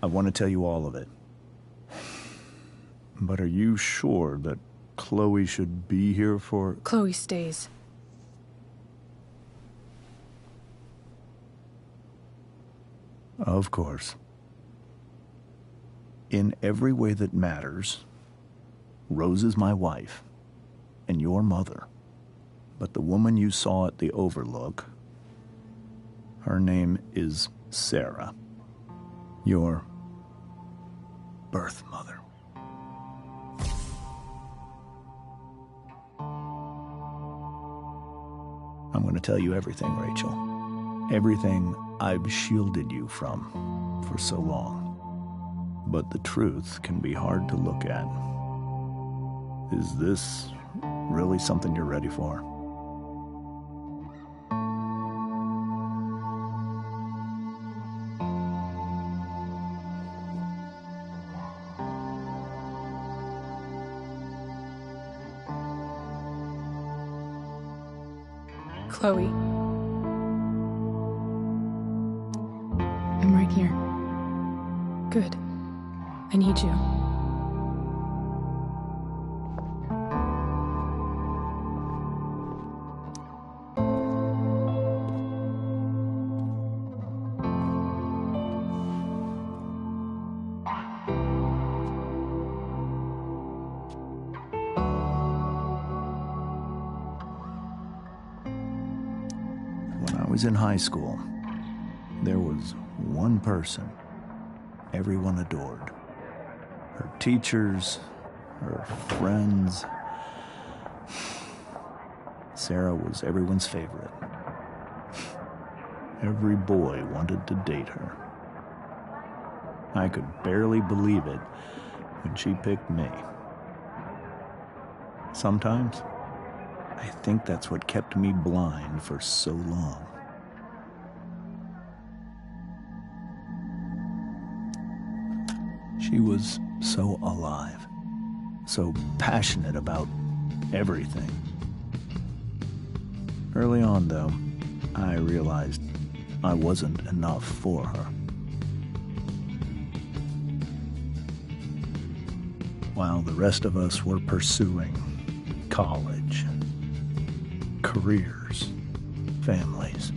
I want to tell you all of it. But are you sure that Chloe should be here for... Chloe stays. Of course. In every way that matters, Rose is my wife and your mother. But the woman you saw at the Overlook, her name is Sarah, your birth mother. I'm going to tell you everything, Rachel. Everything I've shielded you from for so long. But the truth can be hard to look at. Is this really something you're ready for? Chloe. I'm right here. Good. I need you. When I was in high school, there was one person everyone adored. Her teachers, her friends. Sarah was everyone's favorite. Every boy wanted to date her. I could barely believe it when she picked me. Sometimes, I think that's what kept me blind for so long. She was so alive, so passionate about everything. Early on, though, I realized I wasn't enough for her. While the rest of us were pursuing college, careers, families,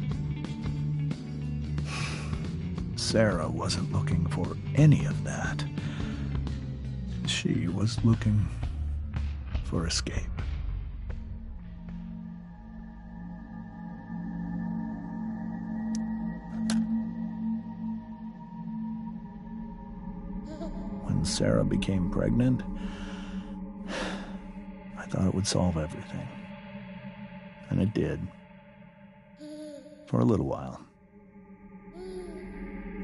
Sarah wasn't looking for any of that. She was looking for escape. When Sarah became pregnant, I thought it would solve everything. And it did. For a little while.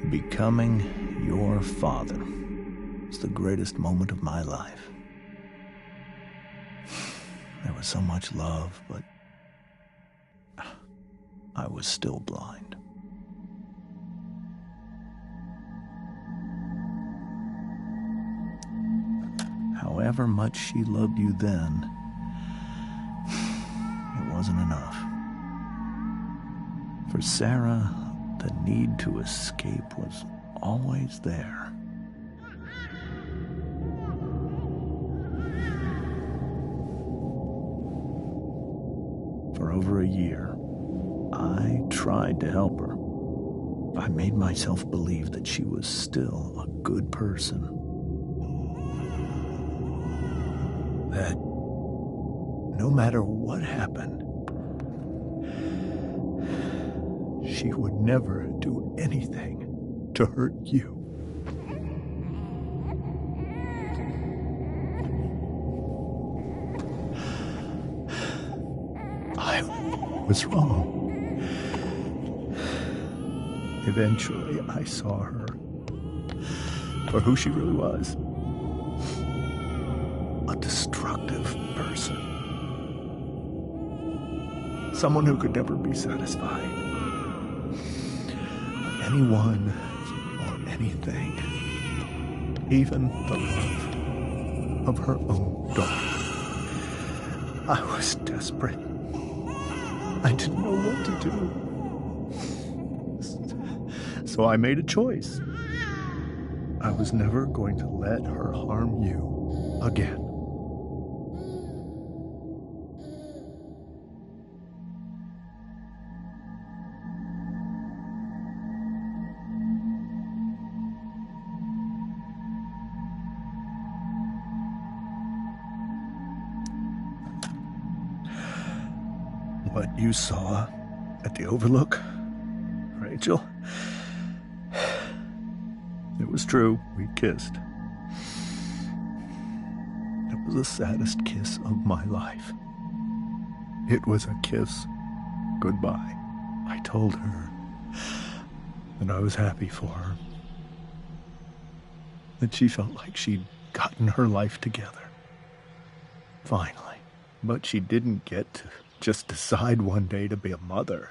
Becoming your father was the greatest moment of my life. There was so much love, but I was still blind. However much she loved you then, it wasn't enough. For Sarah, the need to escape was always there. For over a year, I tried to help her. I made myself believe that she was still a good person. That no matter what happened, she would never do anything to hurt you. I was wrong. Eventually, I saw her for who she really was. A destructive person. Someone who could never be satisfied. Anyone or anything. Even the love of her own daughter. I was desperate. I didn't know what to do. So I made a choice. I was never going to let her harm you again. What you saw at the Overlook, Rachel, it was true. We kissed. It was the saddest kiss of my life. It was a kiss goodbye. I told her that I was happy for her, that she felt like she'd gotten her life together. Finally. But she didn't get to just decide one day to be a mother.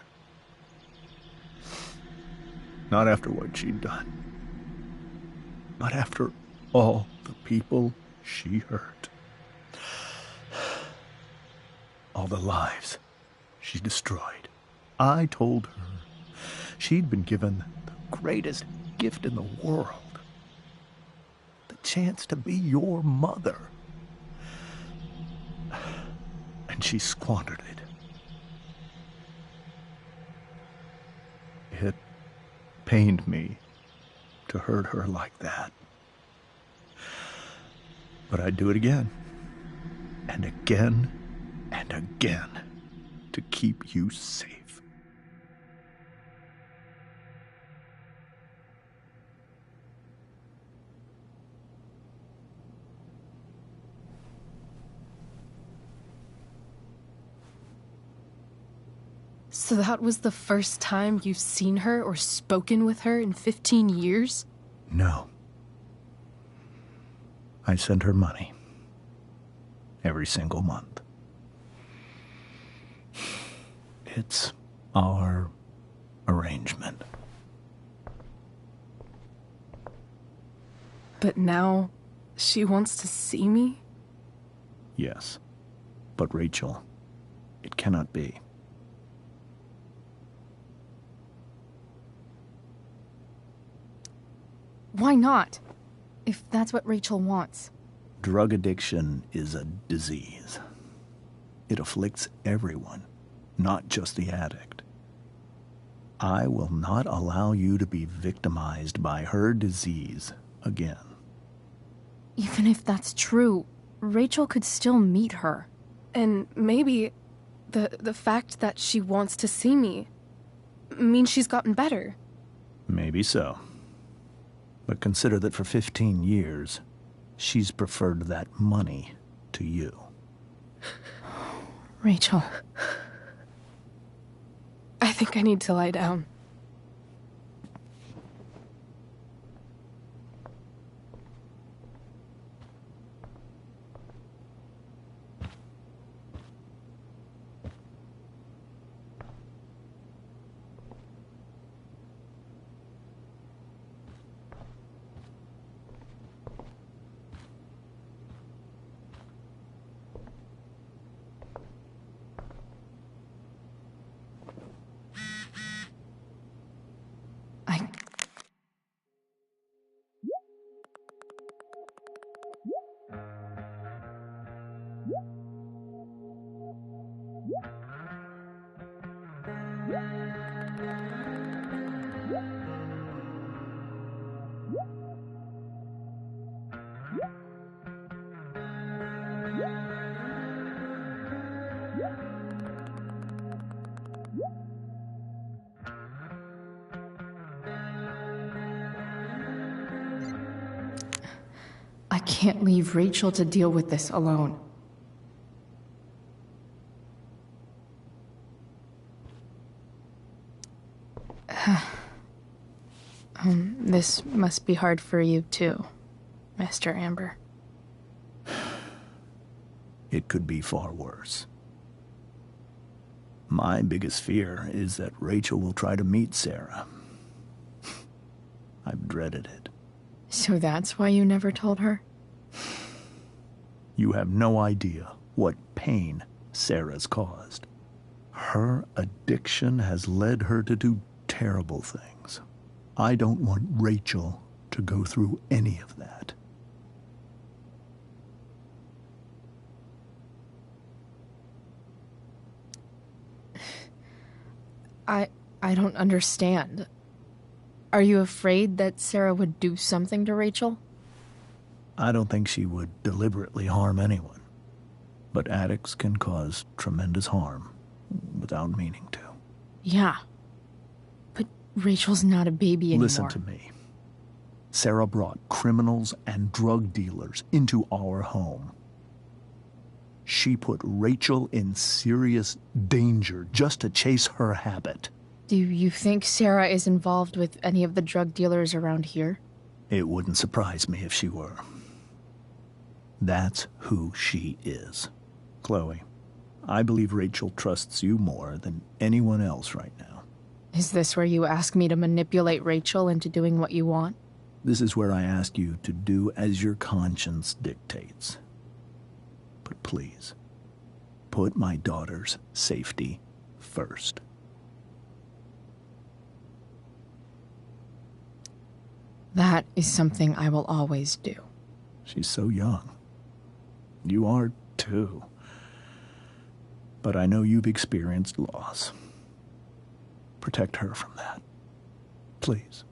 Not after what she'd done. Not after all the people she hurt. All the lives she destroyed. I told her she'd been given the greatest gift in the world. The chance to be your mother. And she squandered it. It pained me to hurt her like that. But I'd do it again, and again, and again, to keep you safe. So that was the first time you've seen her or spoken with her in 15 years? No. I sent her money. Every single month. It's our arrangement. But now she wants to see me? Yes. But Rachel, it cannot be. Why not? If that's what Rachel wants. Drug addiction is a disease. It afflicts everyone, not just the addict. I will not allow you to be victimized by her disease again. Even if that's true, Rachel could still meet her. And maybe the fact that she wants to see me means she's gotten better. Maybe so. But consider that for 15 years, she's preferred that money to you. Rachel. I think I need to lie down. I can't leave Rachel to deal with this alone. This must be hard for you too, Mr. Amber. It could be far worse. My biggest fear is that Rachel will try to meet Sarah. I've dreaded it. So that's why you never told her? You have no idea what pain Sarah's caused. Her addiction has led her to do terrible things. I don't want Rachel to go through any of that. I don't understand. Are you afraid that Sarah would do something to Rachel? I don't think she would deliberately harm anyone. But addicts can cause tremendous harm without meaning to. Yeah. But Rachel's not a baby anymore. Listen to me. Sarah brought criminals and drug dealers into our home. She put Rachel in serious danger just to chase her habit. Do you think Sarah is involved with any of the drug dealers around here? It wouldn't surprise me if she were. That's who she is. Chloe, I believe Rachel trusts you more than anyone else right now. Is this where you ask me to manipulate Rachel into doing what you want? This is where I ask you to do as your conscience dictates. But please, put my daughter's safety first. That is something I will always do. She's so young. You are too. But I know you've experienced loss. Protect her from that. Please.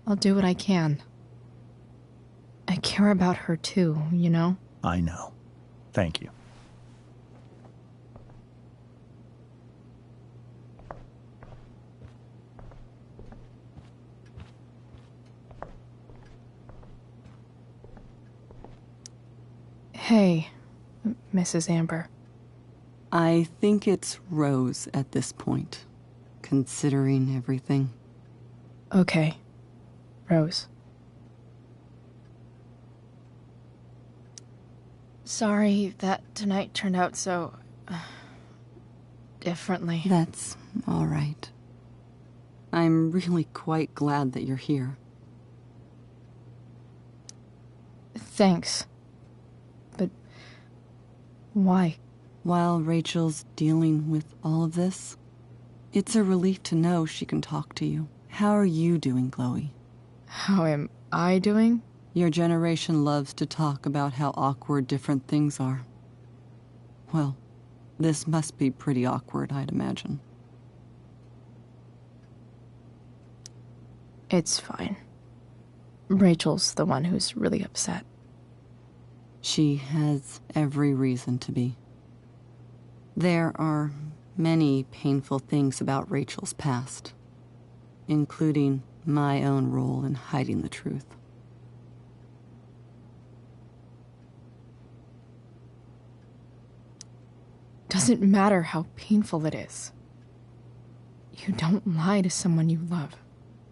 I'll do what I can. I care about her too, you know? I know. Thank you. Hey, Mrs. Amber. I think it's Rose at this point, considering everything. Okay, Rose. Sorry that tonight turned out so... differently. That's all right. I'm really quite glad that you're here. Thanks. But... why? While Rachel's dealing with all of this, it's a relief to know she can talk to you. How are you doing, Chloe? How am I doing? Your generation loves to talk about how awkward different things are. Well, this must be pretty awkward, I'd imagine. It's fine. Rachel's the one who's really upset. She has every reason to be. There are many painful things about Rachel's past, including my own role in hiding the truth. Doesn't matter how painful it is. You don't lie to someone you love.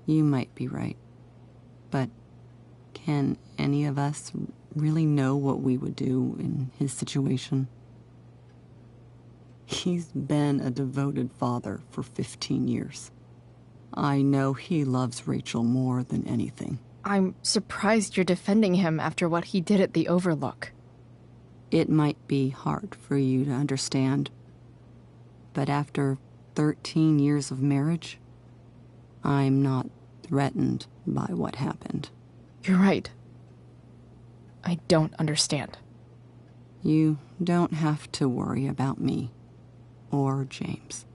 You might be right, but can any of us really know what we would do in his situation? He's been a devoted father for 15 years. I know he loves Rachel more than anything. I'm surprised you're defending him after what he did at the Overlook. It might be hard for you to understand, but after 13 years of marriage, I'm not threatened by what happened. You're right. I don't understand. You don't have to worry about me or James.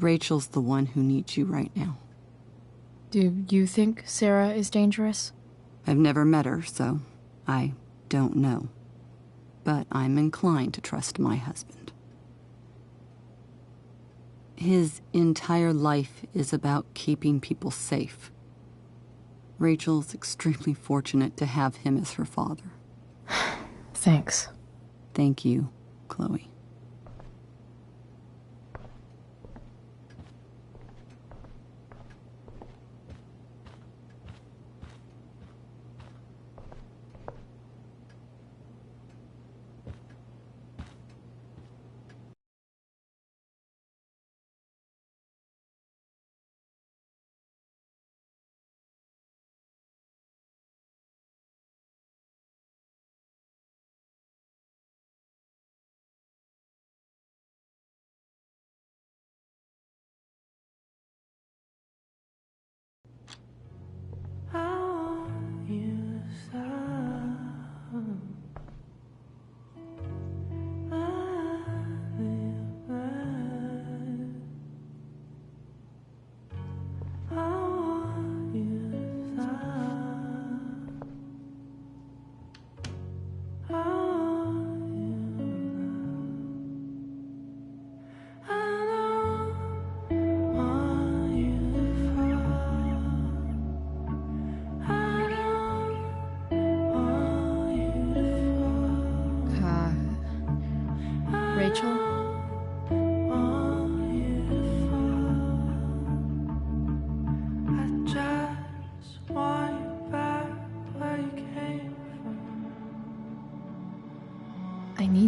Rachel's the one who needs you right now. Do you think Sarah is dangerous? I've never met her, so I don't know. But I'm inclined to trust my husband. His entire life is about keeping people safe. Rachel's extremely fortunate to have him as her father. Thanks. Thank you, Chloe.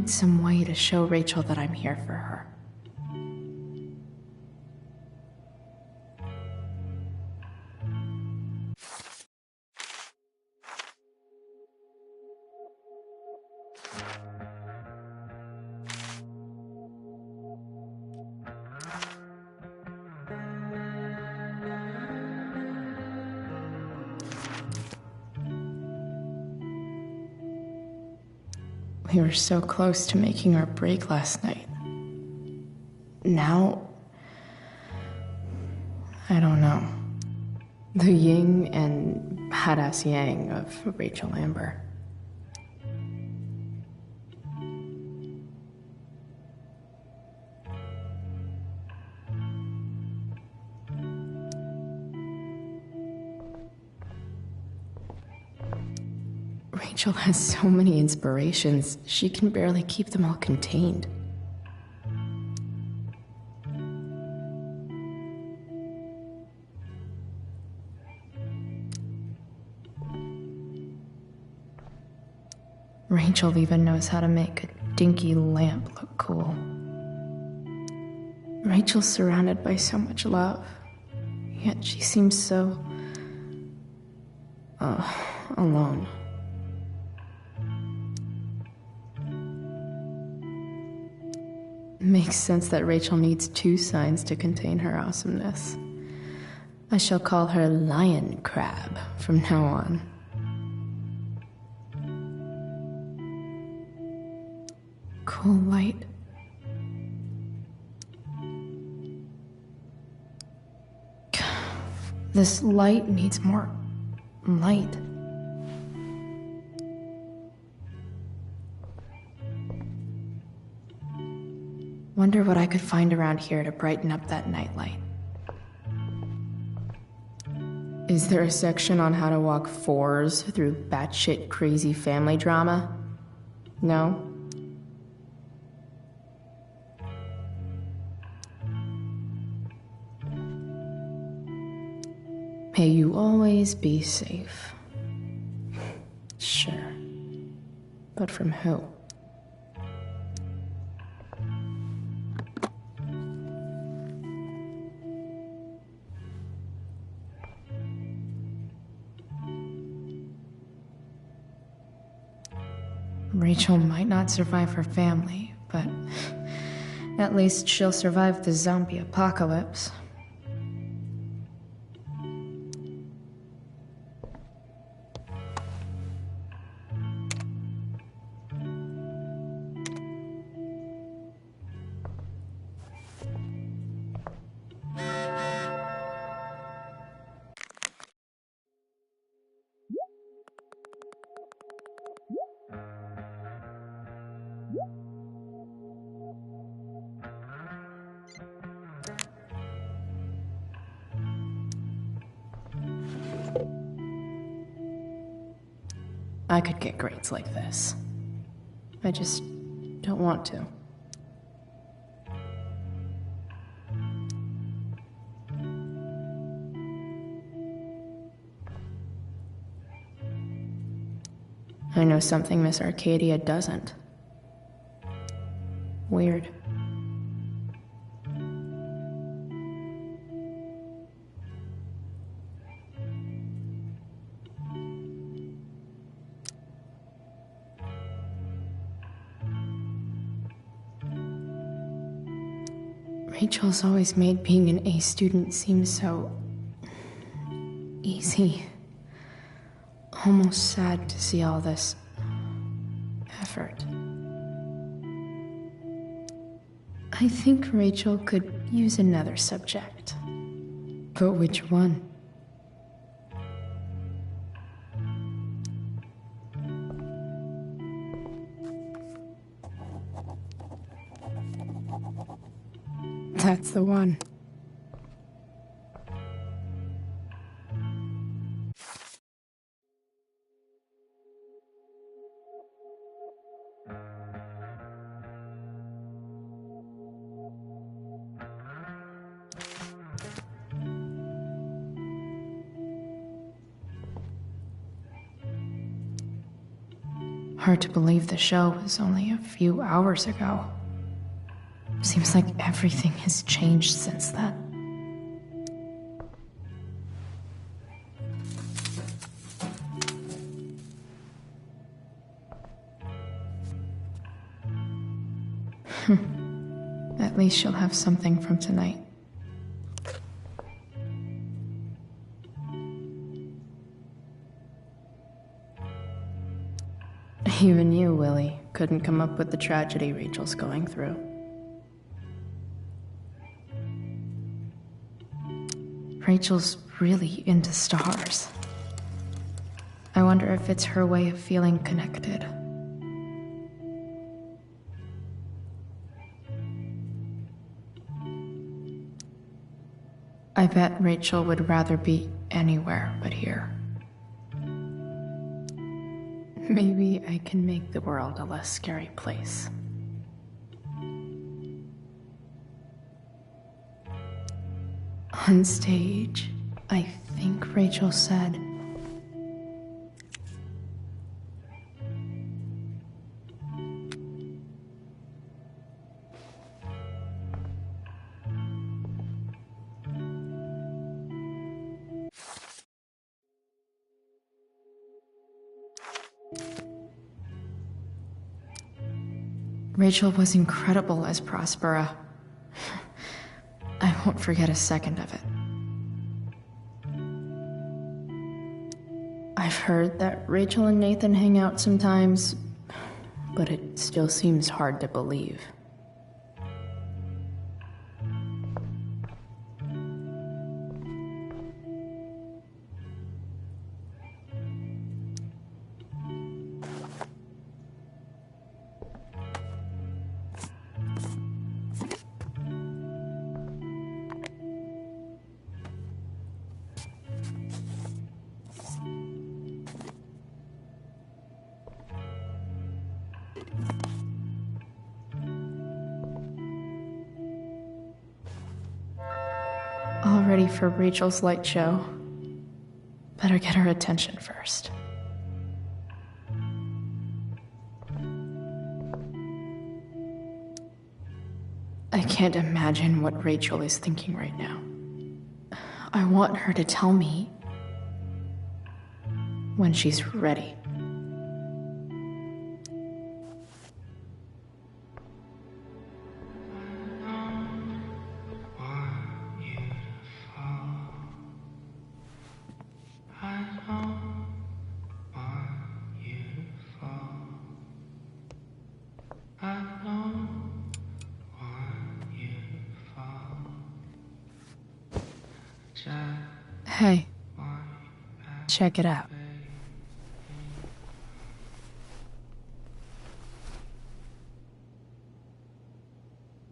need some way to show Rachel that I'm here for her. We were so close to making our break last night. Now, I don't know. The yin and badass yang of Rachel Amber. Rachel has so many inspirations, she can barely keep them all contained. Rachel even knows how to make a dinky lamp look cool. Rachel's surrounded by so much love, yet she seems so... alone. Makes sense that Rachel needs two signs to contain her awesomeness. I shall call her Lion Crab from now on. Cool light. This light needs more light. Wonder what I could find around here to brighten up that nightlight. Is there a section on how to walk fours through batshit crazy family drama? No? May you always be safe. Sure. But from who? Rachel might not survive her family, but at least she'll survive the zombie apocalypse. I could get grades like this. I just don't want to. I know something Miss Arcadia doesn't. Weird. Rachel's always made being an A student seem so... easy. Almost sad to see all this... effort. I think Rachel could use another subject. But which one? That's the one. Hard to believe the show was only a few hours ago. Seems like everything has changed since then. At least she'll have something from tonight. Even you, Willie, couldn't come up with the tragedy Rachel's going through. Rachel's really into stars. I wonder if it's her way of feeling connected. I bet Rachel would rather be anywhere but here. Maybe I can make the world a less scary place. On stage, I think Rachel said, Rachel was incredible as Prospera. I won't forget a second of it. I've heard that Rachel and Nathan hang out sometimes, but it still seems hard to believe. All ready for Rachel's light show. Better get her attention first. I can't imagine what Rachel is thinking right now. I want her to tell me when she's ready. Hey, check it out.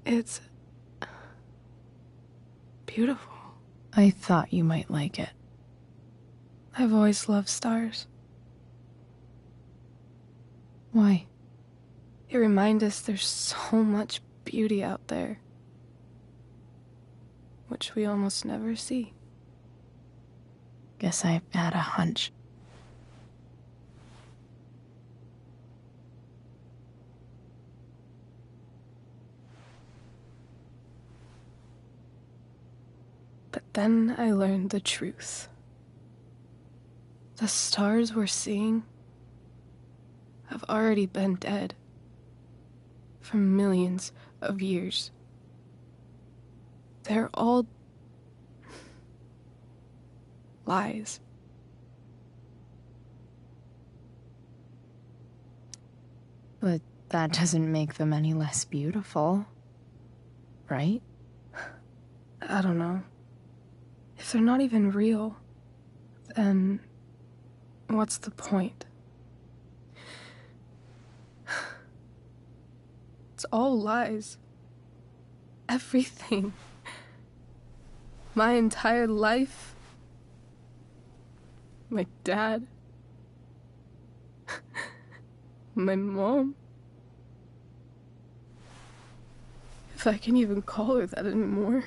It's beautiful. I thought you might like it. I've always loved stars. Why? They remind us there's so much beauty out there, which we almost never see. Guess I had a hunch. But then I learned the truth. The stars we're seeing have already been dead for millions of years. They're all lies. But that doesn't make them any less beautiful, right? I don't know. If they're not even real, then what's the point? It's all lies. Everything. My entire life. My dad. My mom. If I can even call her that anymore.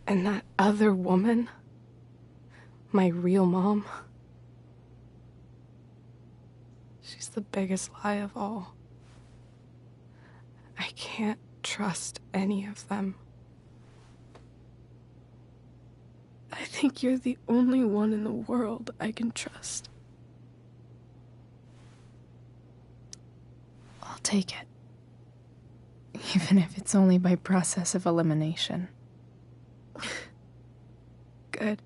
And that other woman. My real mom. She's the biggest lie of all. I can't trust any of them. I think you're the only one in the world I can trust. I'll take it. Even if it's only by process of elimination. Good.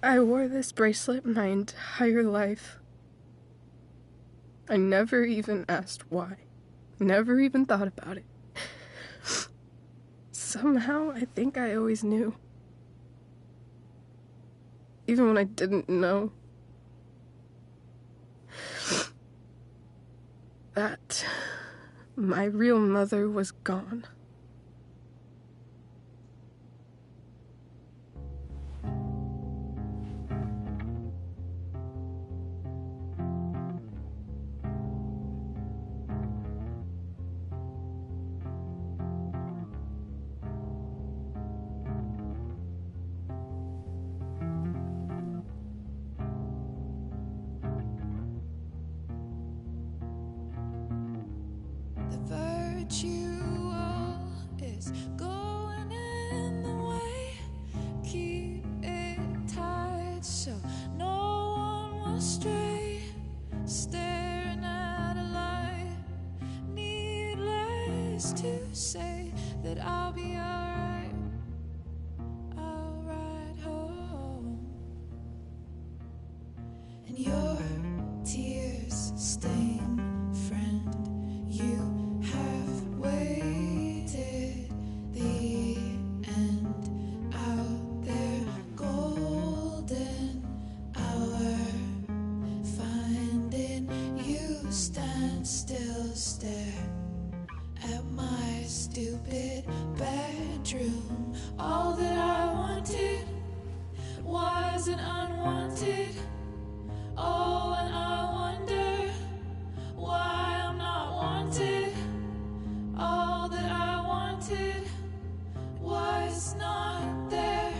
I wore this bracelet my entire life. I never even asked why. Never even thought about it. Somehow, I think I always knew. Even when I didn't know. That my real mother was gone. Is going in the way. Keep it tight so no one will stray. Staring at a light. Needless to say that I'll be alright. I'll ride home. And your tears stain friend. You have waited the end out there, golden hour. Finding you stand still, stare at my stupid bedroom. All that I wanted wasn't unwanted. Oh, and I wonder why I'm not wanted. All that I wanted was not there,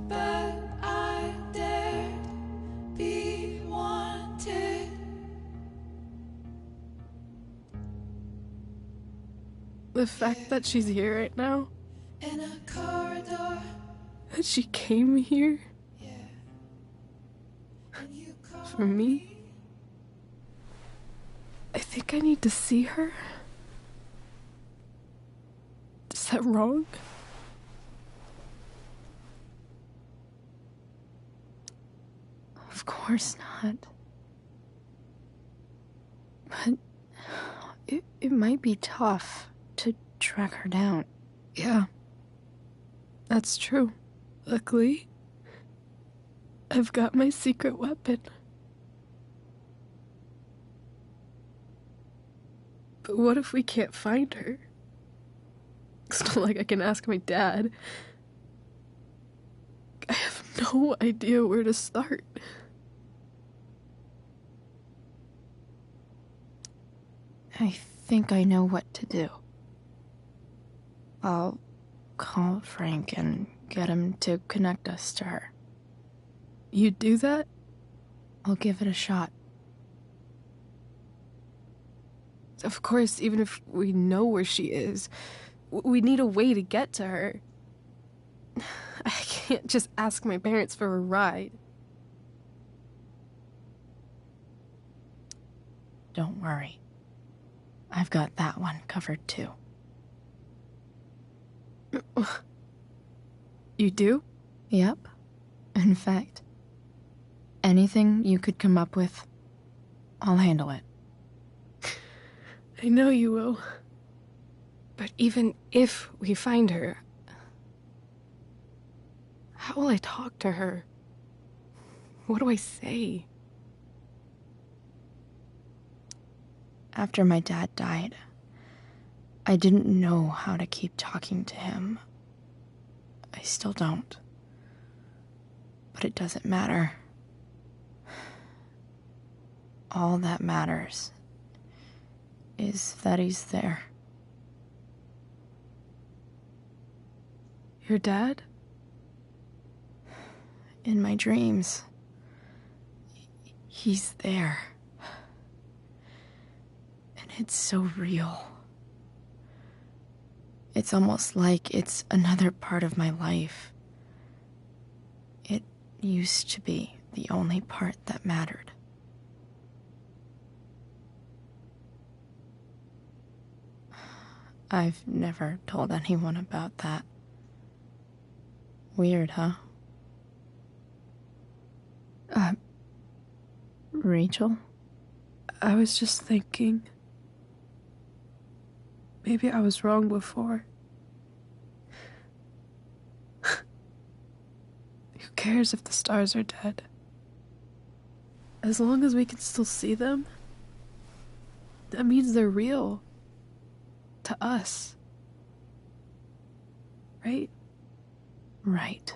but I dared be wanted. The fact that she's here right now, In a corridor, that she came here yeah. And you call for me, I think I need to see her. Is that wrong? Of course not. But it might be tough to track her down. Yeah, that's true. Luckily, I've got my secret weapon. But what if we can't find her? It's not like I can ask my dad. I have no idea where to start. I think I know what to do. I'll call Frank and get him to connect us to her. You do that? I'll give it a shot. Of course, even if we know where she is, we need a way to get to her. I can't just ask my parents for a ride. Don't worry. I've got that one covered too. You do? Yep. In fact, anything you could come up with, I'll handle it. I know you will. But even if we find her, how will I talk to her? What do I say? After my dad died, I didn't know how to keep talking to him. I still don't. But it doesn't matter. All that matters is that he's there. Your dad? In my dreams. He's there. And it's so real. It's almost like it's another part of my life. It used to be the only part that mattered. I've never told anyone about that. Weird, huh? Rachel? I was just thinking. Maybe I was wrong before. Who cares if the stars are dead? As long as we can still see them, that means they're real. To us. Right? Right.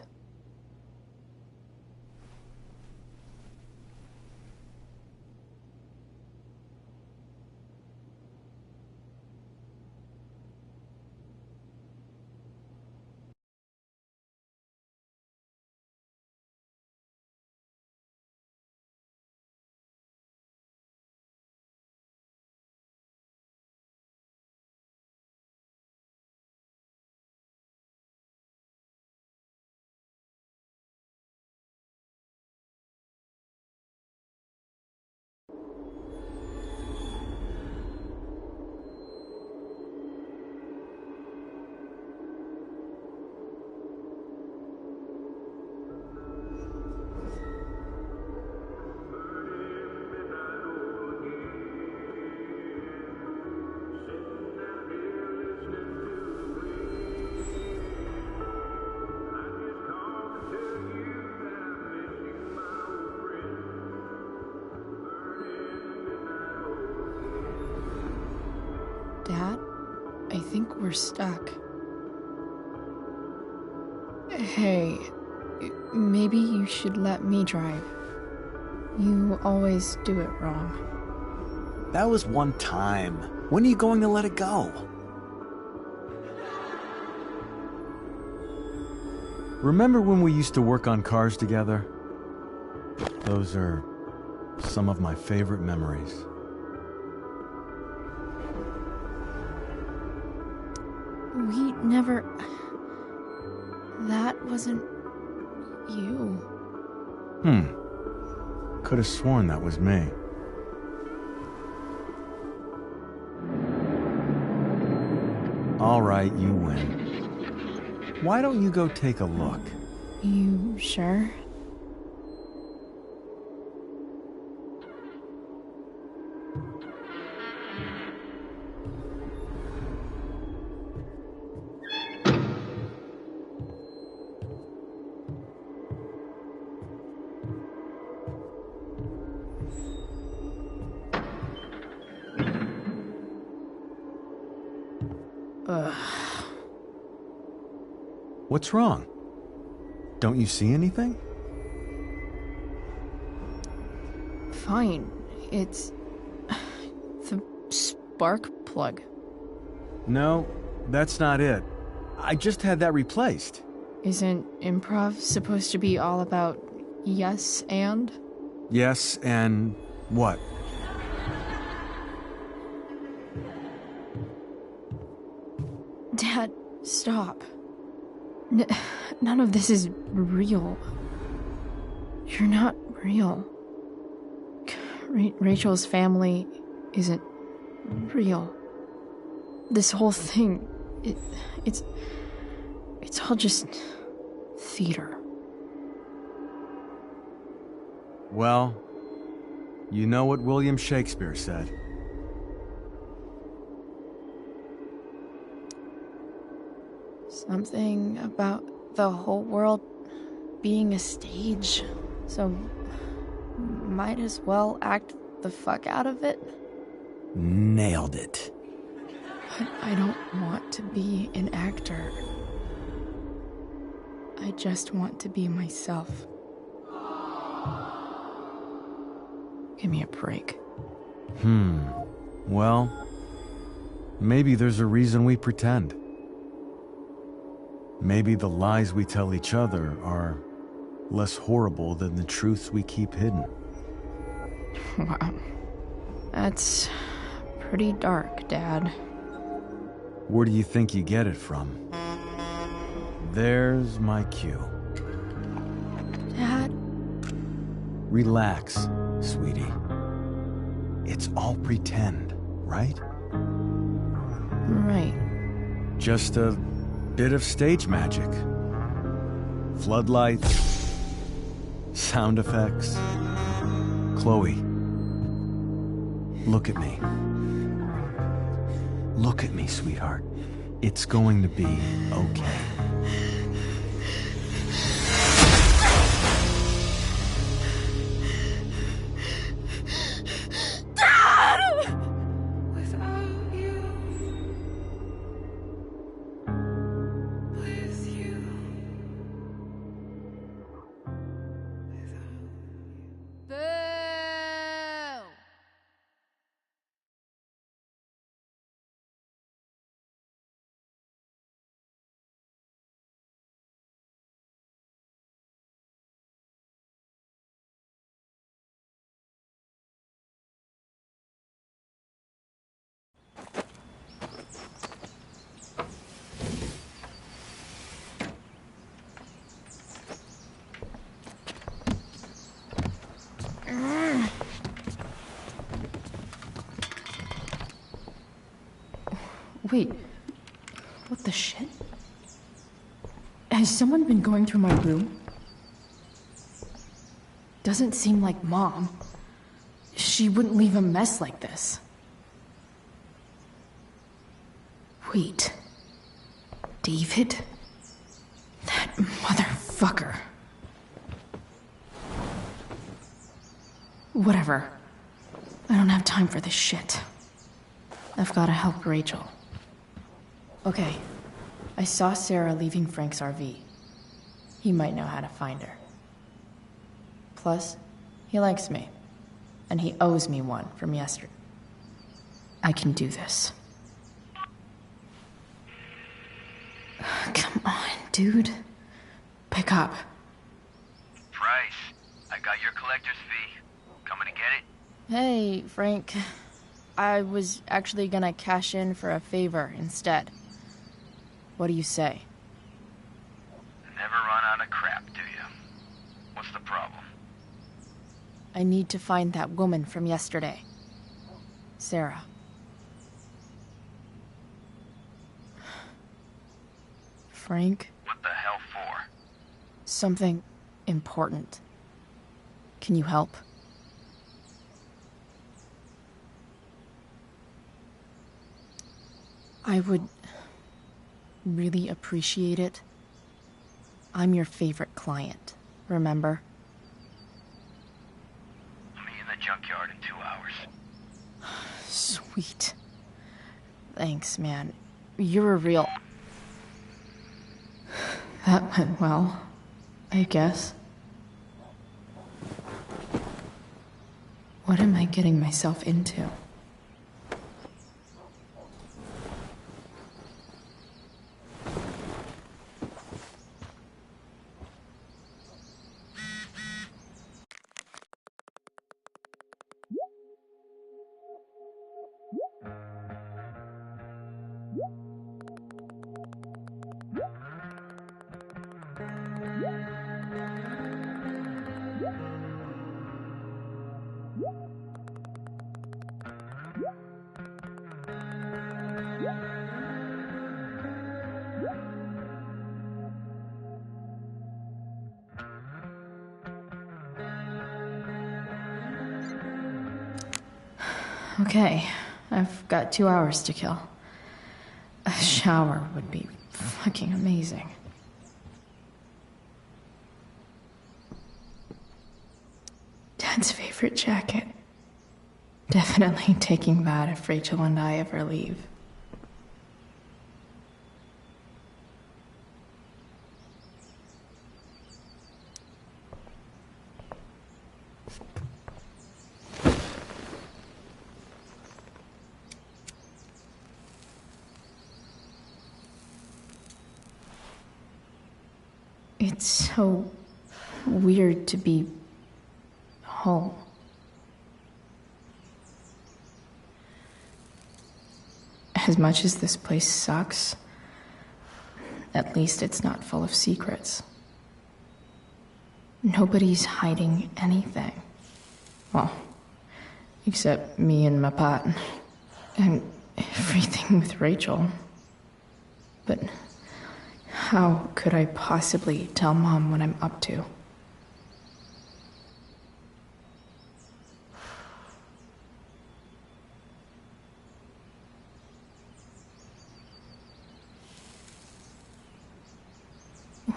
Dad, I think we're stuck. Hey, maybe you should let me drive. You always do it wrong. That was one time. When are you going to let it go? Remember when we used to work on cars together? Those are some of my favorite memories. We never... That wasn't... you. Could have sworn that was me. All right, you win. Why don't you go take a look? You sure? What's wrong? Don't you see anything? Fine. It's... the spark plug. No, that's not it. I just had that replaced. Isn't improv supposed to be all about yes and? Yes, and what? Dad, stop. None of this is real. You're not real. Rachel's family isn't real. This whole thing, it's all just theater. Well, you know what William Shakespeare said. Something about the whole world being a stage, so might as well act the fuck out of it. Nailed it. But I don't want to be an actor. I just want to be myself. Give me a break. Well, maybe there's a reason we pretend. Maybe the lies we tell each other are less horrible than the truths we keep hidden. Wow. That's pretty dark, Dad. Where do you think you get it from? There's my cue. Dad? Relax, sweetie. It's all pretend, right? Right. Just a bit of stage magic. Floodlights, sound effects. Chloe, look at me. Look at me, sweetheart. It's going to be okay. Without you, with you, without. Boo! Wait, what the shit? Has someone been going through my room? Doesn't seem like Mom. She wouldn't leave a mess like this. Wait. David? That motherfucker. Whatever. I don't have time for this shit. I've gotta help Rachel. Okay. I saw Sarah leaving Frank's RV. He might know how to find her. Plus, he likes me. And he owes me one from yesterday. I can do this. Come on, dude. Pick up. Price, I got your collector's fee. Coming to get it? Hey, Frank. I was actually gonna cash in for a favor instead. What do you say? Never run out of crap, do you? What's the problem? I need to find that woman from yesterday. Sarah. Frank? What the hell for? Something important. Can you help? I would really appreciate it. I'm your favorite client, remember? I'll meet you in the junkyard in 2 hours. Sweet. Thanks, man. You're a real... That went well, I guess. What am I getting myself into? Okay, I've got 2 hours to kill. A shower would be fucking amazing. Dad's favorite jacket. Definitely taking that if Rachel and I ever leave. It's so weird to be home. As much as this place sucks, at least it's not full of secrets. Nobody's hiding anything. Well, except me and my pot. And everything with Rachel. But how could I possibly tell Mom what I'm up to?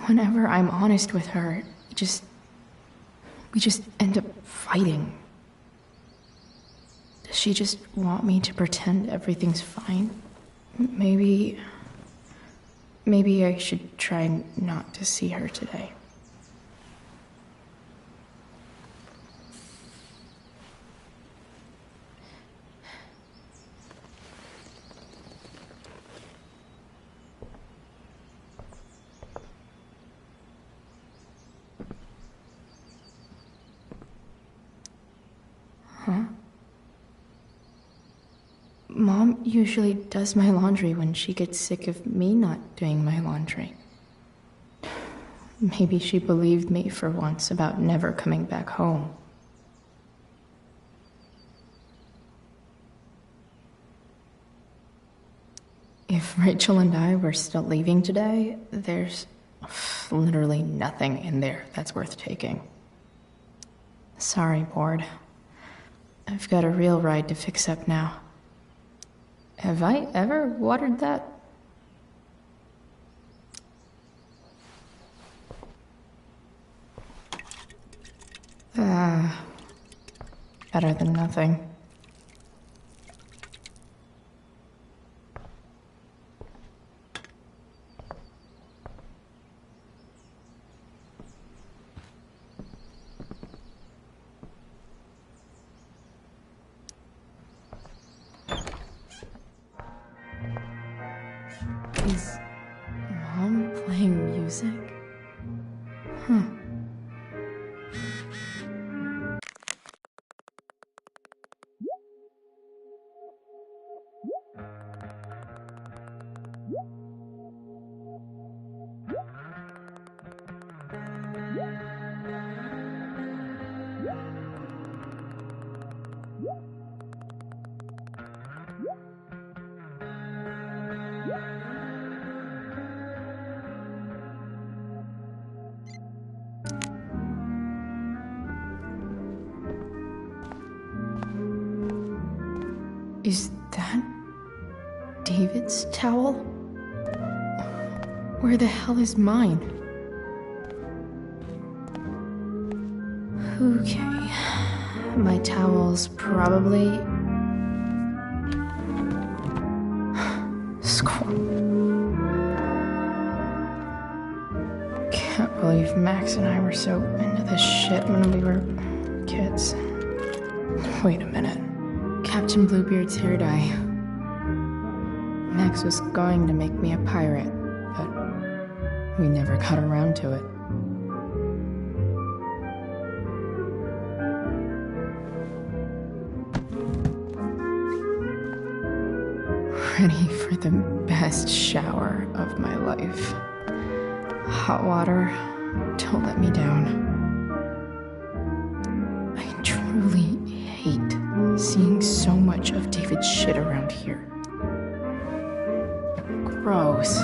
Whenever I'm honest with her, we just end up fighting. Does she just want me to pretend everything's fine? Maybe I should try not to see her today. Huh? Mom usually does my laundry when she gets sick of me not doing my laundry. Maybe she believed me for once about never coming back home. If Rachel and I were still leaving today, there's literally nothing in there that's worth taking. Sorry, board. I've got a real ride to fix up now. Have I ever watered that? Better than nothing. Is Mom playing music? Huh. Is that David's towel? Where the hell is mine? Okay, my towel's probably... Squirrel. Can't believe Max and I were so into this shit when we were kids. Wait a minute. Captain Bluebeard's hair dye. Max was going to make me a pirate, but we never got around to it. Ready for the best shower of my life. Hot water, don't let me down. I truly hate seeing so much of David's shit around here. Gross.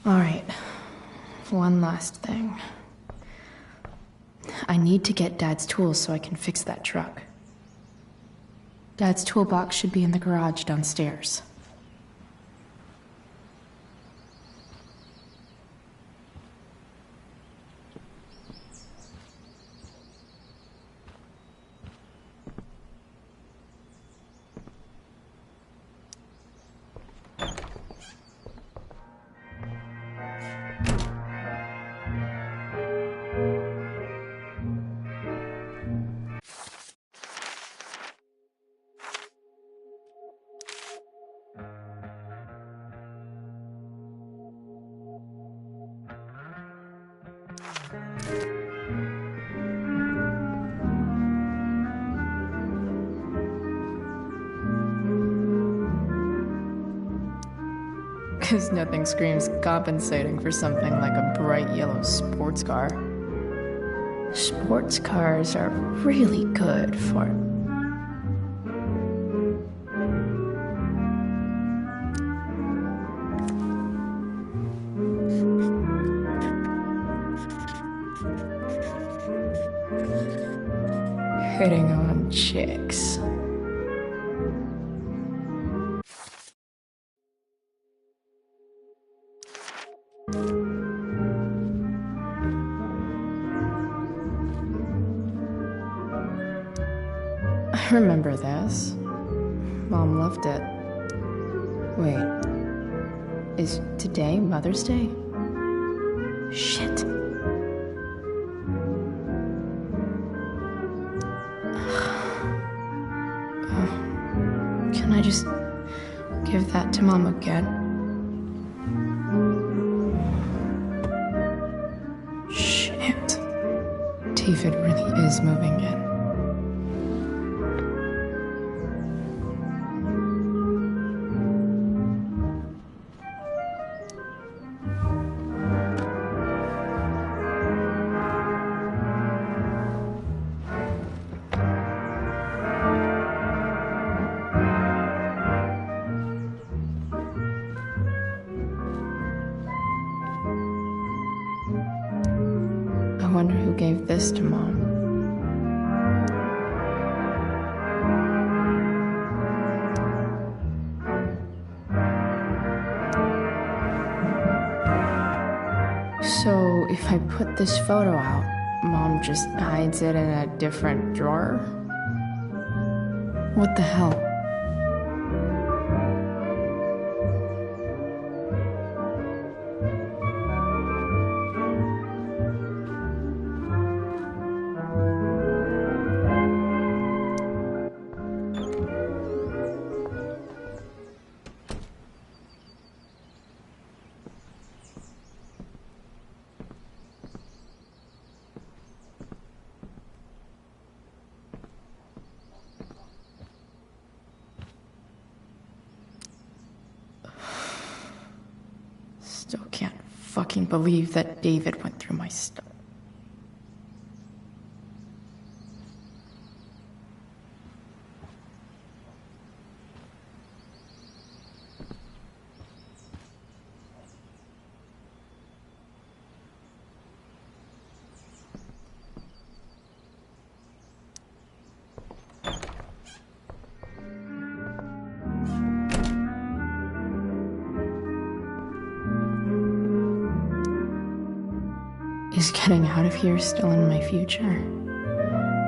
Alright, one last thing. I need to get Dad's tools so I can fix that truck. Dad's toolbox should be in the garage downstairs. Because nothing screams compensating for something like a bright yellow sports car. Sports cars are really good for... hitting on chicks. I remember this. Mom loved it. Wait. Is today Mother's Day? Shit. Can I just give that to Mom again? Shit. David really is moving in. I wonder who gave this to Mom. So, if I put this photo out, Mom just hides it in a different drawer? What the hell? Still can't fucking believe that David went through my stuff. Is getting out of here still in my future?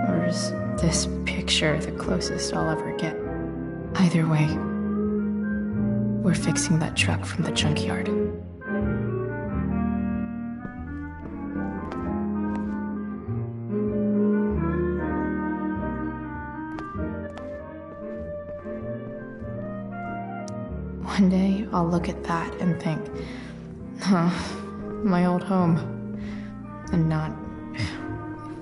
Or is this picture the closest I'll ever get? Either way, we're fixing that truck from the junkyard. One day, I'll look at that and think, huh, my old home. And not,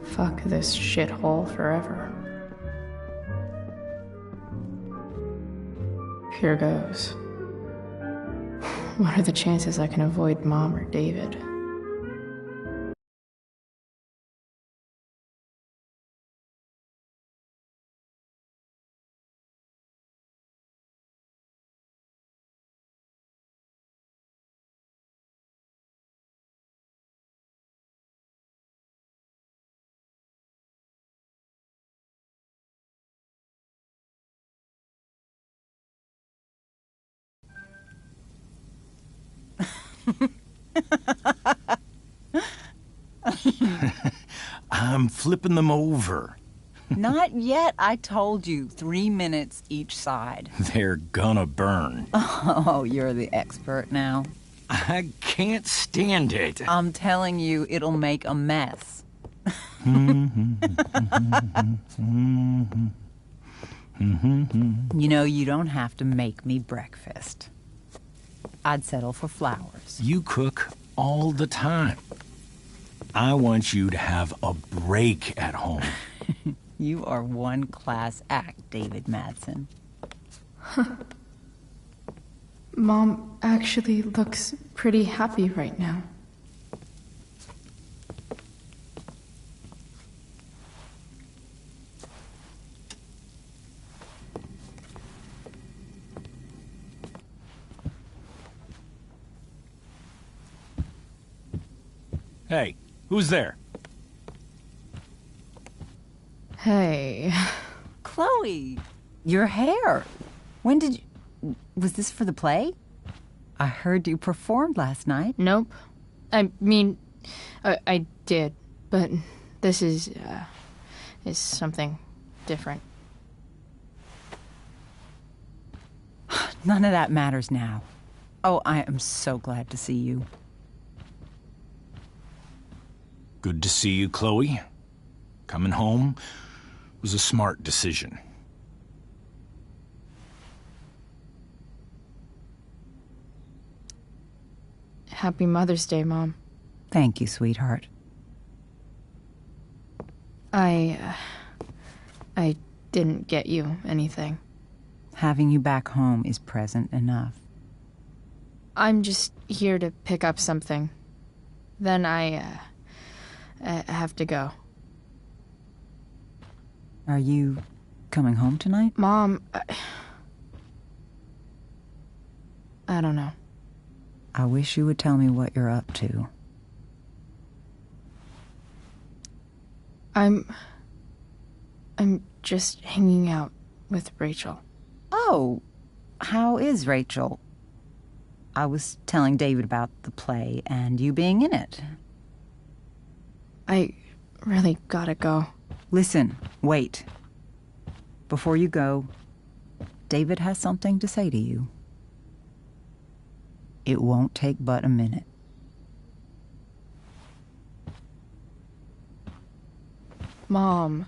fuck this shithole forever. Here goes. What are the chances I can avoid Mom or David? I'm flipping them over. Not yet. I told you, 3 minutes each side. They're gonna burn. Oh, you're the expert now. I can't stand it. I'm telling you, it'll make a mess. You know, you don't have to make me breakfast. I'd settle for flowers. You cook all the time. I want you to have a break at home. You are one class act, David Madsen. Mom actually looks pretty happy right now. Hey, who's there? Hey. Chloe, your hair. When did you... Was this for the play? I heard you performed last night. Nope. I mean, I did, but this is something different. None of that matters now. Oh, I am so glad to see you. Good to see you, Chloe. Coming home was a smart decision. Happy Mother's Day, Mom. Thank you, sweetheart. I didn't get you anything. Having you back home is present enough. I'm just here to pick up something. Then I have to go. Are you coming home tonight? Mom, I don't know. I wish you would tell me what you're up to. I'm just hanging out with Rachel. Oh, how is Rachel? I was telling David about the play and you being in it. I really gotta go. Listen, wait. Before you go, David has something to say to you. It won't take but a minute. Mom.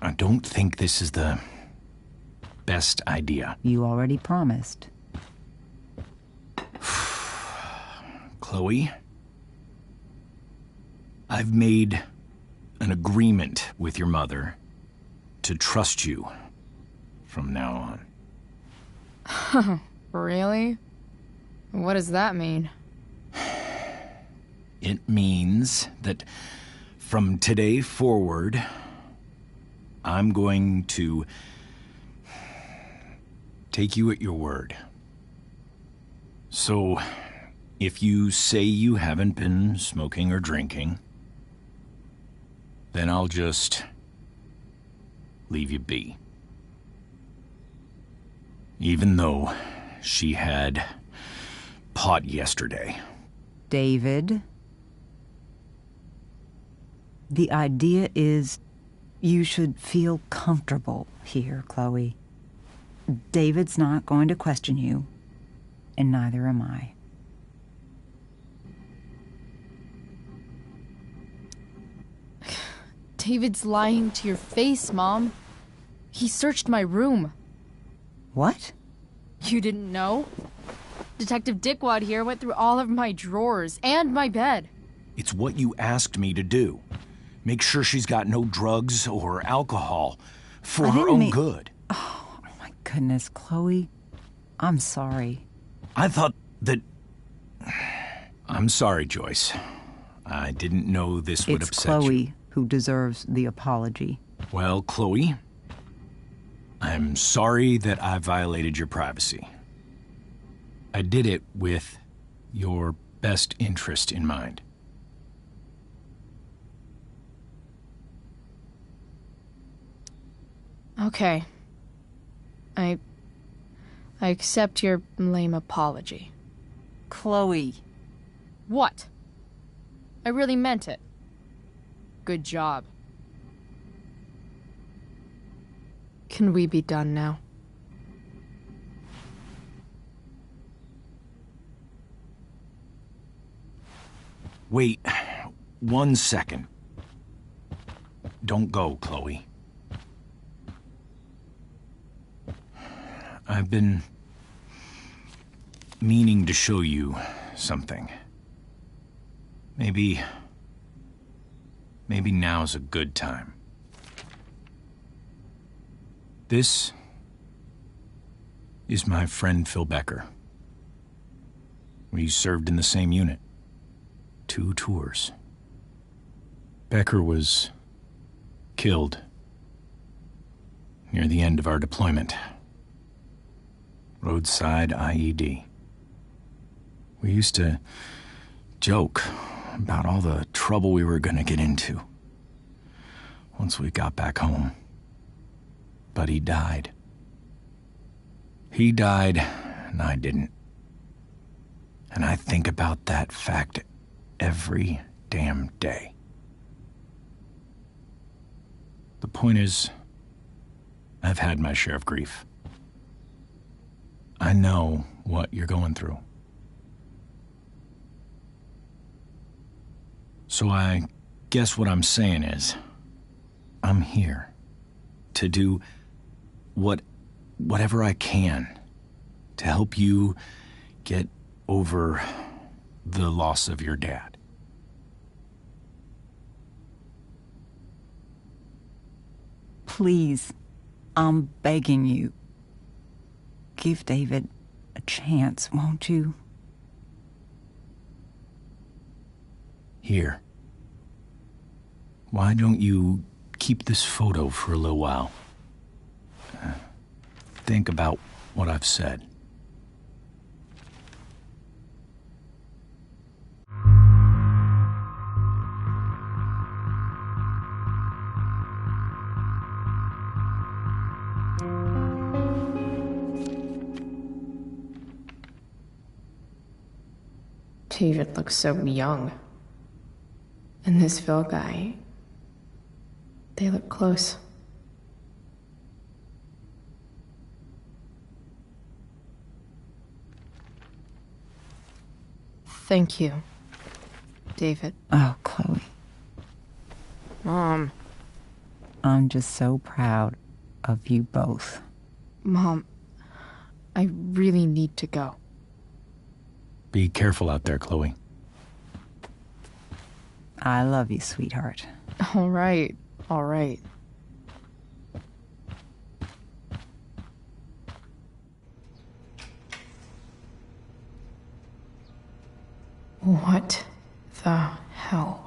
I don't think this is the best idea. You already promised. Chloe, I've made an agreement with your mother to trust you from now on. Really? What does that mean? It means that from today forward, I'm going to take you at your word. So, if you say you haven't been smoking or drinking, then I'll just leave you be. Even though she had pot yesterday. David, the idea is you should feel comfortable here, Chloe. David's not going to question you, and neither am I. David's lying to your face, Mom. He searched my room. What? You didn't know? Detective Dickwad here went through all of my drawers and my bed. It's what you asked me to do. Make sure she's got no drugs or alcohol for her own good. Oh, my goodness, Chloe. I'm sorry. I thought that... I'm sorry, Joyce. I didn't know this would It's upset Chloe you. who deserves the apology. Well, Chloe, I'm sorry that I violated your privacy. I did it with your best interest in mind. Okay. I accept your lame apology. Chloe. What? I really meant it. Good job. Can we be done now? Wait 1 second. Don't go, Chloe. I've been meaning to show you something. Maybe now's a good time. This is my friend Phil Becker. We served in the same unit. 2 tours. Becker was killed near the end of our deployment. Roadside IED. We used to joke about all the trouble we were gonna get into once we got back home. But he died. He died, and I didn't. And I think about that fact every damn day. The point is, I've had my share of grief. I know what you're going through. So I guess what I'm saying is, I'm here to do whatever I can to help you get over the loss of your dad. Please, I'm begging you. Give David a chance, won't you? Here. Why don't you keep this photo for a little while? Think about what I've said. David looks so young. And this Phil guy, they look close. Thank you, David. Oh, Chloe. Mom. I'm just so proud of you both. Mom, I really need to go. Be careful out there, Chloe. I love you, sweetheart. All right, all right. What the hell?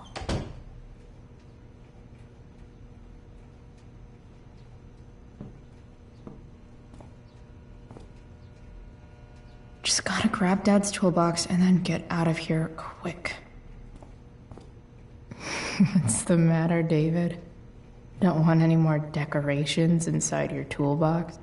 Just gotta grab Dad's toolbox and then get out of here quick. What's the matter, David? Don't want any more decorations inside your toolbox?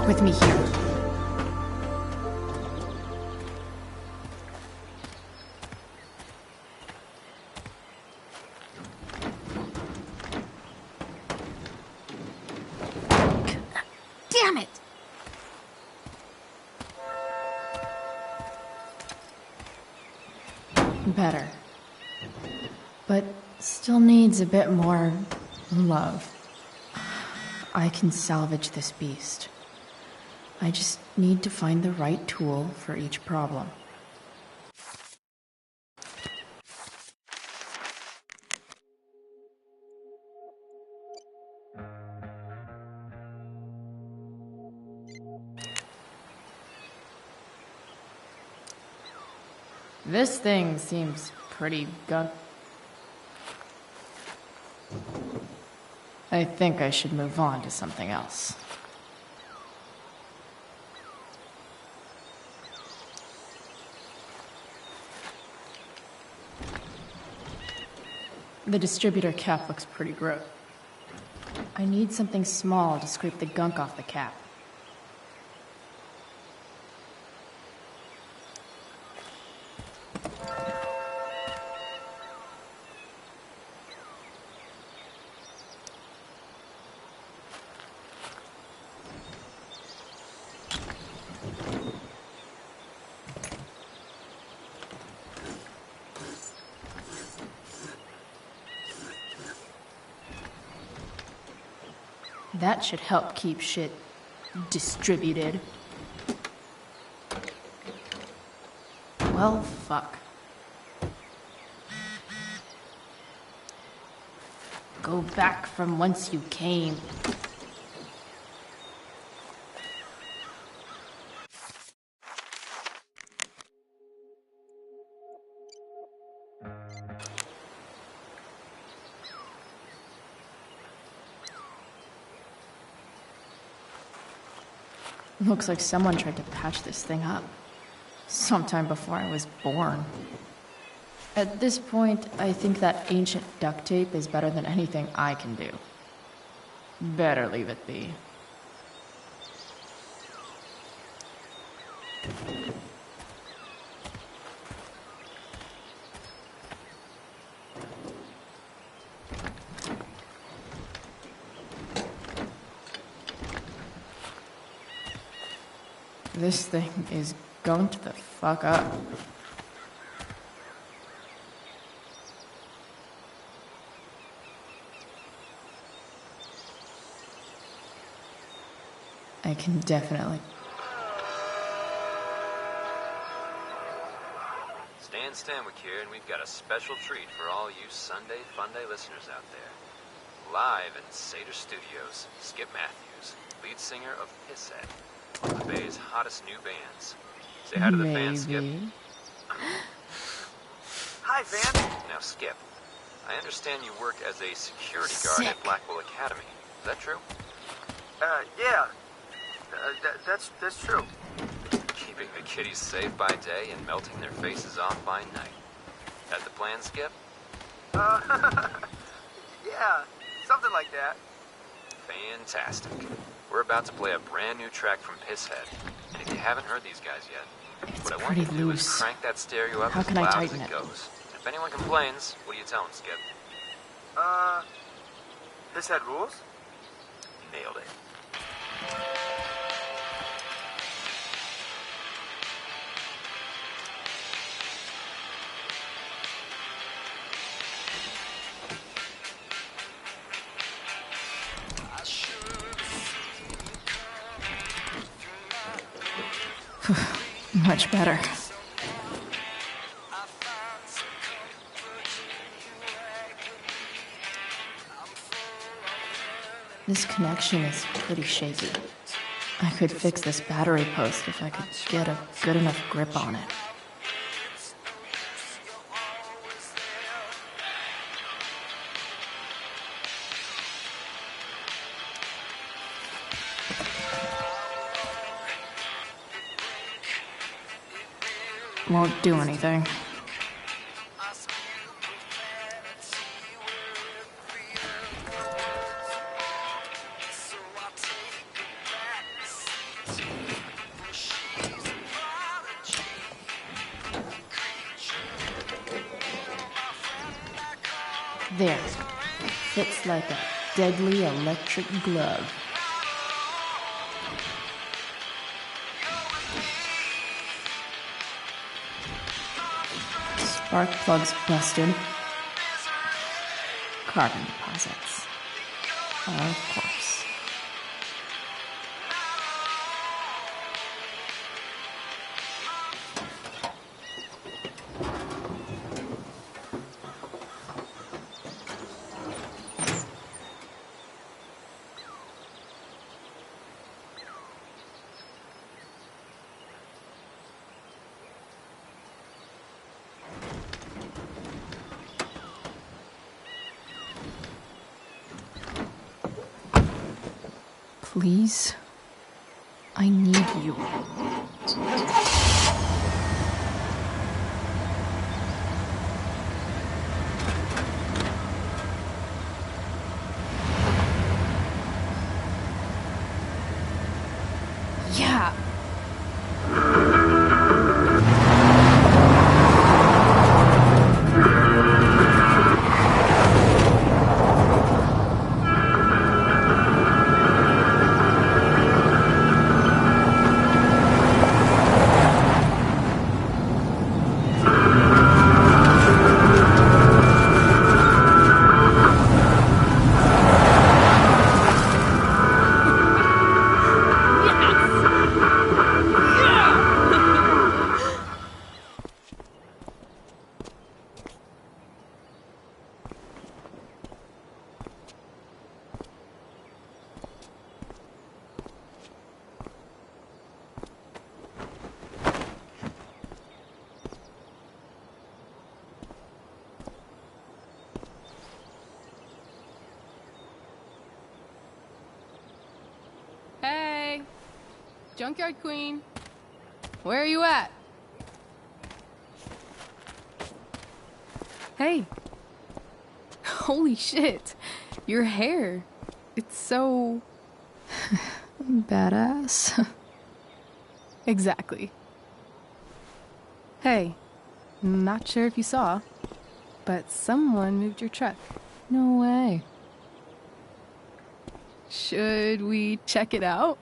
with me here. Damn it! Better. But still needs a bit more love. I can salvage this beast. I just need to find the right tool for each problem. This thing seems pretty gunk. I think I should move on to something else. The distributor cap looks pretty gross. I need something small to scrape the gunk off the cap. That should help keep shit distributed. Well, fuck. Go back from whence you came. Looks like someone tried to patch this thing up. Sometime before I was born. At this point, I think that ancient duct tape is better than anything I can do. Better leave it be. This thing is going to the fuck up. I can definitely... Stan Stanwyck here, and we've got a special treat for all you Sunday Funday listeners out there. Live in Seder Studios, Skip Matthews, lead singer of Pisshead, one of the Bay's hottest new bands. Say hi to the fans, Skip. Hi, fans. Now, Skip, I understand you work as a security guard at Blackwell Academy. Is that true? Yeah. That's true. Keeping the kiddies safe by day and melting their faces off by night. That the plan, Skip? Yeah, something like that. Fantastic. We're about to play a brand new track from Pisshead. And if you haven't heard these guys yet, It's what I want you to do is loose. crank that stereo up How as can I loud as tighten it it? goes. If anyone complains, what do you tell them, Skip? Pisshead rules? Nailed it. Much better. This connection is pretty shaky. I could fix this battery post if I could get a good enough grip on it. Won't do anything. There. Fits like a deadly electric glove. Spark plugs busted. Carbon deposits. Of course. Please, I need you. Yeah. Hey, Junkyard Queen, where are you at? Hey, holy shit, your hair, it's so badass. Exactly. Hey, not sure if you saw, but someone moved your truck. No way. Should we check it out?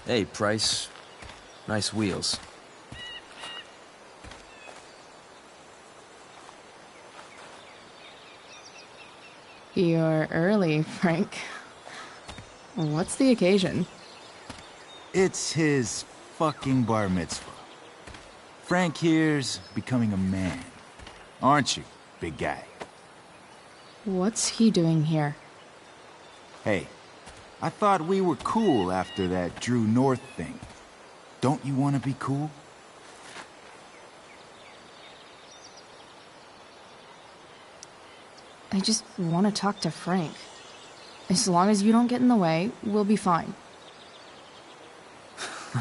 Hey, Price. Nice wheels. You're early, Frank. What's the occasion? It's his fucking bar mitzvah. Frank here's becoming a man. Aren't you, big guy? What's he doing here? Hey, I thought we were cool after that Drew North thing. Don't you want to be cool? I just want to talk to Frank. As long as you don't get in the way, we'll be fine.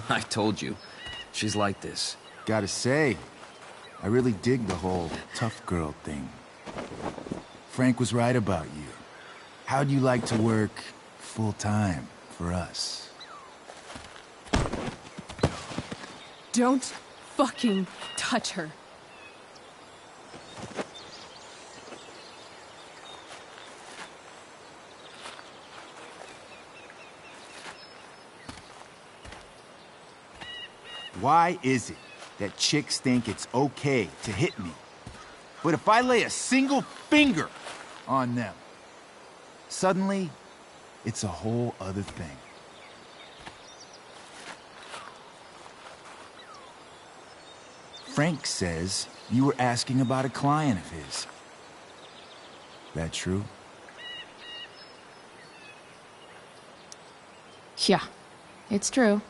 I told you. She's like this. Gotta say, I really dig the whole tough girl thing. Frank was right about you. How'd you like to work full-time for us? Don't fucking touch her. Why is it that chicks think it's okay to hit me? But if I lay a single finger on them, suddenly, it's a whole other thing. Frank says you were asking about a client of his. That true? Yeah, it's true.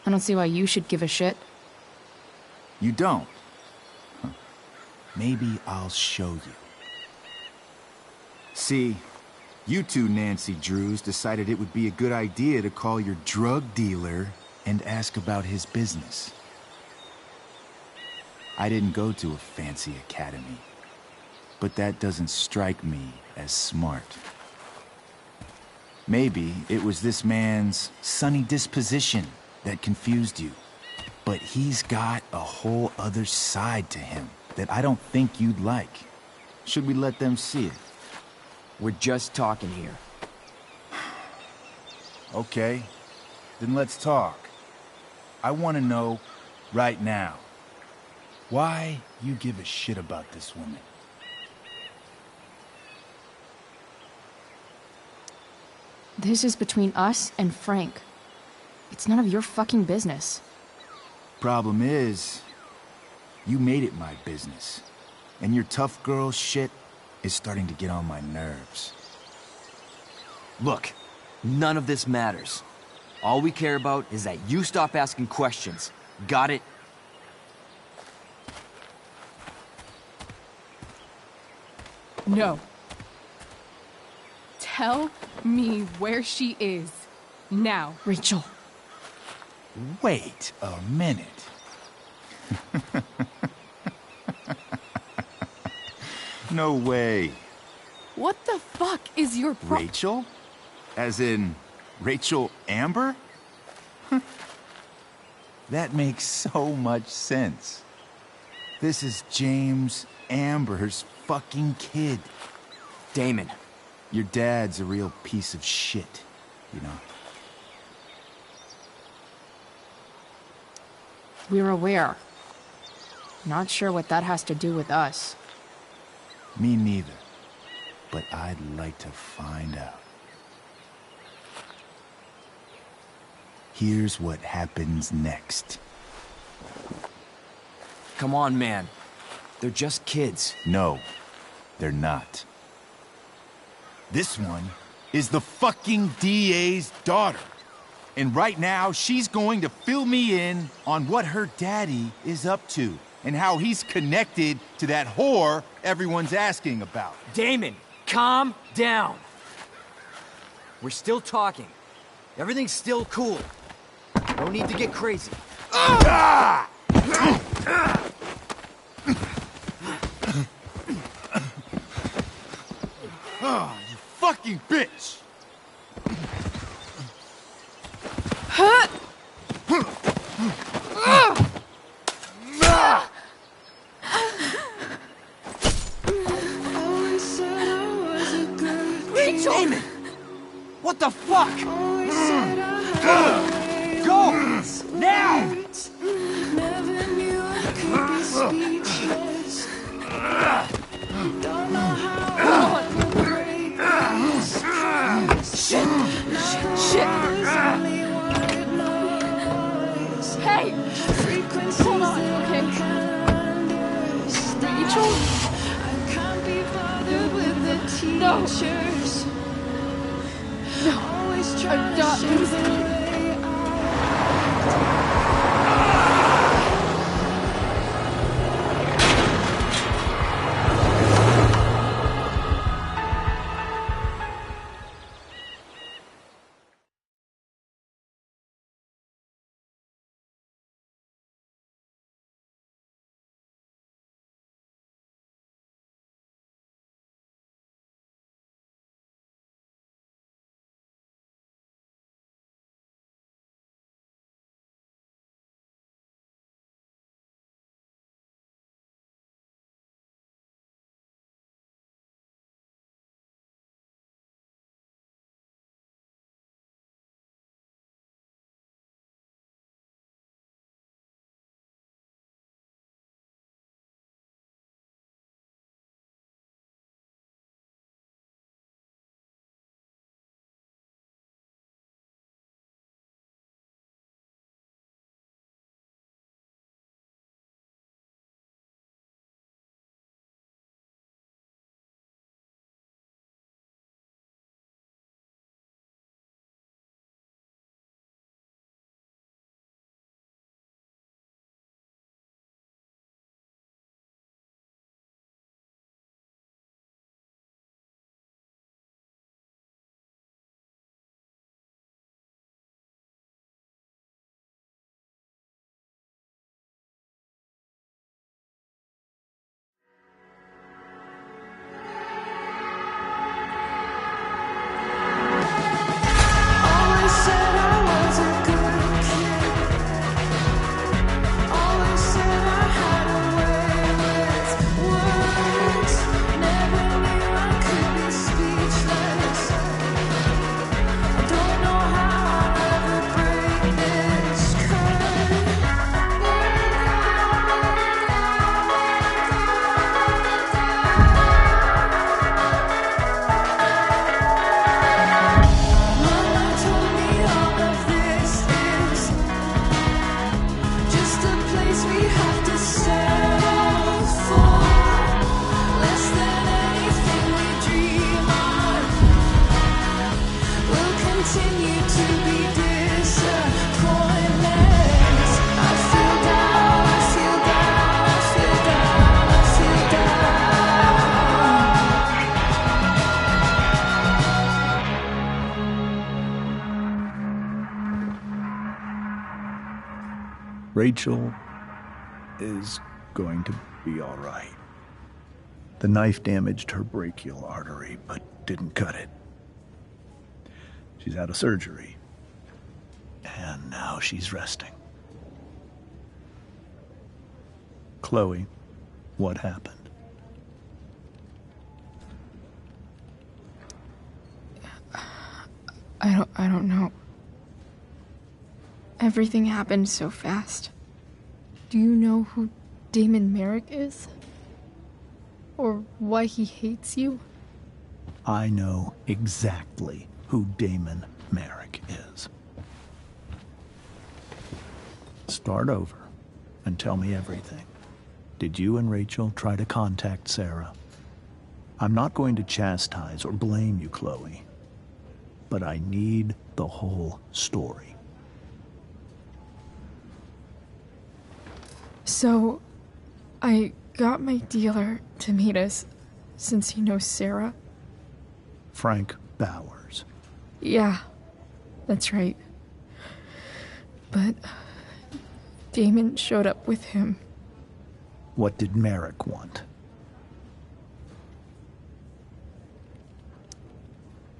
I don't see why you should give a shit. You don't? Huh. Maybe I'll show you. See, you two Nancy Drews decided it would be a good idea to call your drug dealer and ask about his business. I didn't go to a fancy academy, but that doesn't strike me as smart. Maybe it was this man's sunny disposition that confused you. But he's got a whole other side to him that I don't think you'd like. Should we let them see it? We're just talking here. Okay, then let's talk. I want to know right now why you give a shit about this woman. This is between us and Frank. It's none of your fucking business. Problem is, you made it my business. And your tough girl shit is starting to get on my nerves. Look, none of this matters. All we care about is that you stop asking questions. Got it? No. Tell me where she is. Now. Rachel. Wait a minute. No way. What the fuck is your Rachel? As in, Rachel Amber? That makes so much sense. This is James Amber's fucking kid. Damon. Your dad's a real piece of shit, you know. We're aware. Not sure what that has to do with us. Me neither. But I'd like to find out. Here's what happens next. Come on, man. They're just kids. No, they're not. This one is the fucking DA's daughter. And right now, she's going to fill me in on what her daddy is up to and how he's connected to that whore everyone's asking about. Damon, calm down. We're still talking. Everything's still cool. No need to get crazy. Ah! Oh, you fucking bitch! Rachel! Damon! What the fuck? Go! Now! Shit! Shit! Hey! Hold on, okay? Rachel? No! No! I'm done. Rachel is going to be all right. The knife damaged her brachial artery, but didn't cut it. She's out of surgery, and now she's resting. Chloe, what happened? I don't know. Everything happened so fast. Do you know who Damon Merrick is? Or why he hates you? I know exactly who Damon Merrick is. Start over and tell me everything. Did you and Rachel try to contact Sarah? I'm not going to chastise or blame you, Chloe, but I need the whole story. So, I got my dealer to meet us, since he knows Sarah. Frank Bowers. Yeah, that's right. But Damon showed up with him. What did Merrick want?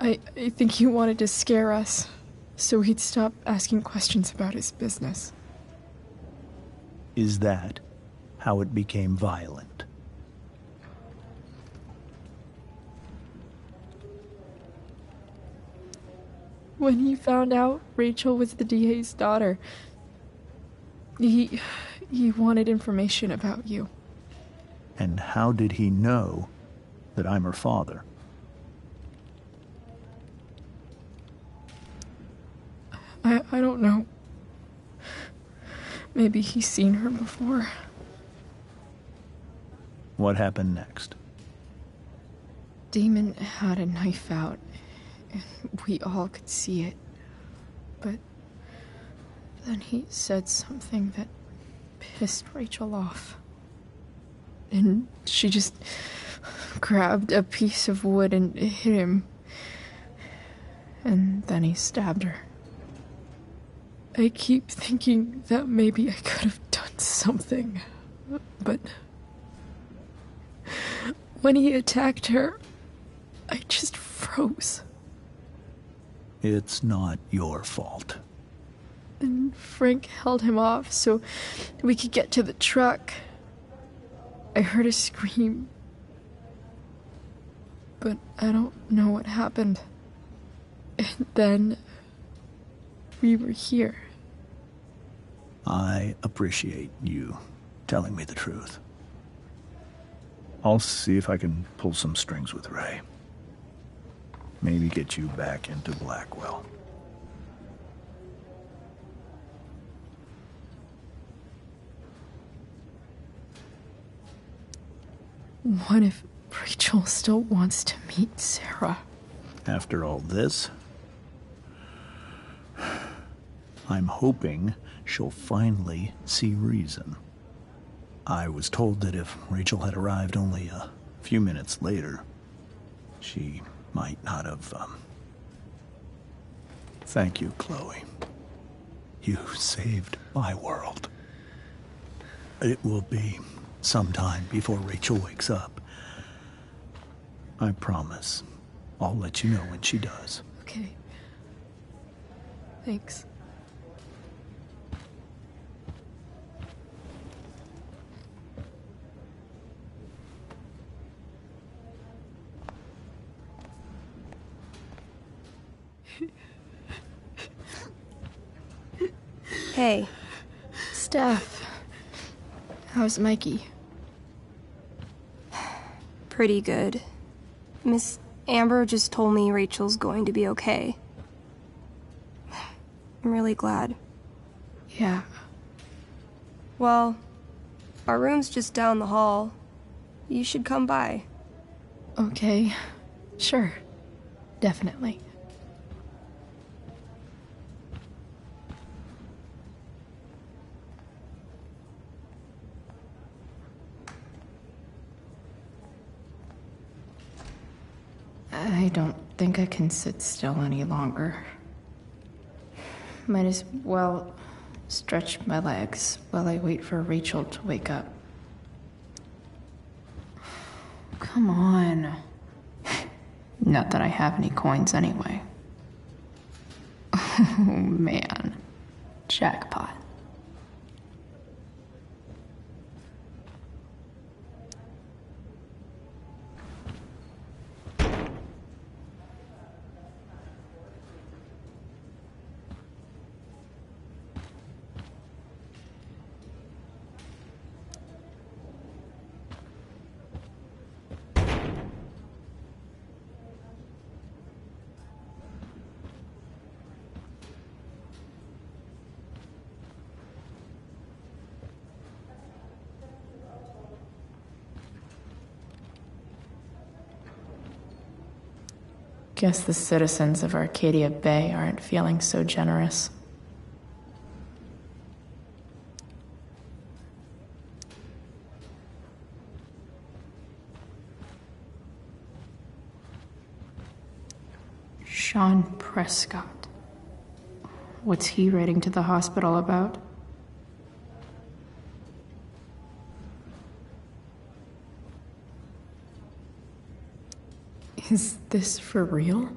I think he wanted to scare us, so he'd stop asking questions about his business. Is that how it became violent? When he found out Rachel was the DA's daughter, he wanted information about you. And how did he know that I'm her father? I don't know. Maybe he's seen her before. What happened next? Damon had a knife out, and we all could see it. But then he said something that pissed Rachel off. And she just grabbed a piece of wood and hit him. And then he stabbed her. I keep thinking that maybe I could have done something, but when he attacked her, I just froze. It's not your fault. And Frank held him off so we could get to the truck. I heard a scream, but I don't know what happened. And then we were here. I appreciate you telling me the truth. I'll see if I can pull some strings with Ray. Maybe get you back into Blackwell. What if Rachel still wants to meet Sarah? After all this, I'm hoping she'll finally see reason. I was told that if Rachel had arrived only a few minutes later, she might not have, Thank you, Chloe. You saved my world. It will be some time before Rachel wakes up. I promise I'll let you know when she does. Okay. Thanks. Hey. Steph. How's Mikey? Pretty good. Miss Amber just told me Rachel's going to be okay. I'm really glad. Yeah. Well, our room's just down the hall. You should come by. Okay. Sure. Definitely. I don't think I can sit still any longer. Might as well Stretch my legs while I wait for Rachel to wake up. Come on. Not that I have any coins anyway. Oh man. Jackpot. Guess the citizens of Arcadia Bay aren't feeling so generous. Sean Prescott. What's he writing to the hospital about? Is this for real?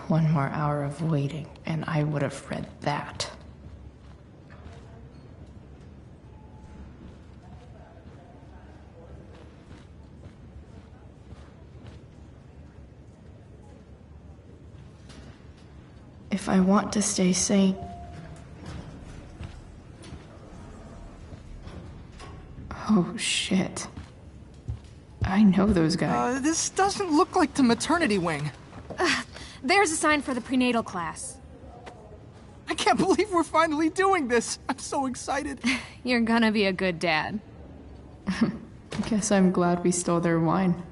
One more hour of waiting, and I would have read that. If I want to stay sane... Oh, shit. I know those guys. This doesn't look like the maternity wing. There's a sign for the prenatal class. I can't believe we're finally doing this. I'm so excited. You're gonna be a good dad. Guess I'm glad we stole their wine.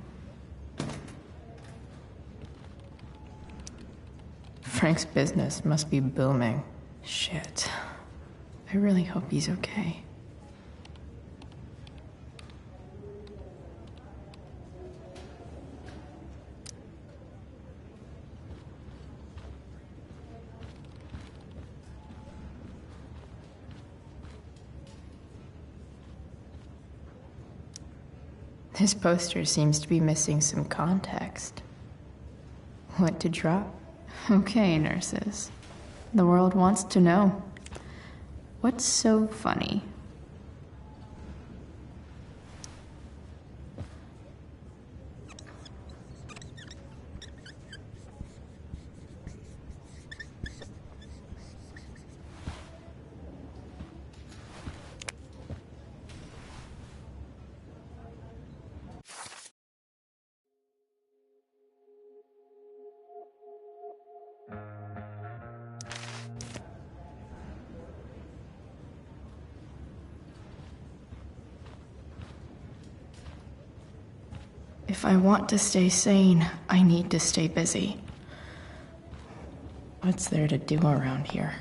Frank's business must be booming. Shit. I really hope he's okay. This poster seems to be missing some context. What to drop? Okay, nurses. The world wants to know. What's so funny? If I want to stay sane, I need to stay busy. What's there to do around here?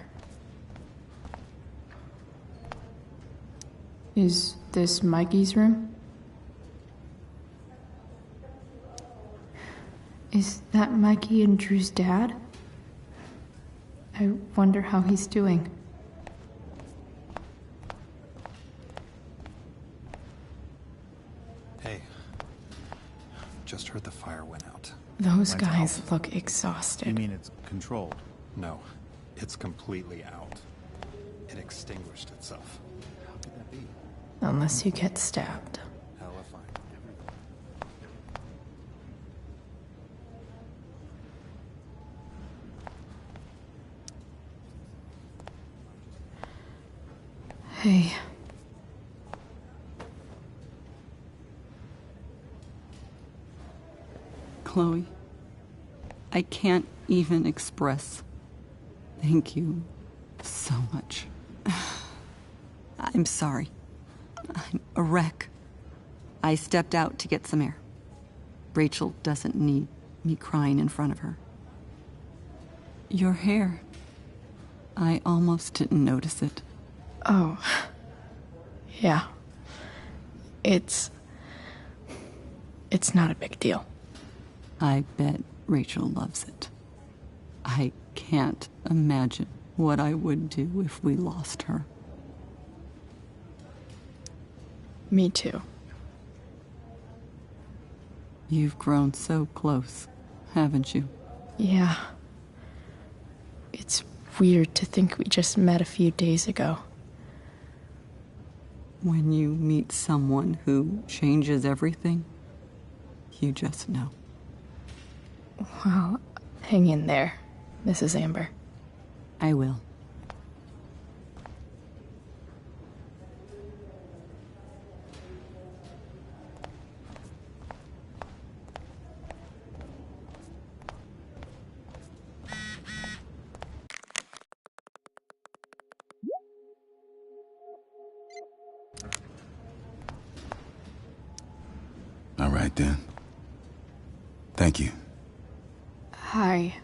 Is this Mikey's room? Is that Mikey and Drew's dad? I wonder how he's doing. Hey. Just heard the fire went out. Those guys look exhausted. You mean it's controlled? No. It's completely out. It extinguished itself. How could that be? Unless you get stabbed. Hell if I... Hey. Chloe, I can't even express thank you so much. I'm sorry. I'm a wreck. I stepped out to get some air. Rachel doesn't need me crying in front of her. Your hair. I almost didn't notice it. Oh. Yeah. It's not a big deal. I bet Rachel loves it. I can't imagine what I would do if we lost her. Me too. You've grown so close, haven't you? Yeah. It's weird to think we just met a few days ago. When you meet someone who changes everything, you just know. Well, hang in there, Mrs. Amber. I will. All right, then. Thank you. Hi,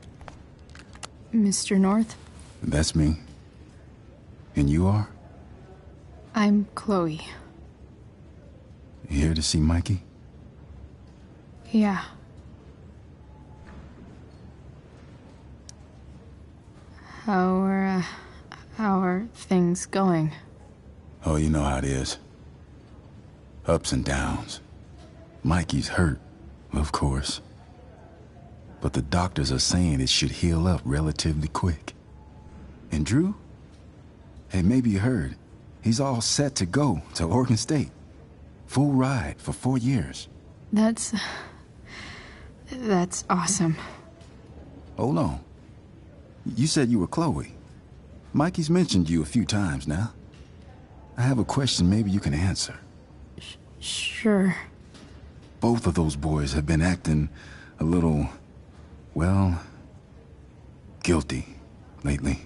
Mr. North. That's me. And you are? I'm Chloe. Here to see Mikey? Yeah. How are things going? Oh, you know how it is. Ups and downs. Mikey's hurt, of course. But the doctors are saying it should heal up relatively quick. And Drew? Hey, maybe you heard. He's all set to go to Oregon State. Full ride for 4 years. That's awesome. Hold on. You said you were Chloe. Mikey's mentioned you a few times now. I have a question maybe you can answer. Sure. Both of those boys have been acting a little, well, guilty lately.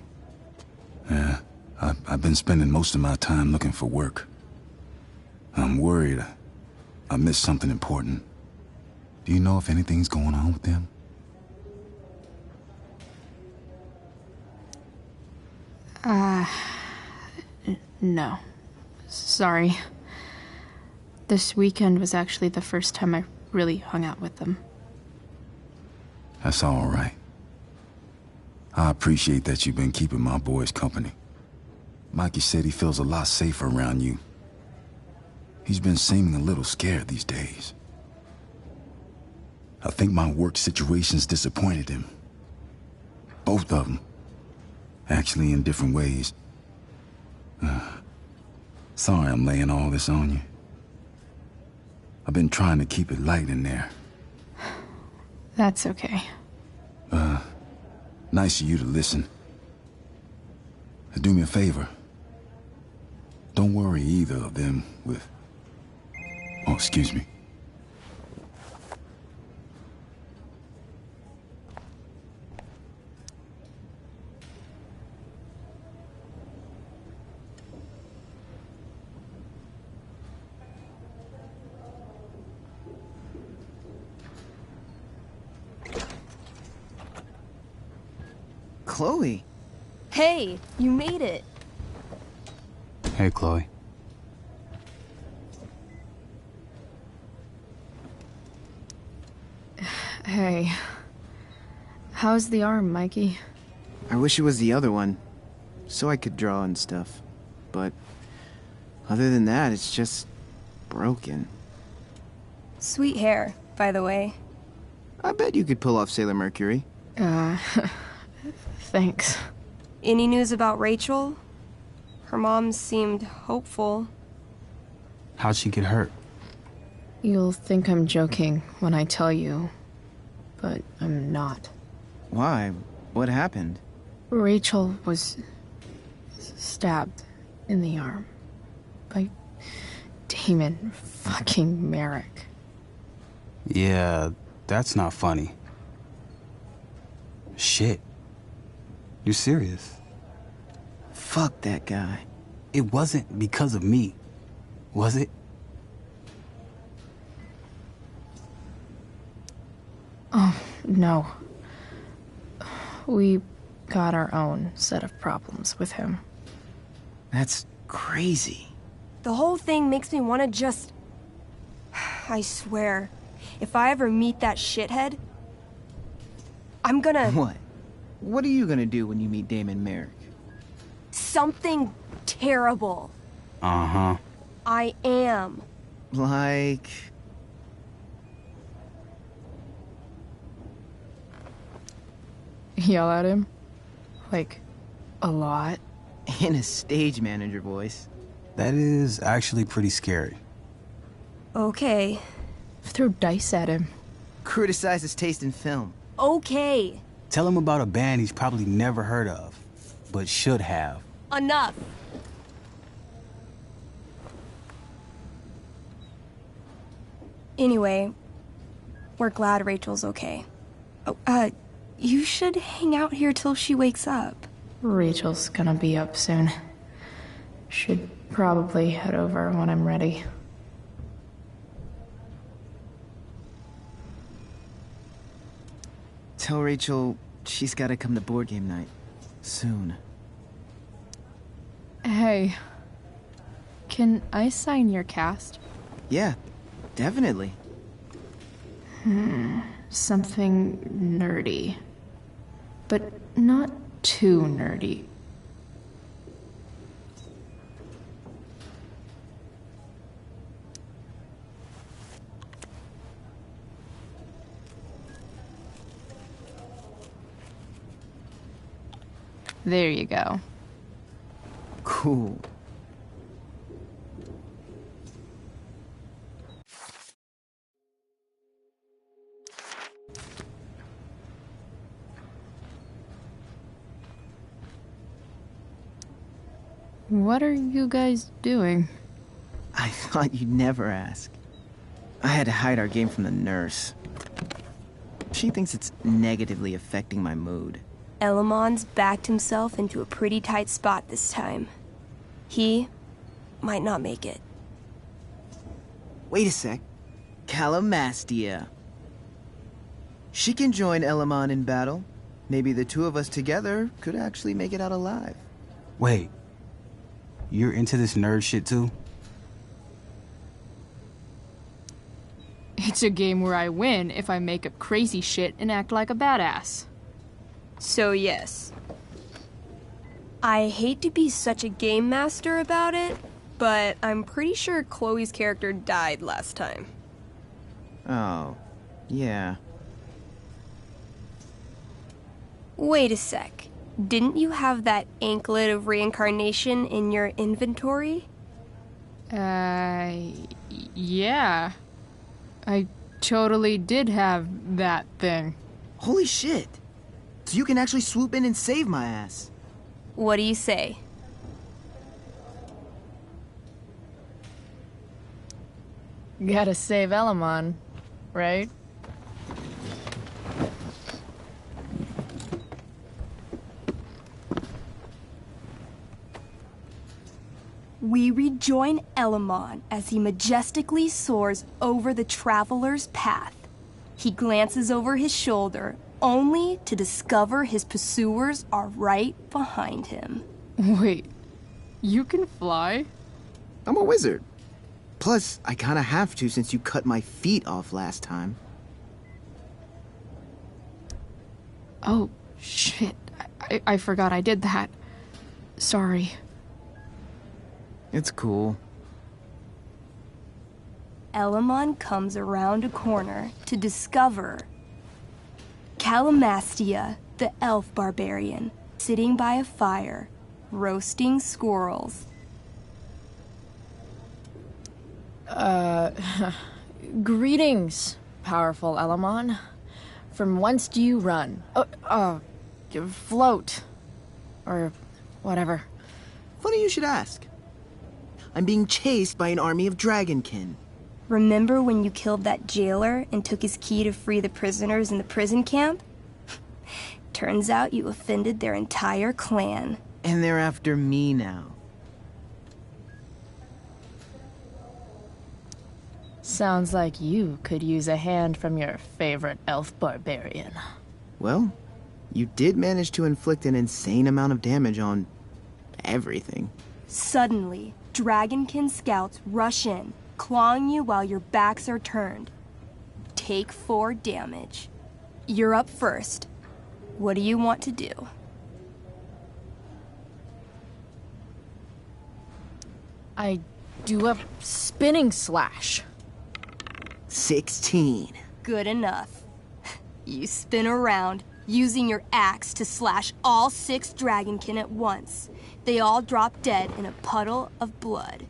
Yeah, I've been spending most of my time looking for work. I'm worried I missed something important. Do you know if anything's going on with them? No. Sorry. This weekend was actually the first time I really hung out with them. That's all right. I appreciate that you've been keeping my boys company. Mikey said he feels a lot safer around you. He's been seeming a little scared these days. I think my work situation's disappointed him. Both of them. Actually, in different ways. Sorry I'm laying all this on you. I've been trying to keep it light in there. That's okay. Nice of you to listen. Do me a favor. Don't worry either of them with... Oh, excuse me. Chloe. Hey, you made it. Hey, Chloe. Hey. How's the arm, Mikey? I wish it was the other one, so I could draw and stuff. But other than that, it's just broken. Sweet hair, by the way. I bet you could pull off Sailor Mercury. Thanks. Any news about Rachel? Her mom seemed hopeful. How'd she get hurt? You'll think I'm joking when I tell you, but I'm not. Why? What happened? Rachel was stabbed in the arm by Damon fucking Merrick. Yeah, that's not funny. Shit. You serious? Fuck that guy. It wasn't because of me, was it? Oh, no. We got our own set of problems with him. That's crazy. The whole thing makes me want to just... I swear, if I ever meet that shithead, I'm gonna... What? What are you gonna do when you meet Damon Merrick? Something terrible. Uh-huh. I am. Like... Yell at him? Like, a lot? In a stage manager voice. That is actually pretty scary. Okay. Throw dice at him. Criticize his taste in film. Okay. Tell him about a band he's probably never heard of, but should have. Enough. Anyway, we're glad Rachel's okay. Oh, you should hang out here till she wakes up. Rachel's gonna be up soon. Should probably head over when I'm ready. Tell Rachel she's gotta come to board game night. Soon. Hey, can I sign your cast? Yeah, definitely. Something nerdy. But not too nerdy. There you go. Cool. What are you guys doing? I thought you'd never ask. I had to hide our game from the nurse. She thinks it's negatively affecting my mood. Elamon's backed himself into a pretty tight spot this time. He might not make it. Wait a sec. Calamastia. She can join Elamon in battle. Maybe the two of us together could actually make it out alive. Wait. You're into this nerd shit too? It's a game where I win if I make up crazy shit and act like a badass. So yes. I hate to be such a game master about it, but I'm pretty sure Chloe's character died last time. Oh, yeah. Wait a sec. Didn't you have that anklet of reincarnation in your inventory? Yeah. I totally did have that thing. Holy shit! So you can actually swoop in and save my ass. What do you say? Gotta save Elamon, right? We rejoin Elamon as he majestically soars over the traveler's path. He glances over his shoulder, only to discover his pursuers are right behind him. Wait, you can fly? I'm a wizard. Plus, I kinda have to since you cut my feet off last time. Oh, shit. I forgot I did that. Sorry. It's cool. Elamon comes around a corner to discover Calamastia, the elf barbarian, sitting by a fire, roasting squirrels. Greetings, powerful Elamon. From whence do you run? Float. Or whatever. Funny you should ask. I'm being chased by an army of dragonkin. Remember when you killed that jailer and took his key to free the prisoners in the prison camp? Turns out you offended their entire clan. And they're after me now. Sounds like you could use a hand from your favorite elf barbarian. Well, you did manage to inflict an insane amount of damage on everything. Suddenly, Dragonkin scouts rush in, clawing you while your backs are turned. Take 4 damage. You're up first. What do you want to do? I do a spinning slash. 16. Good enough. You spin around, using your axe to slash all 6 Dragonkin at once. They all drop dead in a puddle of blood.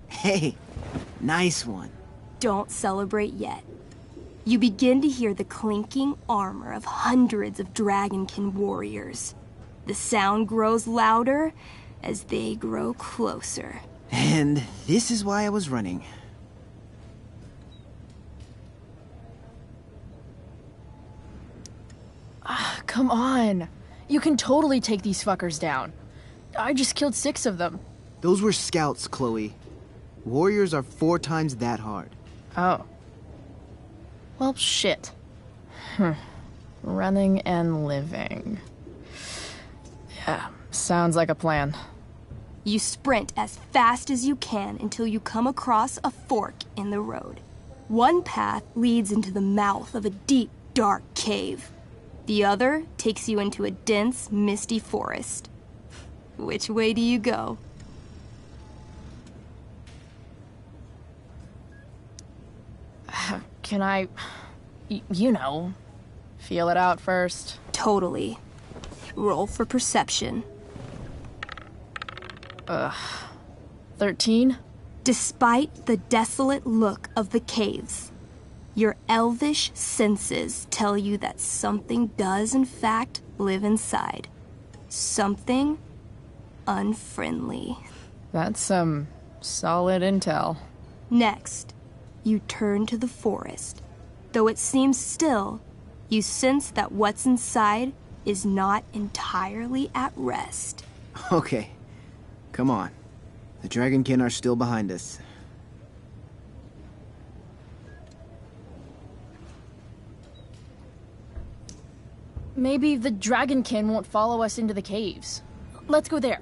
Hey, nice one. Don't celebrate yet. You begin to hear the clinking armor of hundreds of Dragonkin warriors. The sound grows louder as they grow closer. And this is why I was running. Come on. You can totally take these fuckers down. I just killed 6 of them. Those were scouts, Chloe. Warriors are 4 times that hard. Oh. Well, shit. Running and living. Yeah, sounds like a plan. You sprint as fast as you can until you come across a fork in the road. One path leads into the mouth of a deep, dark cave. The other takes you into a dense, misty forest. Which way do you go? Can I, you know, feel it out first? Totally. Roll for perception. 13? Despite the desolate look of the caves, your elvish senses tell you that something does in fact live inside. Something unfriendly. That's some solid intel. Next, you turn to the forest. Though it seems still, you sense that what's inside is not entirely at rest. Okay, come on. The Dragonkin are still behind us. Maybe the Dragonkin won't follow us into the caves. Let's go there.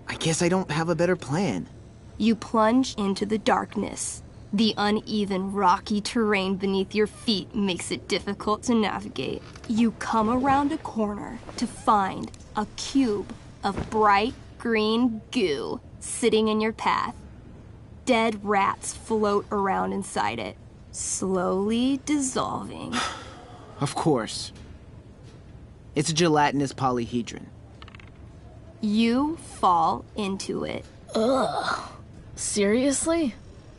I guess I don't have a better plan. You plunge into the darkness. The uneven, rocky terrain beneath your feet makes it difficult to navigate. You come around a corner to find a cube of bright green goo sitting in your path. Dead rats float around inside it, slowly dissolving. Of course. It's a gelatinous polyhedron. You fall into it. Ugh. Seriously?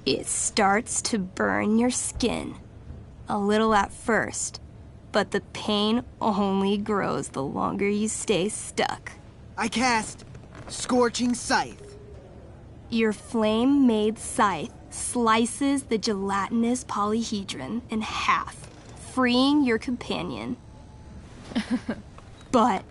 It starts to burn your skin. A little at first, but the pain only grows the longer you stay stuck. I cast Scorching Scythe. Your flame-made scythe slices the gelatinous polyhedron in half, freeing your companion. But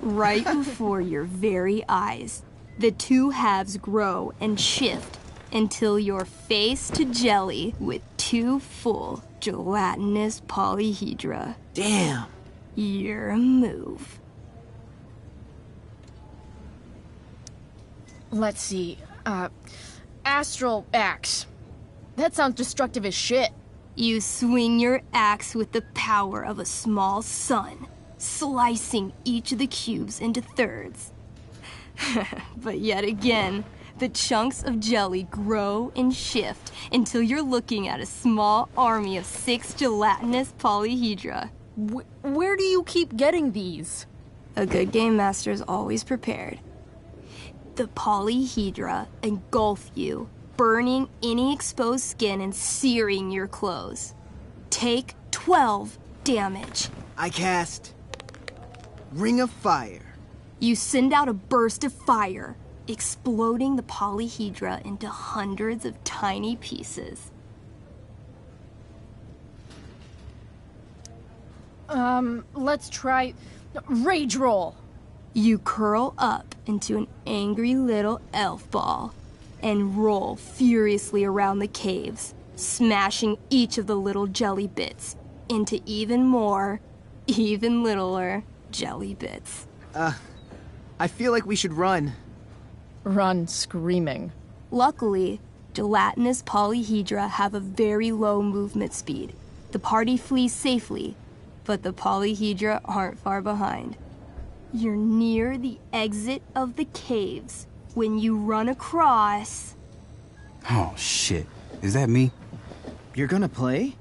right before your very eyes, the 2 halves grow and shift until you're face to jelly with 2 full gelatinous polyhedra. Damn. Your move. Let's see. Astral axe. That sounds destructive as shit. You swing your axe with the power of a small sun, slicing each of the cubes into thirds. But yet again, the chunks of jelly grow and shift until you're looking at a small army of 6 gelatinous polyhedra. Where do you keep getting these? A good game master is always prepared. The polyhedra engulf you, burning any exposed skin and searing your clothes. Take 12 damage. I cast Ring of Fire. You send out a burst of fire, exploding the polyhedra into hundreds of tiny pieces. Let's try Rage Roll. You curl up into an angry little elf ball and roll furiously around the caves, smashing each of the little jelly bits into even more, even littler jelly bits. I feel like we should run. Run screaming. Luckily, gelatinous polyhedra have a very low movement speed. The party flees safely, but the polyhedra aren't far behind. You're near the exit of the caves when you run across... Oh, shit. Is that me? You're gonna play?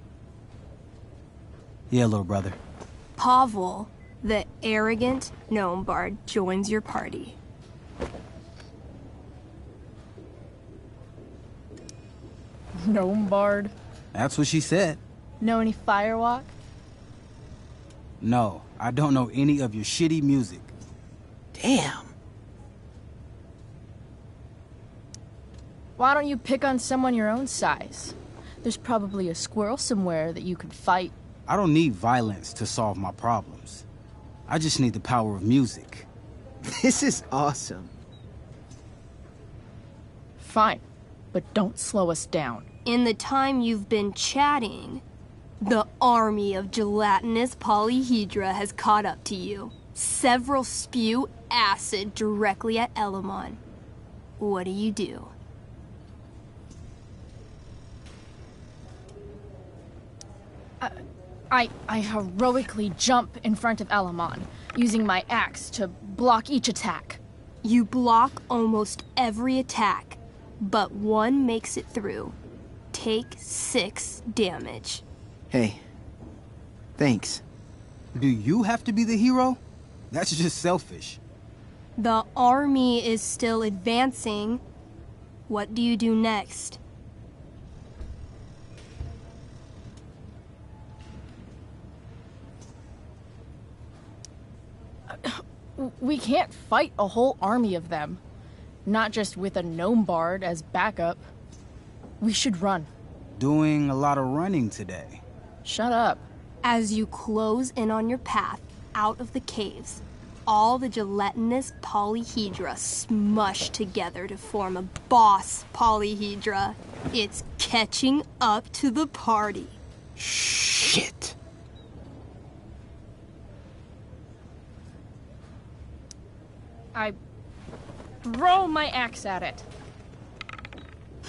Yeah, little brother. Pavel, the arrogant gnome bard, joins your party. Gnome bard? That's what she said. Know any firewalk? No, I don't know any of your shitty music. Damn. Why don't you pick on someone your own size? There's probably a squirrel somewhere that you could fight. I don't need violence to solve my problems. I just need the power of music. This is awesome. Fine, but don't slow us down. In the time you've been chatting, the army of gelatinous polyhedra has caught up to you. Several spew acid directly at Elamon. What do? I heroically jump in front of Elamon, using my axe to block each attack. You block almost every attack, but one makes it through. Take 6 damage. Hey, thanks. Do you have to be the hero? That's just selfish. The army is still advancing. What do you do next? We can't fight a whole army of them. Not just with a gnome bard as backup. We should run. Doing a lot of running today. Shut up. As you close in on your path out of the caves, all the gelatinous polyhedra smush together to form a boss polyhedra. It's catching up to the party. Shit. I throw my axe at it.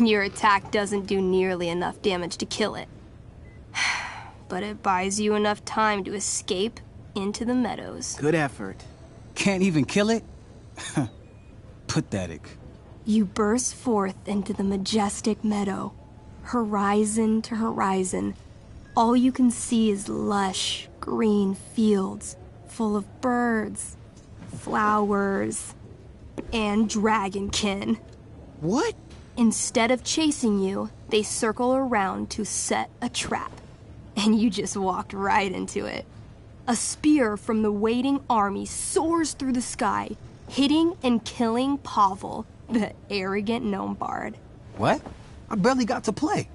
Your attack doesn't do nearly enough damage to kill it. But it buys you enough time to escape into the meadows. Good effort. Can't even kill it? Pathetic. You burst forth into the majestic meadow. Horizon to horizon, all you can see is lush, green fields full of birds, flowers, and dragonkin. What? Instead of chasing you, they circle around to set a trap. And you just walked right into it. A spear from the waiting army soars through the sky, hitting and killing Pavel, the arrogant gnome bard. What? I barely got to play.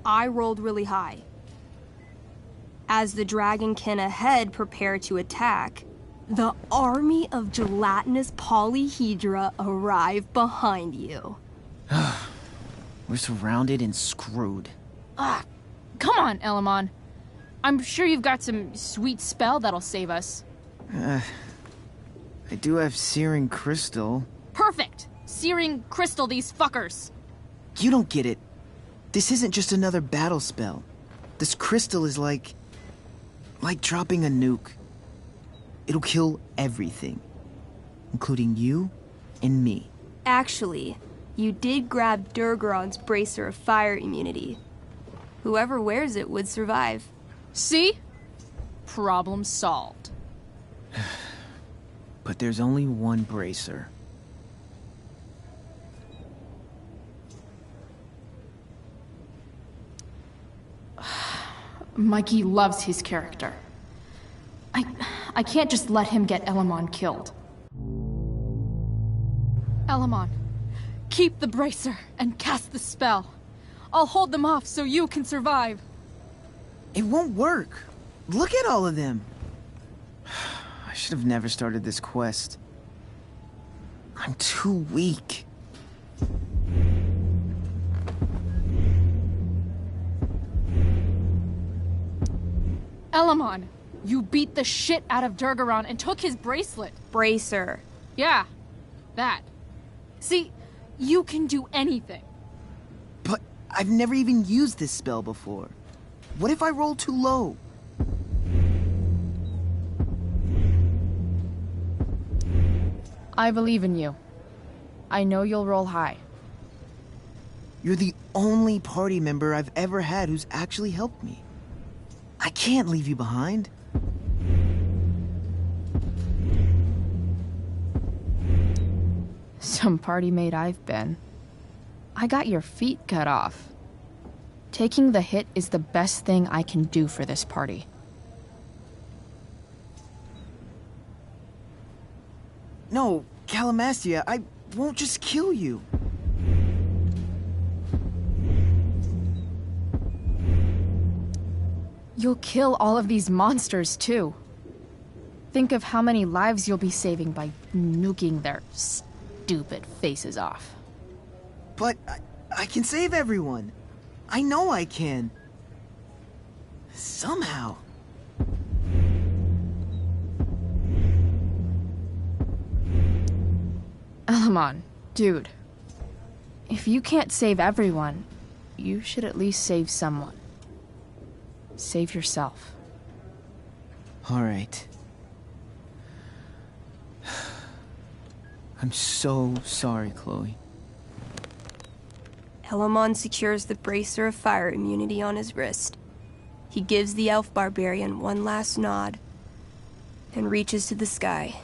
I rolled really high. As the dragonkin ahead prepare to attack, the army of gelatinous polyhedra arrive behind you. We're surrounded and screwed. Come on, Elamon. I'm sure you've got some sweet spell that'll save us. I do have searing crystal. Perfect! Searing crystal these fuckers. You don't get it. This isn't just another battle spell. This crystal is like dropping a nuke. It'll kill everything, including you and me. Actually, you did grab Durgaron's bracer of fire immunity. Whoever wears it would survive. See? Problem solved. But there's only one bracer. Mikey loves his character. I can't just let him get Elamon killed. Elamon, keep the bracer and cast the spell. I'll hold them off so you can survive. It won't work. Look at all of them. I should have never started this quest. I'm too weak. Elamon, you beat the shit out of Durgaron and took his bracelet. Bracer. Yeah, that. See, you can do anything. But I've never even used this spell before. What if I roll too low? I believe in you. I know you'll roll high. You're the only party member I've ever had who's actually helped me. I can't leave you behind. Some party mate I've been. I got your feet cut off. Taking the hit is the best thing I can do for this party. No, Calamastia, I won't just kill you. You'll kill all of these monsters, too. Think of how many lives you'll be saving by nuking their stupid faces off. But I can save everyone. I know I can. Somehow. Elamon, dude. If you can't save everyone, you should at least save someone. Save yourself. All right. I'm so sorry, Chloe. Elamon secures the bracer of fire immunity on his wrist. He gives the elf barbarian one last nod and reaches to the sky.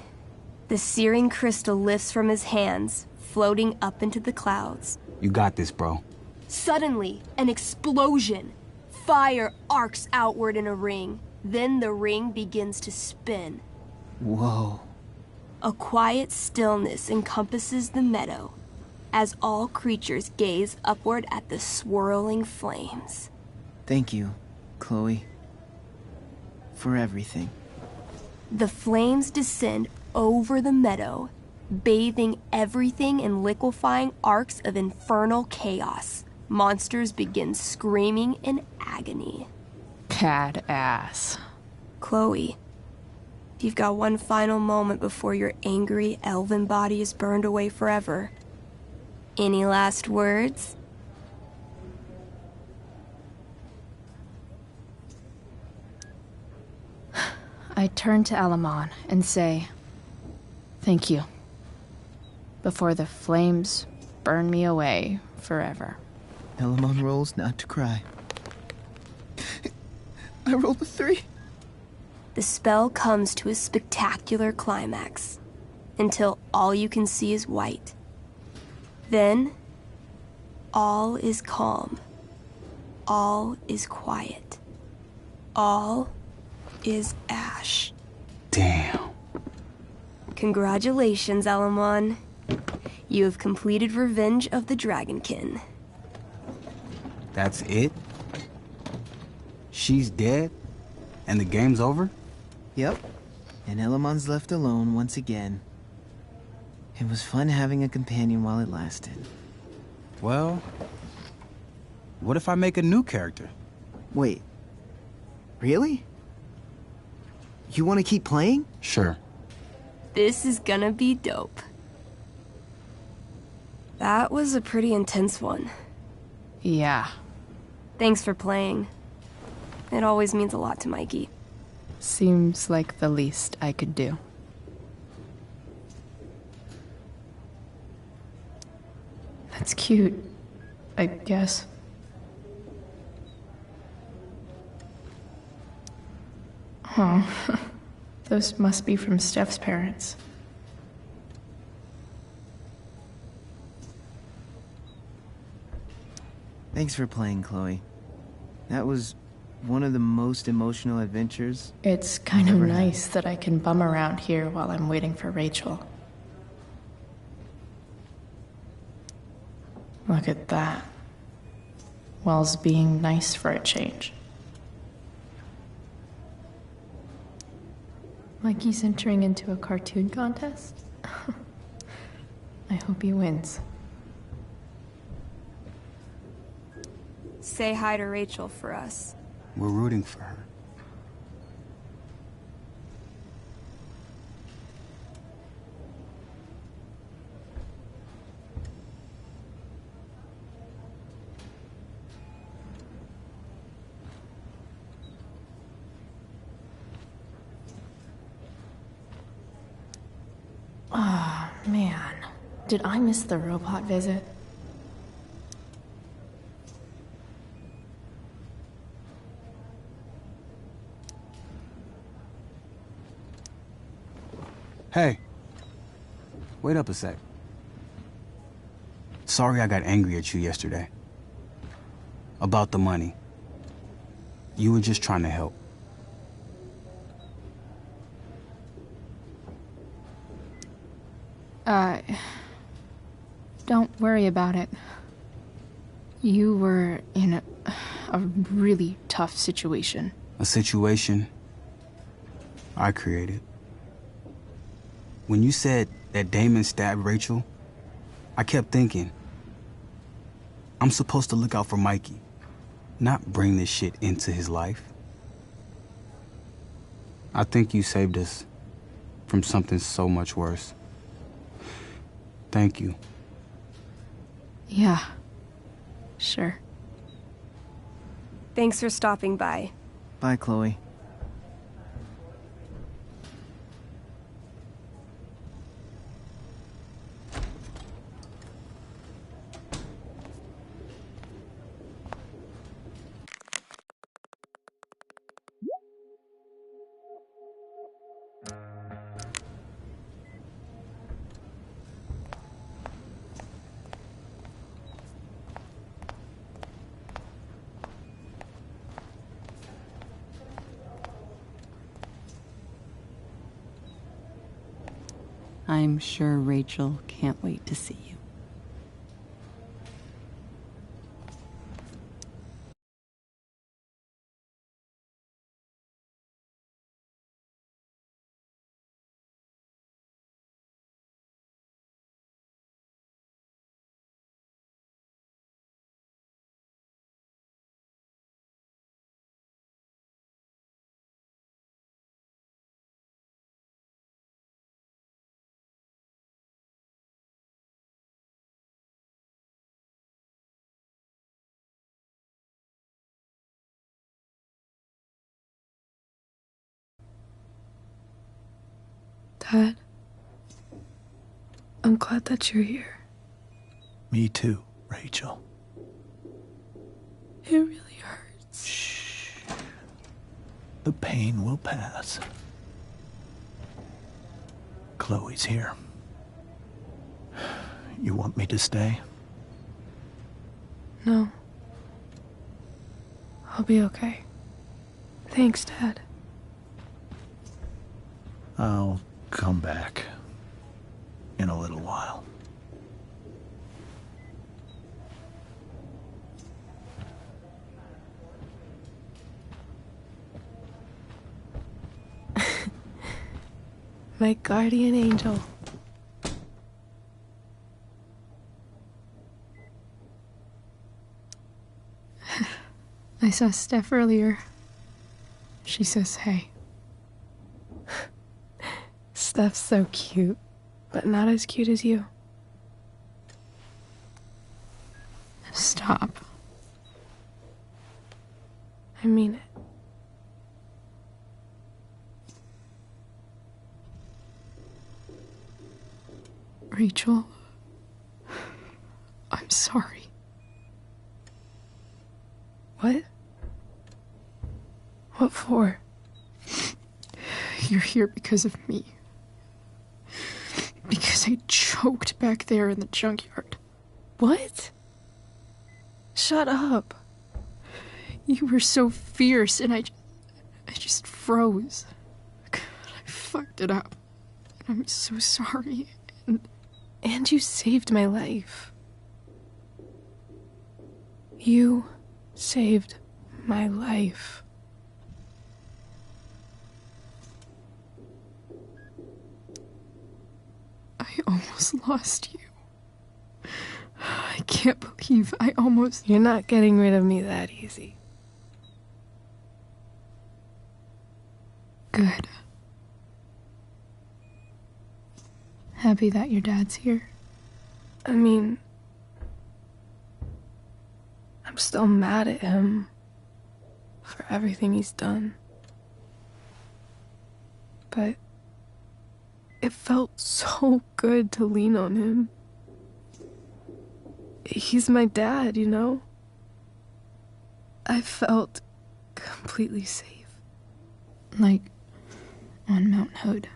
The searing crystal lifts from his hands, floating up into the clouds. You got this, bro. Suddenly, an explosion. Fire arcs outward in a ring. Then the ring begins to spin. Whoa. A quiet stillness encompasses the meadow as all creatures gaze upward at the swirling flames. Thank you, Chloe, for everything. The flames descend over the meadow, bathing everything in liquefying arcs of infernal chaos. Monsters begin screaming in agony. Badass. Chloe, you've got one final moment before your angry elven body is burned away forever. Any last words? I turn to Elamon and say, thank you. Before the flames burn me away forever. Elamon rolls not to cry. I rolled a 3. The spell comes to a spectacular climax, until all you can see is white. Then, all is calm. All is quiet. All is ash. Damn. Congratulations, Elamon. You have completed Revenge of the Dragonkin. That's it? She's dead? And the game's over? Yep. And Elamon's left alone once again. It was fun having a companion while it lasted. Well, what if I make a new character? Wait. Really? You want to keep playing? Sure. This is gonna be dope. That was a pretty intense one. Yeah. Thanks for playing. It always means a lot to Mikey. Seems like the least I could do. That's cute, I guess. Oh, those must be from Steph's parents. Thanks for playing, Chloe. That was one of the most emotional adventures. It's kind of nice that I can bum around here while I'm waiting for Rachel. Look at that. Wells being nice for a change. Mikey's entering into a cartoon contest? I hope he wins. Say hi to Rachel for us. We're rooting for her. Did I miss the robot visit? Hey. Wait up a sec. Sorry I got angry at you yesterday. About the money. You were just trying to help. Don't worry about it. You were in a really tough situation. A situation I created. When you said that Damon stabbed Rachel, I kept thinking, I'm supposed to look out for Mikey, not bring this shit into his life. I think you saved us from something so much worse. Thank you. Yeah, sure. Thanks for stopping by. Bye, Chloe. I'm sure Rachel can't wait to see you. Dad, I'm glad that you're here. Me too, Rachel. It really hurts. Shh. The pain will pass. Chloe's here. You want me to stay? No. I'll be okay. Thanks, Dad. I'll come back in a little while. My guardian angel. I saw Steph earlier. She says hey. Steph's so cute, but not as cute as you. Stop. I mean it. Rachel, I'm sorry. What? What for? You're here because of me. Because I choked back there in the junkyard. What? Shut up. You were so fierce and I just froze. I fucked it up. And I'm so sorry. And you saved my life. You saved my life. I almost lost you. I can't believe I almost... You're not getting rid of me that easy. Good. Happy that your dad's here. I mean, I'm still mad at him for everything he's done. But it felt so good to lean on him. He's my dad, you know? I felt completely safe. Like on Mount Hood.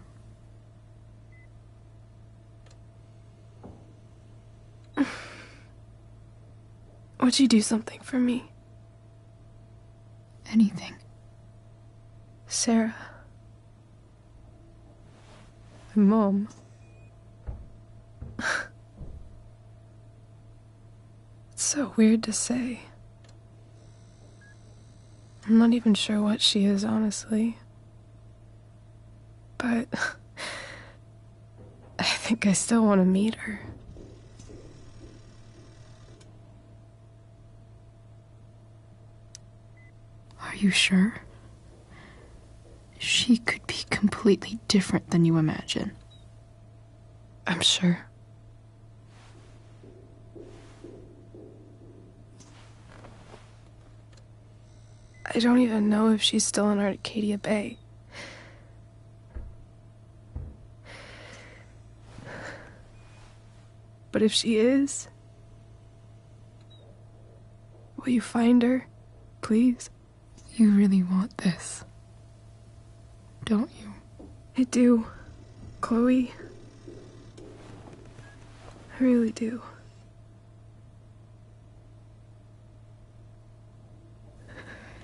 Would you do something for me? Anything. Sarah. My mom. It's so weird to say. I'm not even sure what she is, honestly. But I think I still want to meet her. Are you sure? She could be completely different than you imagine. I'm sure. I don't even know if she's still in Arcadia Bay. But if she is, will you find her, please? You really want this, don't you? I do, Chloe. I really do.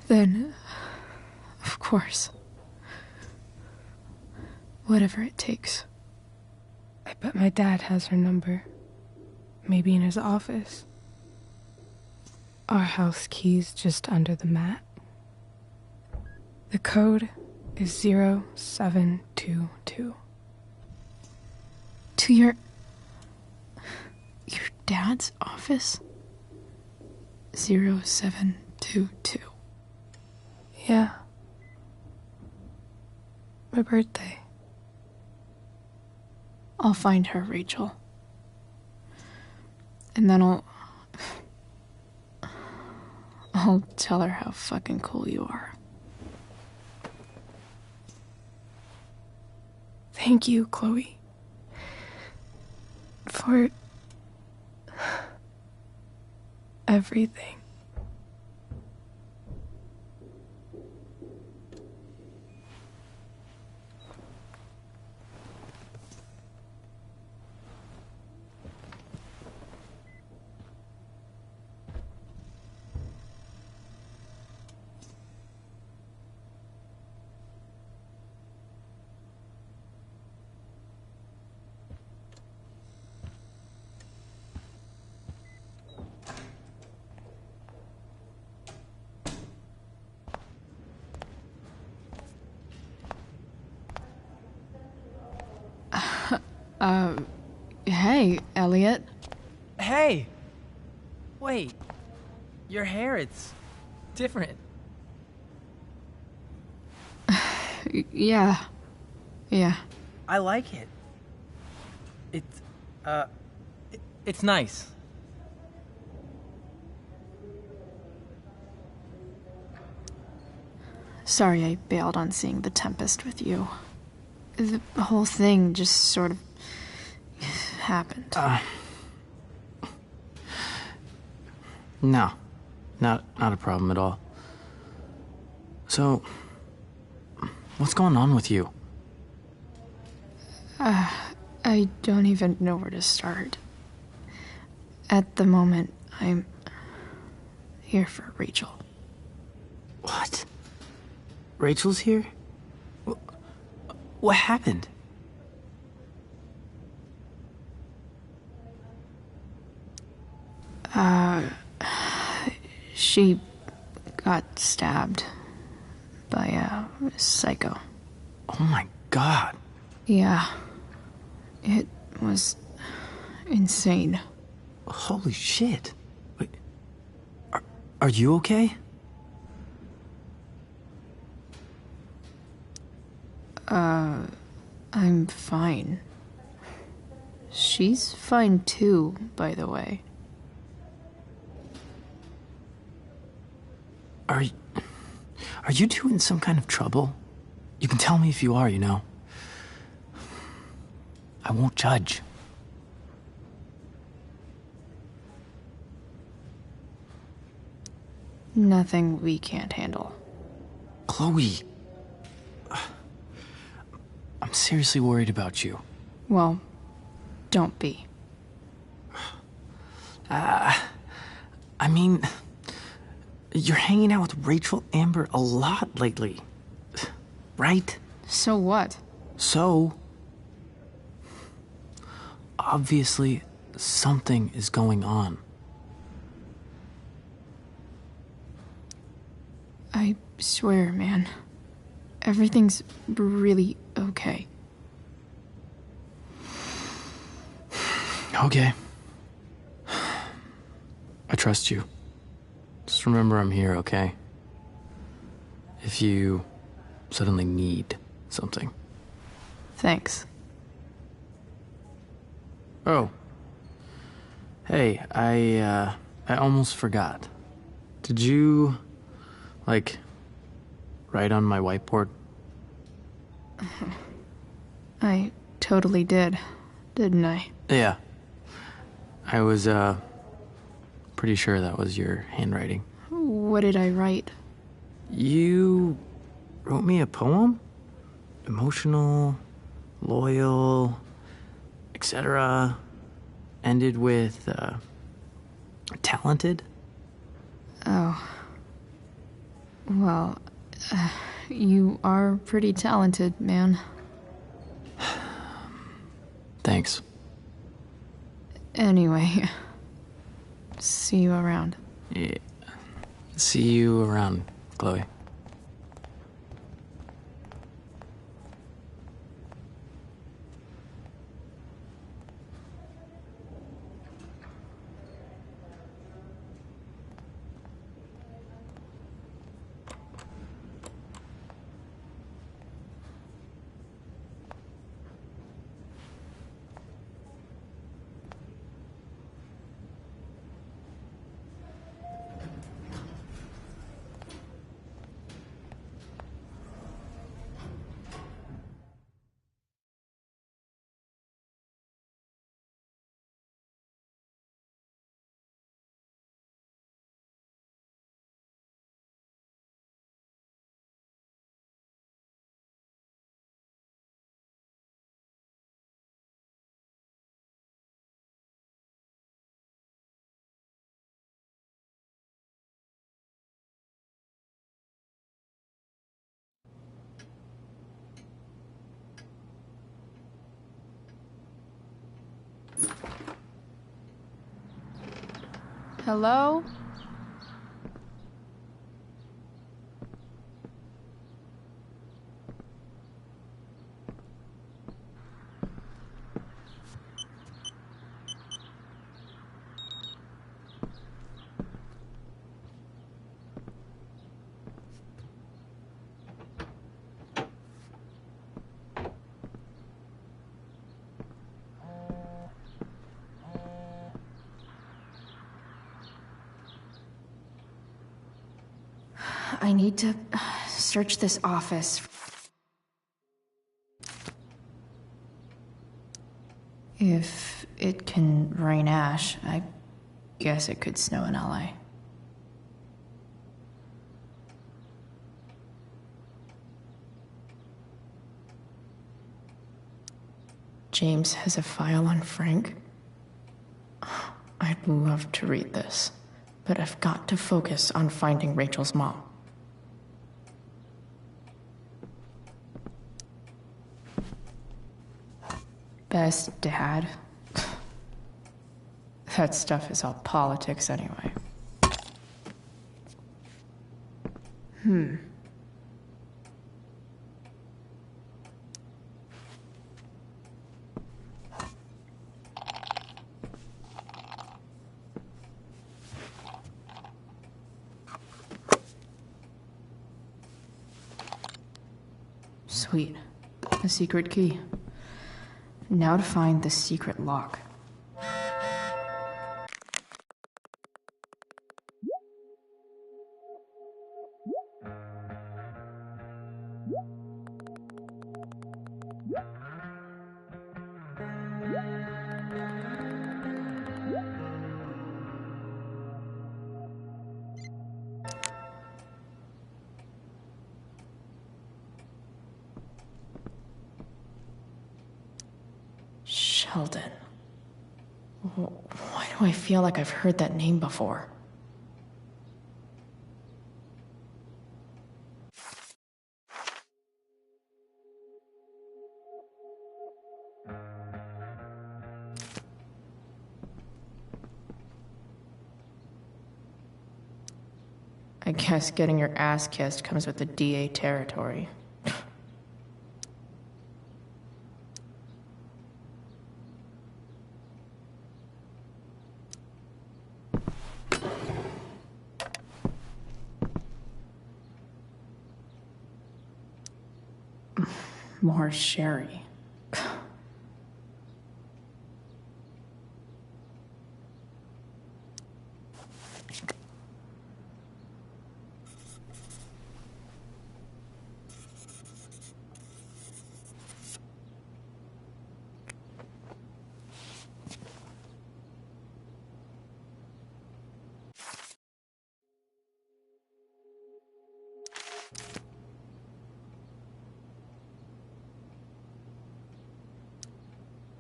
Then, of course. Whatever it takes. I bet my dad has her number. Maybe in his office. Our house key's just under the mat. The code is 0722. To your dad's office? 0722. Yeah. My birthday. I'll find her, Rachel. And then I'll tell her how fucking cool you are. Thank you, Chloe. For everything. Hey, Elliot. Hey! Wait. Your hair, it's different. Yeah. I like it. It's nice. Sorry I bailed on seeing The Tempest with you. The whole thing just sort of happened. No. Not a problem at all. So, what's going on with you? I don't even know where to start. At the moment, I'm here for Rachel. What? Rachel's here? What happened? She got stabbed by a psycho. Oh my god. Yeah. It was insane. Holy shit. Wait. Are you okay? I'm fine. She's fine too, by the way. Are you two in some kind of trouble? You can tell me if you are, you know. I won't judge. Nothing we can't handle. Chloe. I'm seriously worried about you. Well, don't be. I mean, you're hanging out with Rachel Amber a lot lately, right? So what? So, obviously, something is going on. I swear, man. Everything's really okay. Okay. I trust you. Just remember I'm here, okay? If you suddenly need something. Thanks. Oh. Hey, I almost forgot. Did you, write on my whiteboard? I totally did, didn't I? Yeah. I was, pretty sure that was your handwriting. What did I write? You wrote me a poem? Emotional, loyal, etc. Ended with, talented? Oh. Well, you are pretty talented, man. Thanks. Anyway, see you around. Yeah. See you around, Chloe. Hello? I need to search this office. If it can rain ash, I guess it could snow in LA. James has a file on Frank. I'd love to read this, but I've got to focus on finding Rachel's mom. Best dad? That stuff is all politics anyway. Sweet. A secret key. Now to find the secret lock. Sheldon. Why do I feel like I've heard that name before? I guess getting your ass kissed comes with the DA territory. More sherry.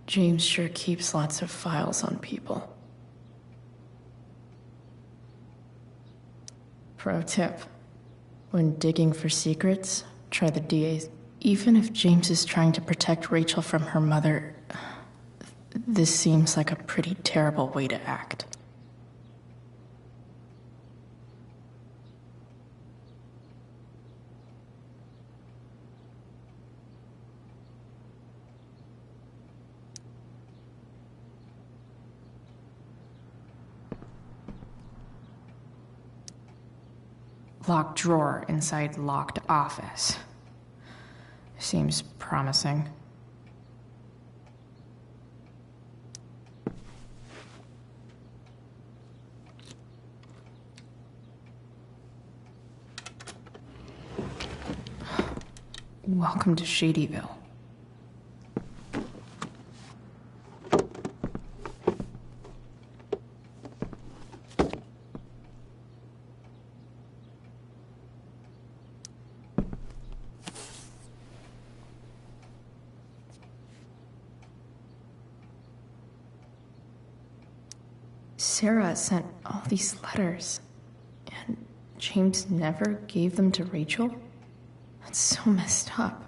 James sure keeps lots of files on people. Pro tip: when digging for secrets, try the DA's. Even if James is trying to protect Rachel from her mother, this seems like a pretty terrible way to act. Locked drawer inside locked office. Seems promising. Welcome to Shadyville. Sarah sent all these letters, and James never gave them to Rachel? That's so messed up.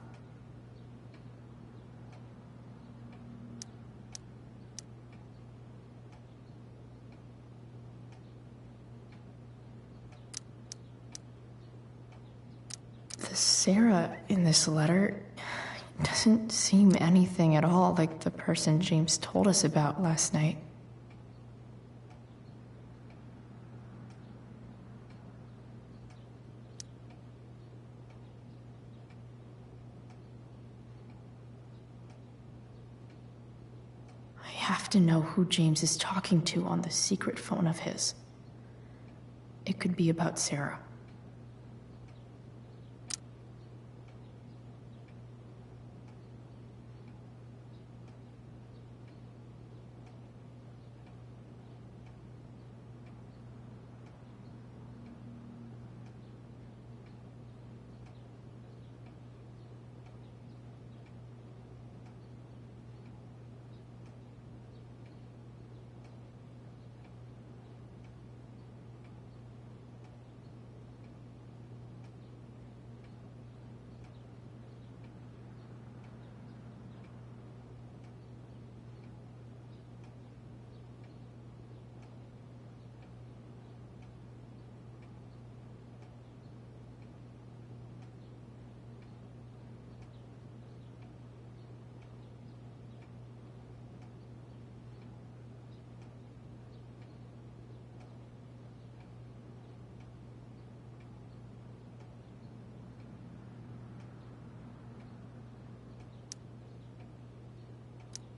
The Sarah in this letter doesn't seem anything at all like the person James told us about last night. I have to know who James is talking to on the secret phone of his. It could be about Sarah.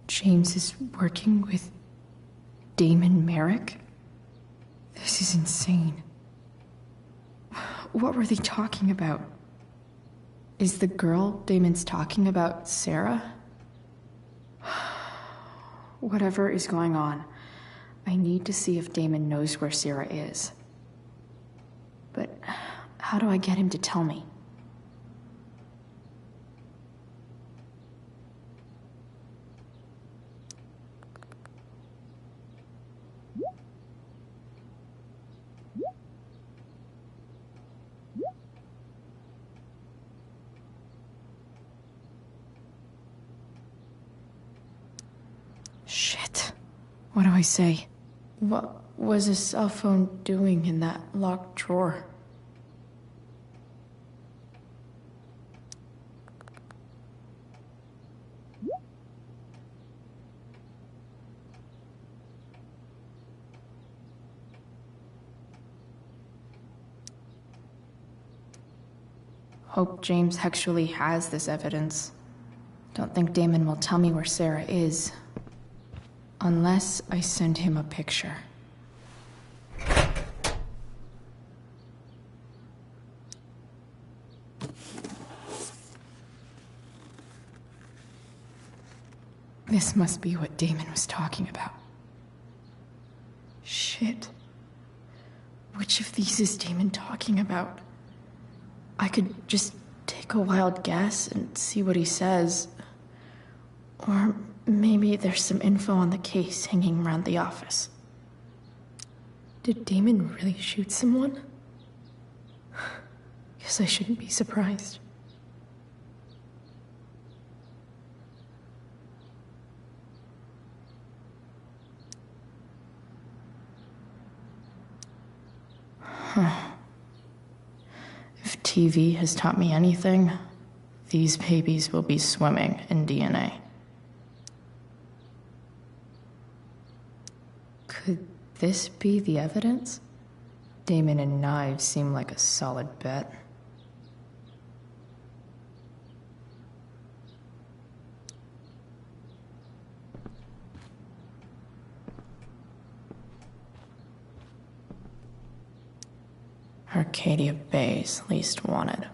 James is working with Damon Merrick? This is insane. What were they talking about? Is the girl Damon's talking about Sarah? Whatever is going on, I need to see if Damon knows where Sarah is. But how do I get him to tell me? Shit. What do I say? What was his cell phone doing in that locked drawer? Hope James actually has this evidence. Don't think Damon will tell me where Sarah is. Unless I send him a picture. This must be what Damon was talking about. Shit. Which of these is Damon talking about? I could just take a wild guess and see what he says. Or maybe there's some info on the case hanging around the office. Did Damon really shoot someone? Guess I shouldn't be surprised. Huh. If TV has taught me anything, these babies will be swimming in DNA. Could this be the evidence? Damon and knives seem like a solid bet. Arcadia Bay's least wanted.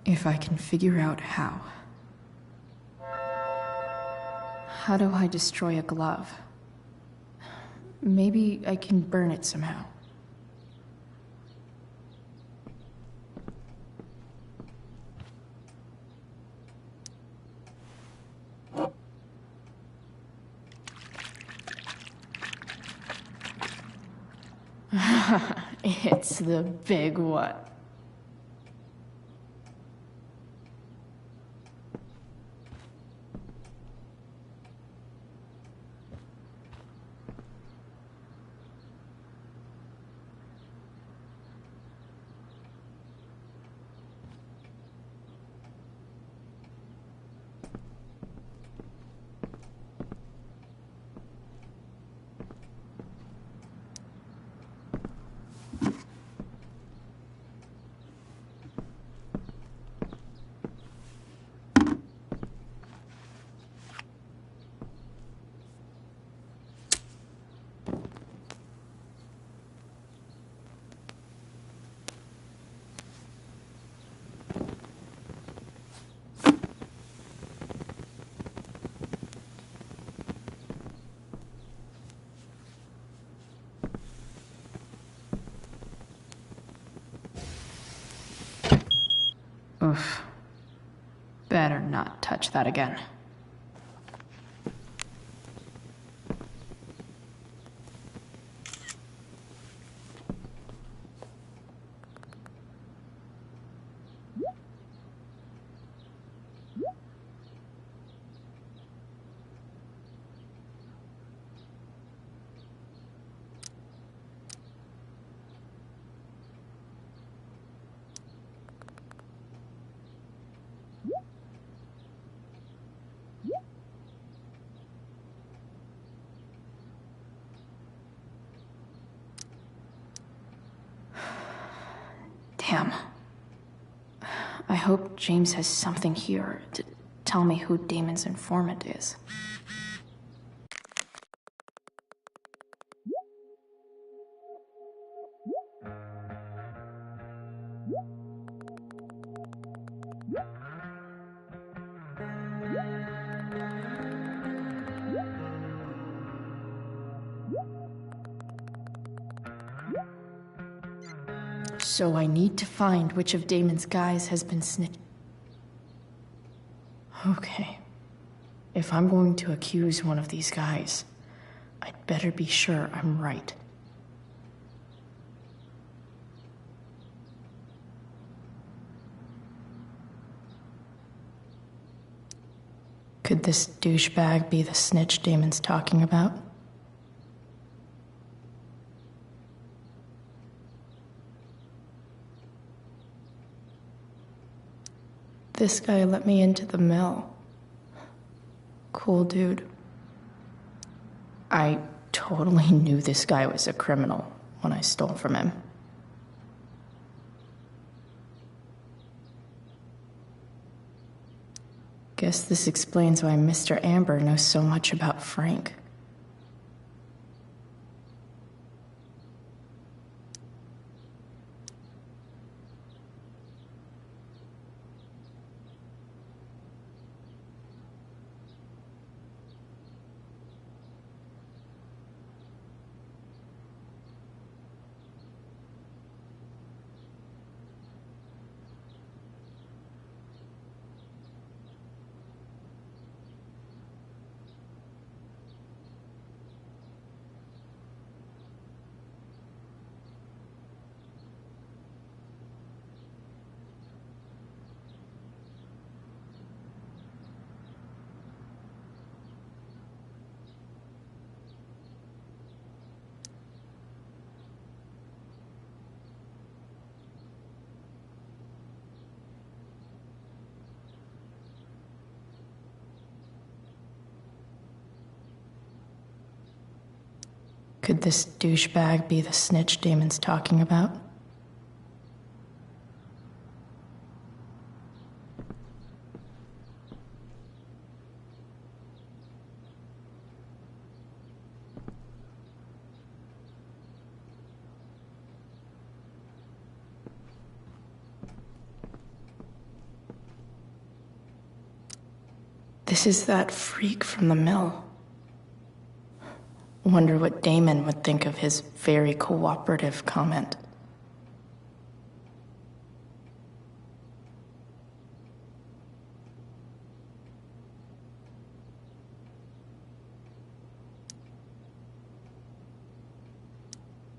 If I can figure out how. How do I destroy a glove? Maybe I can burn it somehow. It's the big what? Oof. Better not touch that again. Damn. I hope James has something here to tell me who Damon's informant is. So I need to find which of Damon's guys has been snitched. Okay. If I'm going to accuse one of these guys, I'd better be sure I'm right. Could this douchebag be the snitch Damon's talking about? This guy let me into the mill. Cool dude. I totally knew this guy was a criminal when I stole from him. Guess this explains why Mr. Amber knows so much about Frank. Could this douchebag be the snitch Damon's talking about? This is that freak from the mill. Wonder what Damon would think of his very cooperative comment.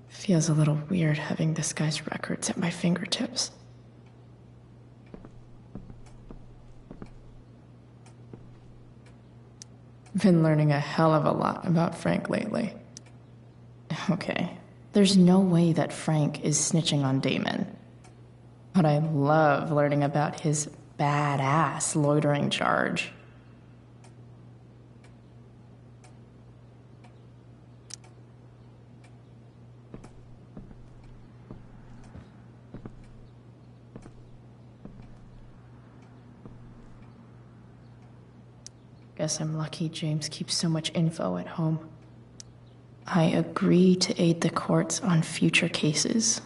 Feels a little weird having this guy's records at my fingertips. Been learning a hell of a lot about Frank lately. Okay, there's no way that Frank is snitching on Damon. But I love learning about his badass loitering charge. Guess I'm lucky James keeps so much info at home. I agree to aid the courts on future cases.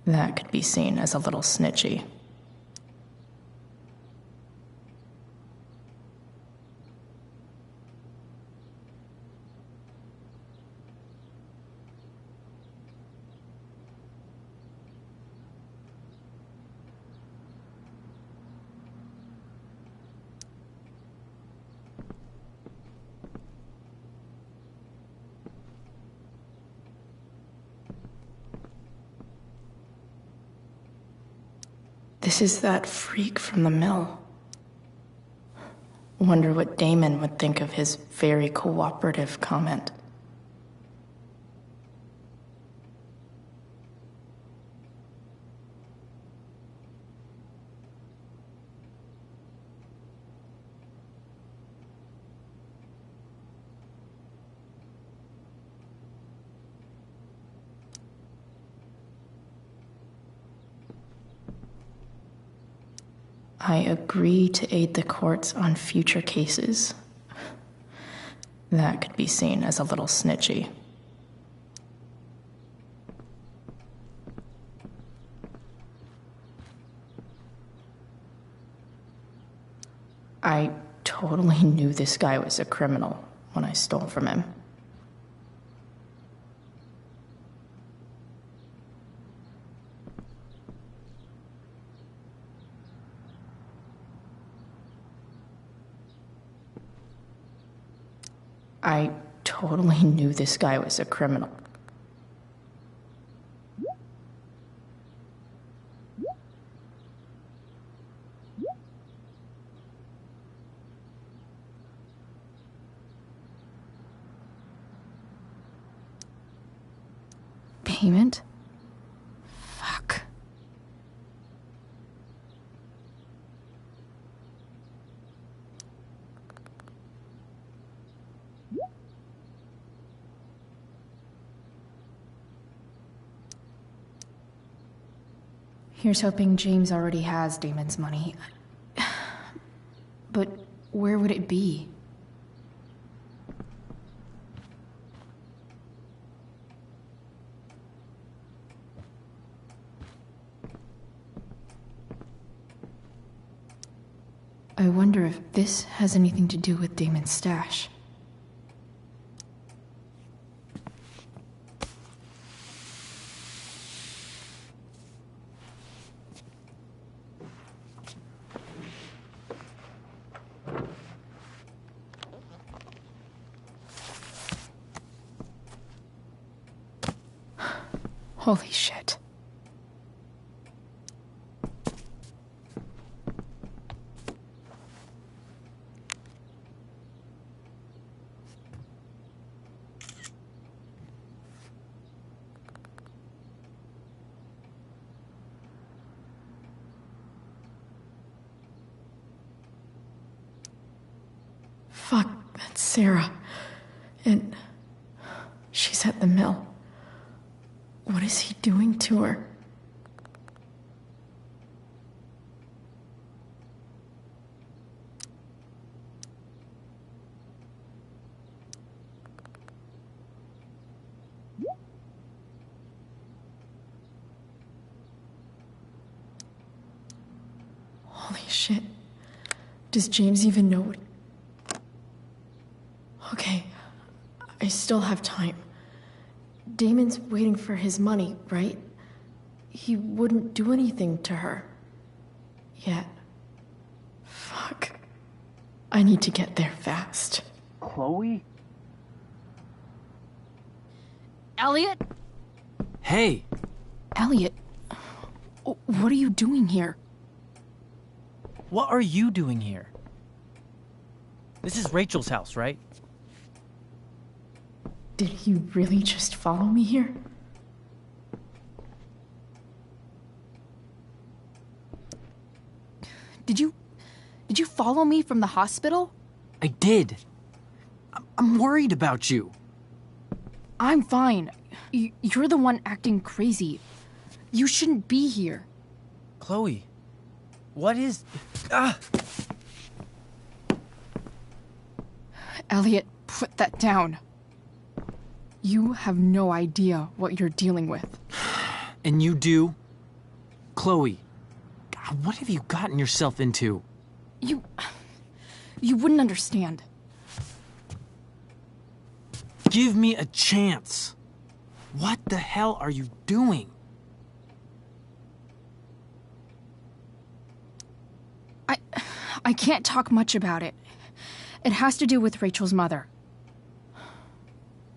That could be seen as a little snitchy. This is that freak from the mill. Wonder what Damon would think of his very cooperative comment. I agree to aid the courts on future cases. That could be seen as a little snitchy. I totally knew this guy was a criminal when I stole from him. I totally knew this guy was a criminal. Payment? Fuck. Here's hoping James already has Damon's money. But where would it be? I wonder if this has anything to do with Damon's stash. Holy shit. Fuck, that's Sarah. And she's at the mill. What is he doing to her? Holy shit. Does James even know what... Okay, I still have time. Damon's waiting for his money, right? He wouldn't do anything to her. Yet. Fuck. I need to get there fast. Chloe? Elliot? Hey! Elliot, what are you doing here? What are you doing here? This is Rachel's house, right? Did he really just follow me here? Did you follow me from the hospital? I did. I'm worried about you. I'm fine. You're the one acting crazy. You shouldn't be here. Chloe, what is... Ah! Elliot, put that down. You have no idea what you're dealing with. And you do? Chloe, God, what have you gotten yourself into? You wouldn't understand. Give me a chance. What the hell are you doing? I can't talk much about it. It has to do with Rachel's mother.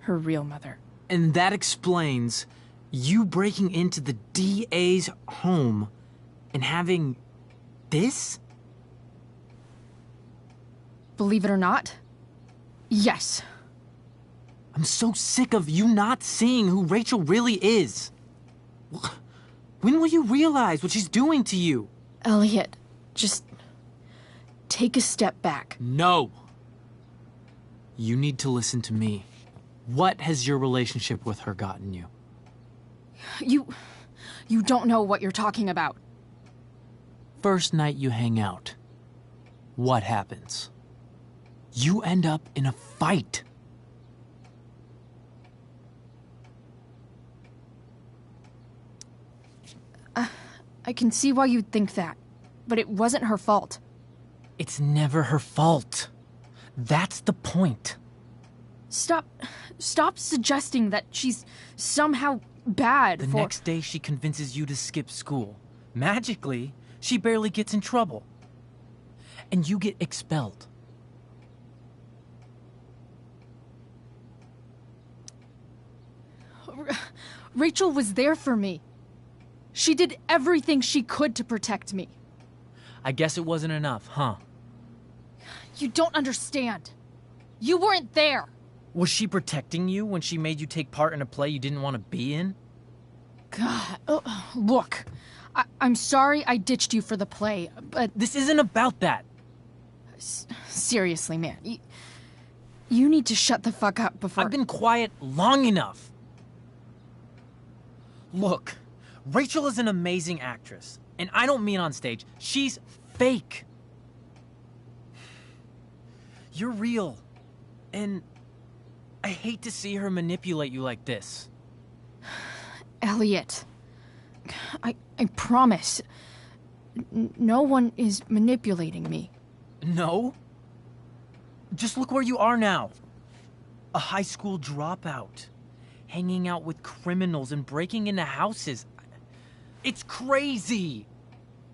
Her real mother. And that explains you breaking into the DA's home and having this? Believe it or not, yes. I'm so sick of you not seeing who Rachel really is. When will you realize what she's doing to you? Elliot, just take a step back. No. You need to listen to me. What has your relationship with her gotten you? You don't know what you're talking about. first night you hang out, what happens? You end up in a fight. I can see why you'd think that, but it wasn't her fault. It's never her fault. That's the point. Stop suggesting that she's somehow bad The next day she convinces you to skip school. Magically, she barely gets in trouble. And you get expelled. Rachel was there for me. She did everything she could to protect me. I guess it wasn't enough, huh? You don't understand. You weren't there. Was she protecting you when she made you take part in a play you didn't want to be in? God, look. I'm sorry I ditched you for the play, but... This isn't about that. Seriously, man. You need to shut the fuck up before... I've been quiet long enough. Look, Rachel is an amazing actress. And I don't mean on stage. She's fake. You're real. And I hate to see her manipulate you like this. Elliot, I promise. No one is manipulating me. No? Just look where you are now. A high school dropout. Hanging out with criminals and breaking into houses. It's crazy.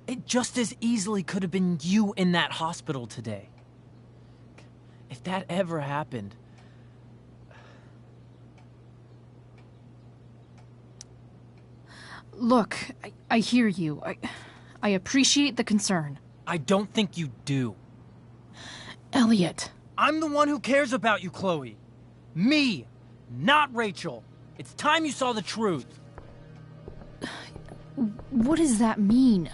It just as easily could have been you in that hospital today. If that ever happened... Look, I hear you. I appreciate the concern. I don't think you do. Elliot. I'm the one who cares about you, Chloe. Me, not Rachel. It's time you saw the truth. What does that mean?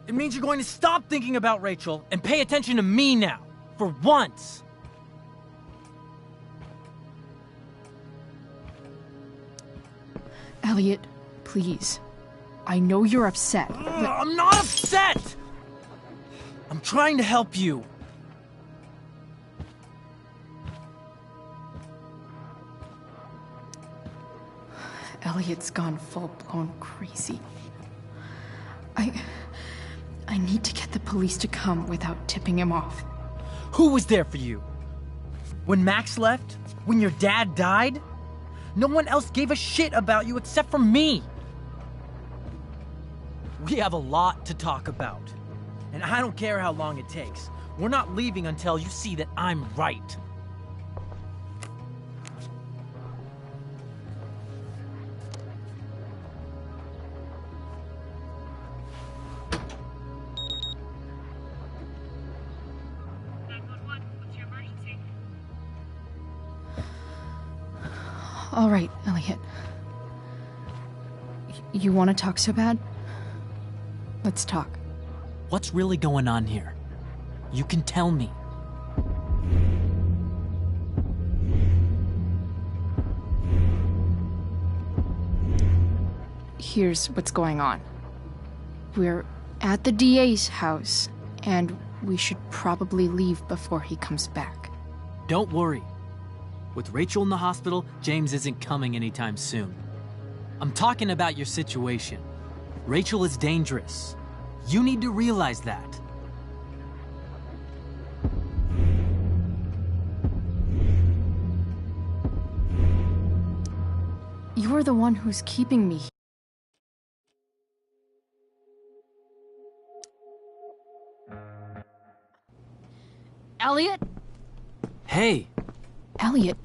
It means you're going to stop thinking about Rachel and pay attention to me now. For once. Elliot, please. I know you're upset, but... I'm not upset! I'm trying to help you. Elliot's gone full-blown crazy. I need to get the police to come without tipping him off. Who was there for you? When Max left? When your dad died? No one else gave a shit about you except for me. We have a lot to talk about. And I don't care how long it takes. We're not leaving until you see that I'm right. All right, Elliot. You want to talk so bad? Let's talk. What's really going on here? You can tell me. Here's what's going on. We're at the DA's house, and we should probably leave before he comes back. Don't worry. With Rachel in the hospital, James isn't coming anytime soon. I'm talking about your situation. Rachel is dangerous. You need to realize that. You're the one who's keeping me here. Elliot? Hey! Elliot,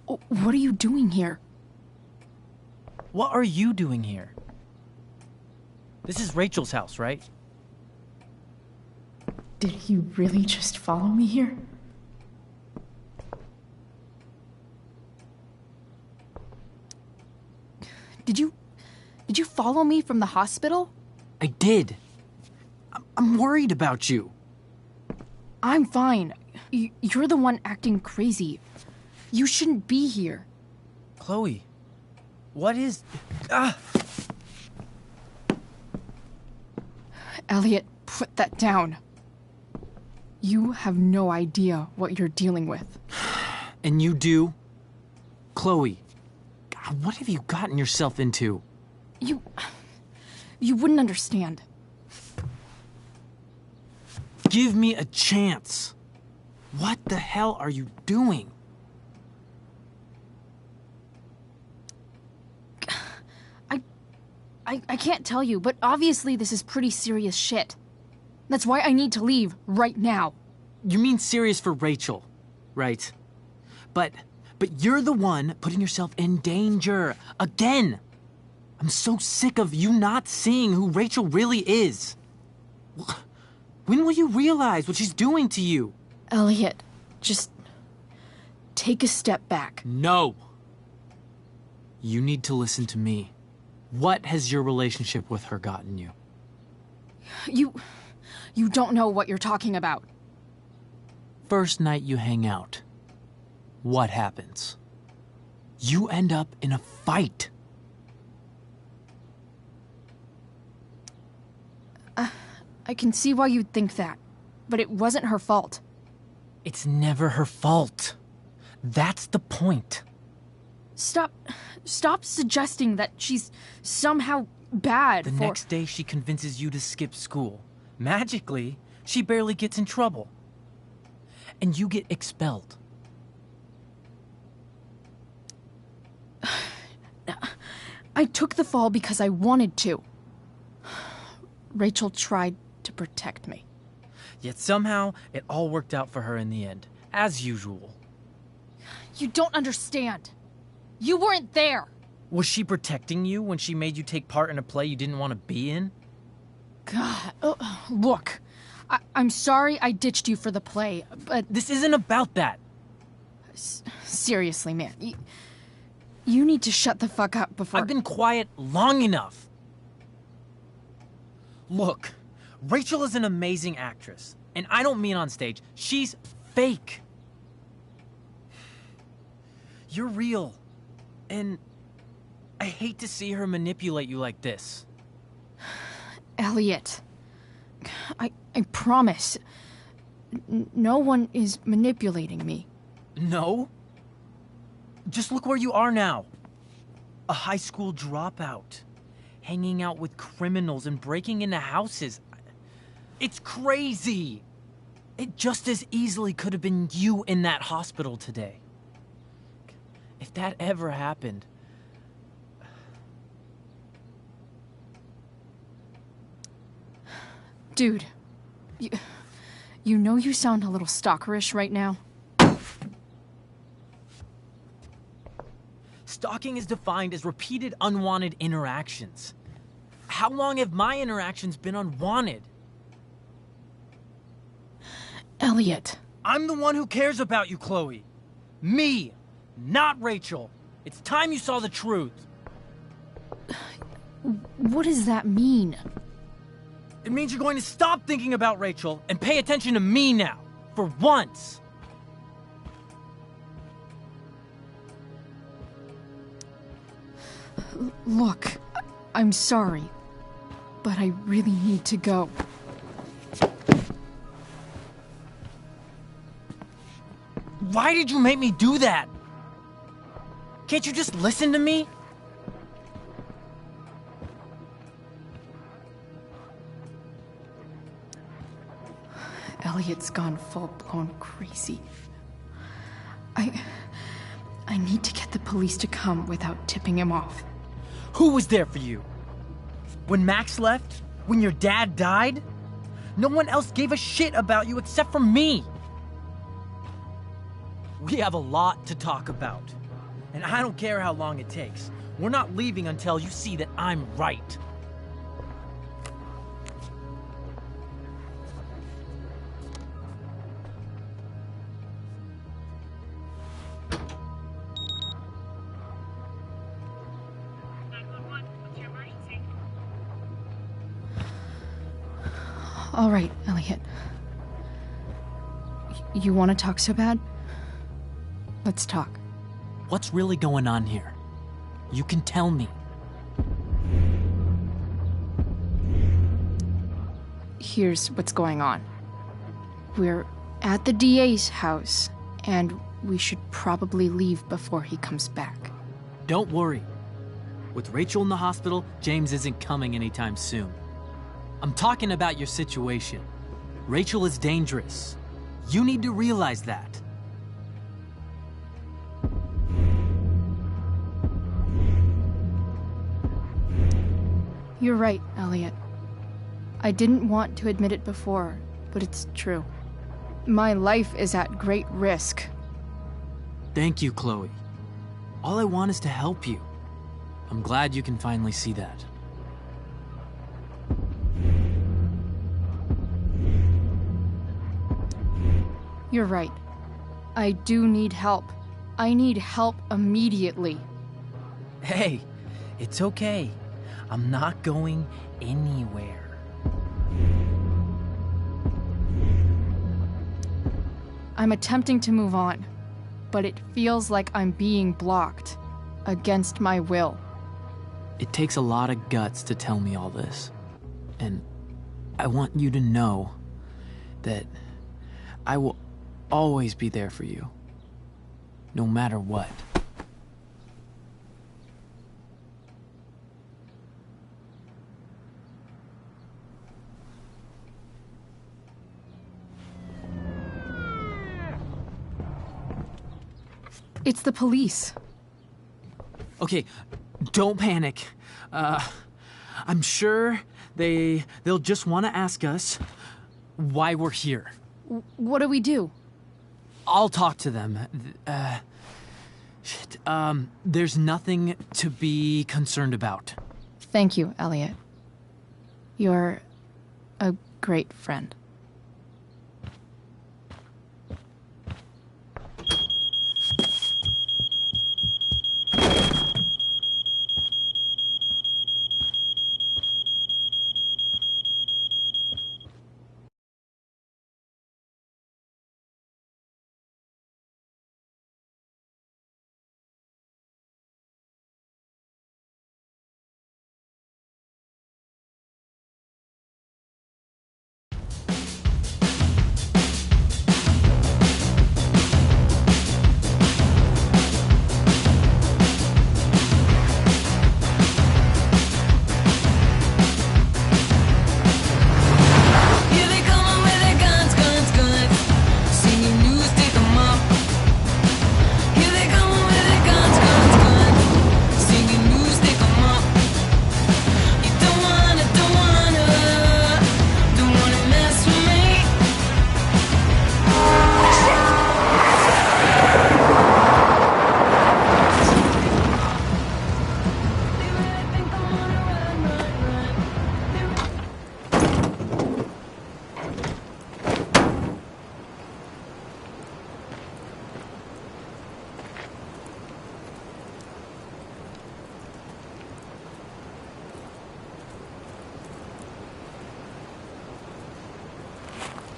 what are you doing here? What are you doing here? This is Rachel's house, right? Did he really just follow me here? Did you follow me from the hospital? I did. I'm worried about you. I'm fine. You're the one acting crazy. You shouldn't be here. Chloe, what is... Elliot, put that down. You have no idea what you're dealing with. And you do? Chloe, God, what have you gotten yourself into? You wouldn't understand. Give me a chance. What the hell are you doing? I can't tell you, but obviously this is pretty serious shit. That's why I need to leave right now. You mean serious for Rachel, right? But you're the one putting yourself in danger. Again! I'm so sick of you not seeing who Rachel really is. When will you realize what she's doing to you? Elliot, just take a step back. No. You need to listen to me. What has your relationship with her gotten you? You don't know what you're talking about. First night you hang out, what happens? You end up in a fight. I can see why you'd think that, but it wasn't her fault. It's never her fault. That's the point. Stop suggesting that she's somehow bad. The next day she convinces you to skip school. Magically, she barely gets in trouble. And you get expelled. I took the fall because I wanted to. Rachel tried to protect me. Yet somehow, it all worked out for her in the end, as usual. You don't understand. You weren't there. Was she protecting you when she made you take part in a play you didn't want to be in? God, look. I'm sorry I ditched you for the play, but... This isn't about that. Seriously, man. You need to shut the fuck up before... I've been quiet long enough. Look, Rachel is an amazing actress. And I don't mean on stage. She's fake. You're real. And I hate to see her manipulate you like this. Elliot, I promise, no one is manipulating me. No? Just look where you are now. A high school dropout. Hanging out with criminals and breaking into houses. It's crazy. It just as easily could have been you in that hospital today. If that ever happened... Dude, you know you sound a little stalkerish right now. Stalking is defined as repeated unwanted interactions. How long have my interactions been unwanted? Elliot. I'm the one who cares about you, Chloe. Me, not Rachel. It's time you saw the truth. What does that mean? It means you're going to stop thinking about Rachel and pay attention to me now, for once. Look, I'm sorry, but I really need to go. Why did you make me do that? Can't you just listen to me? Elliot's gone full-blown crazy. I need to get the police to come without tipping him off. Who was there for you? When Max left? When your dad died? No one else gave a shit about you except for me. We have a lot to talk about. And I don't care how long it takes. We're not leaving until you see that I'm right. All right, Elliot. You want to talk so bad? Let's talk. What's really going on here? You can tell me. Here's what's going on. We're at the DA's house, and we should probably leave before he comes back. Don't worry. With Rachel in the hospital, James isn't coming anytime soon. I'm talking about your situation. Rachel is dangerous. You need to realize that. You're right, Elliot. I didn't want to admit it before, but it's true. My life is at great risk. Thank you, Chloe. All I want is to help you. I'm glad you can finally see that. You're right. I do need help. I need help immediately. Hey, it's okay. I'm not going anywhere. I'm attempting to move on, but it feels like I'm being blocked, against my will. It takes a lot of guts to tell me all this. And I want you to know that I will always be there for you, no matter what. It's the police. Okay, don't panic. I'm sure they'll just want to ask us why we're here. What do we do? I'll talk to them. There's nothing to be concerned about. Thank you, Elliot. You're a great friend.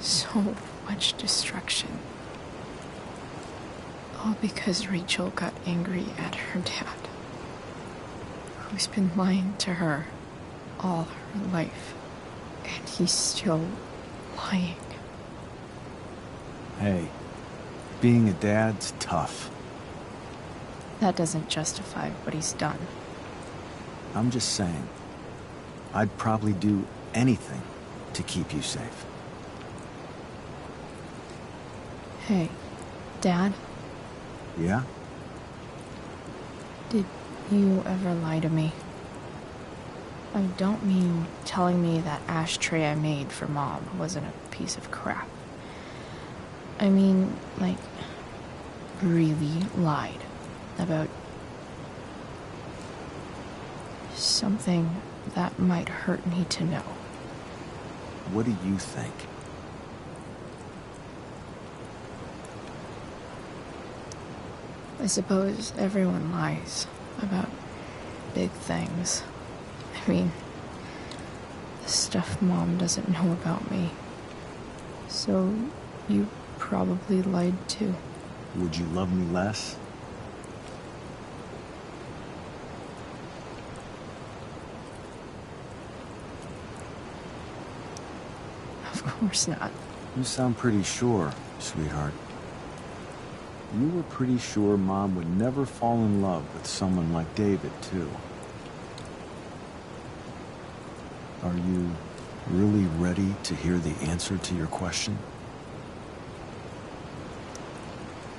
So much destruction. All because Rachel got angry at her dad, who's been lying to her all her life, and he's still lying. Hey, being a dad's tough. That doesn't justify what he's done. I'm just saying, I'd probably do anything to keep you safe. Hey, Dad? Yeah? Did you ever lie to me? I don't mean telling me that ashtray I made for Mom wasn't a piece of crap. I mean, like, really lied about something that might hurt me to know. What do you think? I suppose everyone lies about big things. I mean, the stuff Mom doesn't know about me. So, you probably lied too. Would you love me less? Of course not. You sound pretty sure, sweetheart. You were pretty sure Mom would never fall in love with someone like David, too. Are you really ready to hear the answer to your question?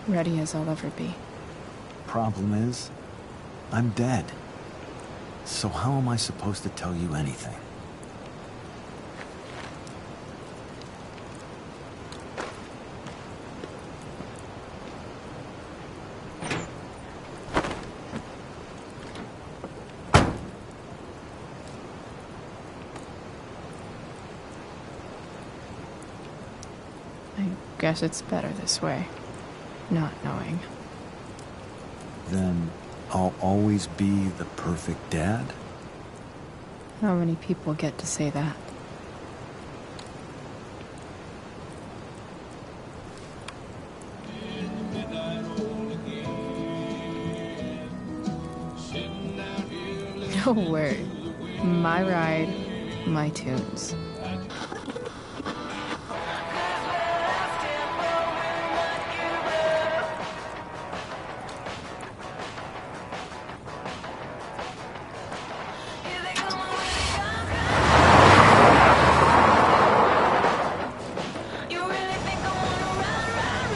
Ready as I'll ever be. Problem is, I'm dead. So how am I supposed to tell you anything? I guess it's better this way. Not knowing. Then I'll always be the perfect dad? How many people get to say that? No word. My ride, my tunes.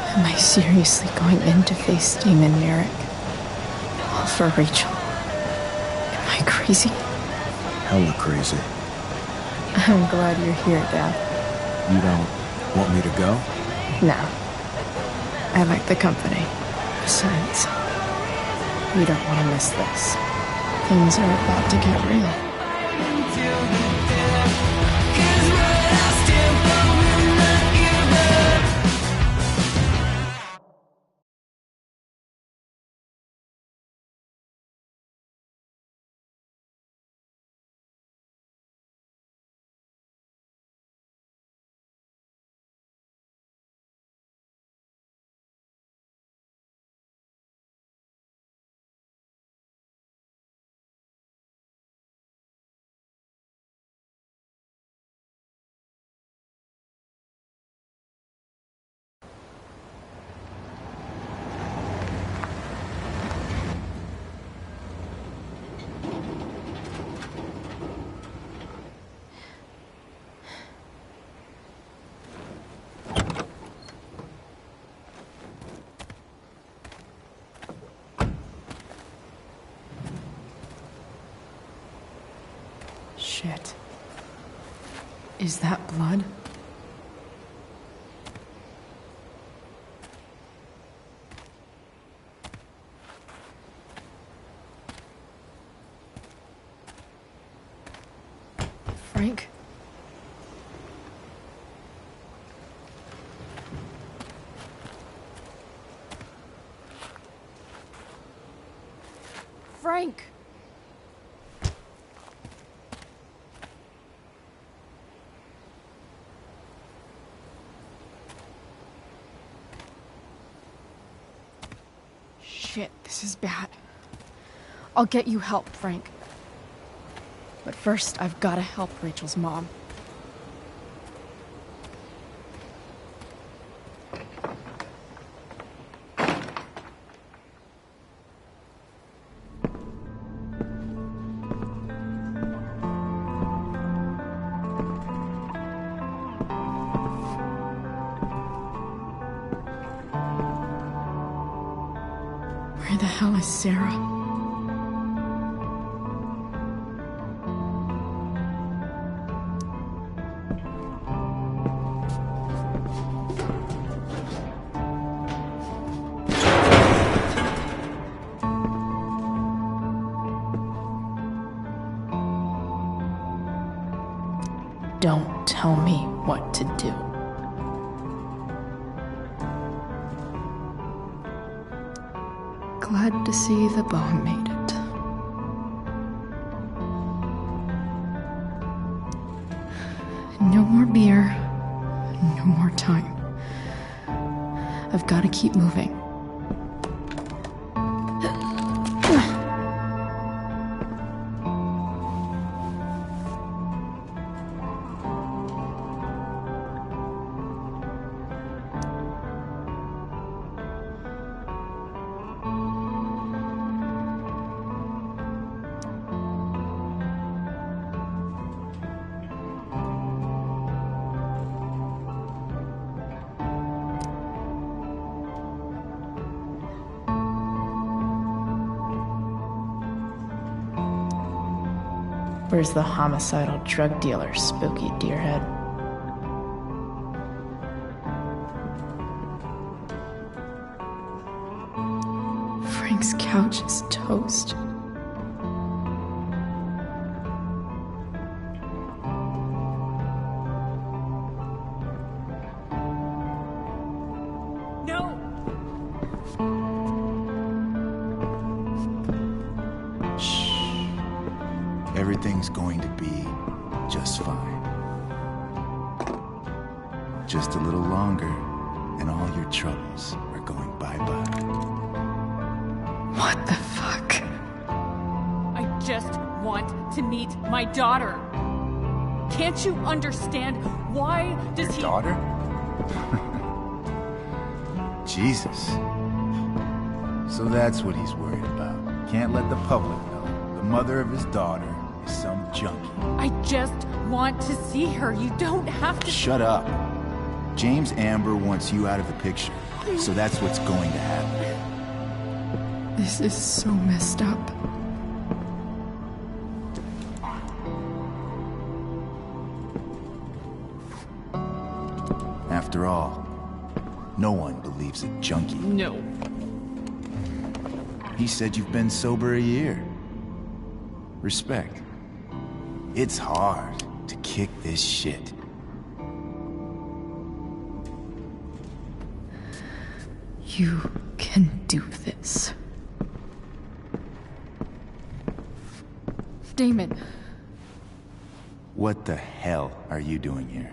Am I seriously going in to face Damon Merrick? All for Rachel? Am I crazy? Hella crazy. I'm glad you're here, Dad. You don't want me to go? No. I like the company. Besides, we don't want to miss this. Things are about to get real. Shit. Is that blood? Frank? Frank! Shit, this is bad. I'll get you help, Frank. But first, I've gotta help Rachel's mom. Where the hell is Sarah? Don't tell me what to do. Glad to see the bone made it. No more beer, no more time. I've got to keep moving. Where's the homicidal drug dealer, spooky deerhead? Frank's couch is toast. No! Everything's going to be just fine. Just a little longer, and all your troubles are going bye-bye. What the fuck? I just want to meet my daughter. Can't you understand? Why does he... Daughter? Jesus. So that's what he's worried about. Can't let the public know. The mother of his daughter is some junkie. I just want to see her. You don't have to... Shut up. James Amber wants you out of the picture, so that's what's going to happen. This is so messed up. After all, no one believes a junkie. No. He said you've been sober a year. Respect. It's hard to kick this shit. You can do this. Damon. What the hell are you doing here?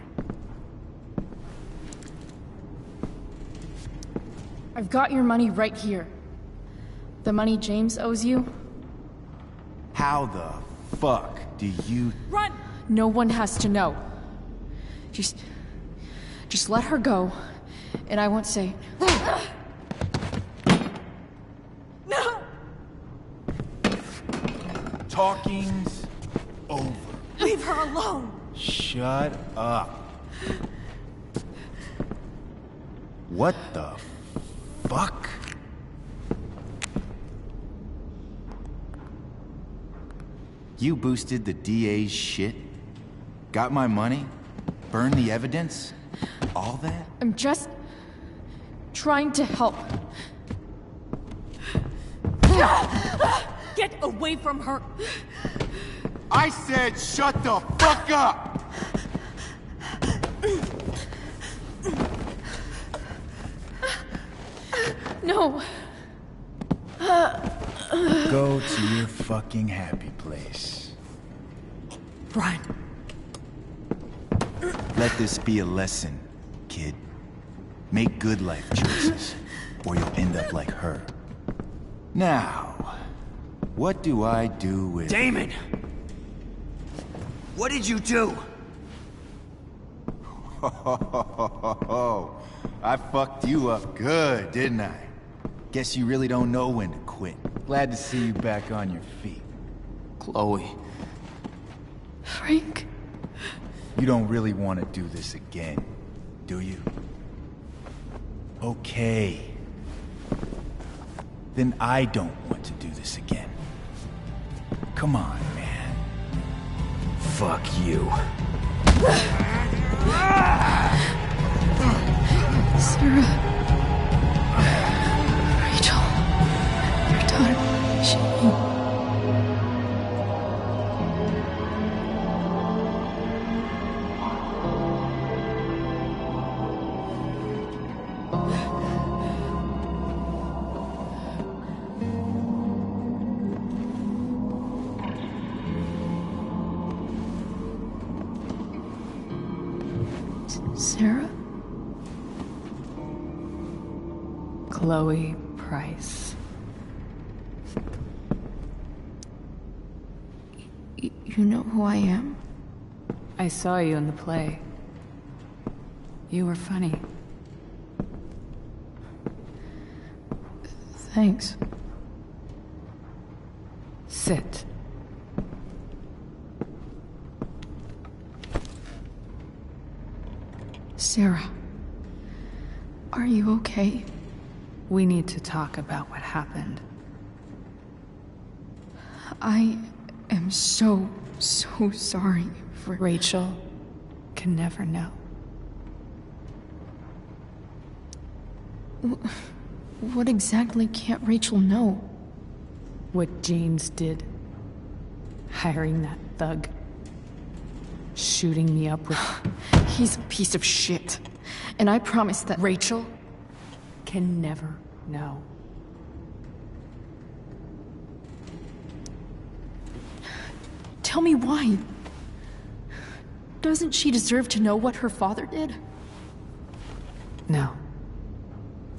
I've got your money right here. The money James owes you. How the fuck do you... Run! No one has to know. Just let her go, and I won't say... No! Talking's over. Leave her alone! Shut up. What the fuck? You boosted the DA's shit? Got my money? Burned the evidence? All that? I'm just trying to help. Get away from her! I said shut the fuck up! No. Go to your fucking happy place. Run. Let this be a lesson, kid. Make good life choices, or you'll end up like her. Now, what do I do with... Damon! What did you do? I fucked you up good, didn't I? Guess you really don't know when to quit. Glad to see you back on your feet. Chloe. Frank? You don't really want to do this again, do you? Okay. Then I don't want to do this again. Come on, man. Fuck you. Sarah. Rachel. Your daughter. She... Sarah? Chloe Price. You know who I am? I saw you in the play. You were funny. Thanks. Sit. Sarah. Are you okay? We need to talk about what happened. I am so so sorry for... Rachel can never know. What exactly can't Rachel know? What James did. Hiring that thug. Shooting me up with... He's a piece of shit. And I promise that... Rachel can never know. Tell me why. Doesn't she deserve to know what her father did? No.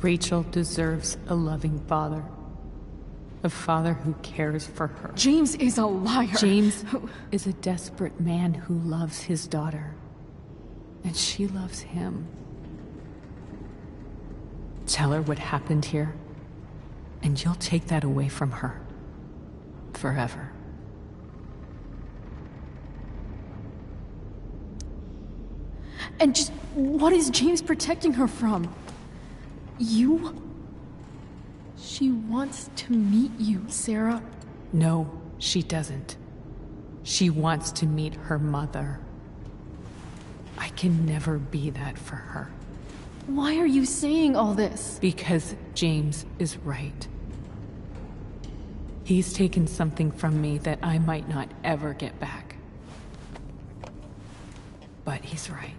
Rachel deserves a loving father. A father who cares for her. James is a liar. James is a desperate man who loves his daughter. And she loves him. Tell her what happened here, and you'll take that away from her. Forever. And just what is James protecting her from? You? She wants to meet you, Sarah. No, she doesn't. She wants to meet her mother. I can never be that for her. Why are you saying all this? Because James is right. He's taken something from me that I might not ever get back. But he's right.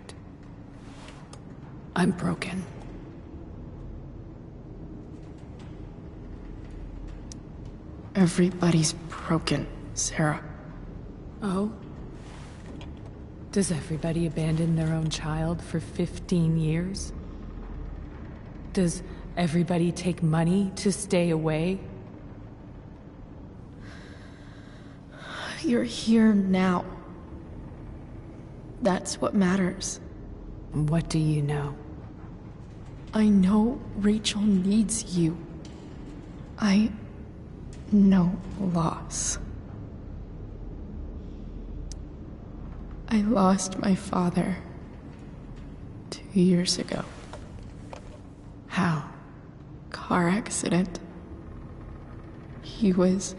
I'm broken. Everybody's broken, Sarah. Oh? Does everybody abandon their own child for 15 years? Does everybody take money to stay away? You're here now. That's what matters. What do you know? I know Rachel needs you. I know loss. I lost my father 2 years ago. How? Car accident. He was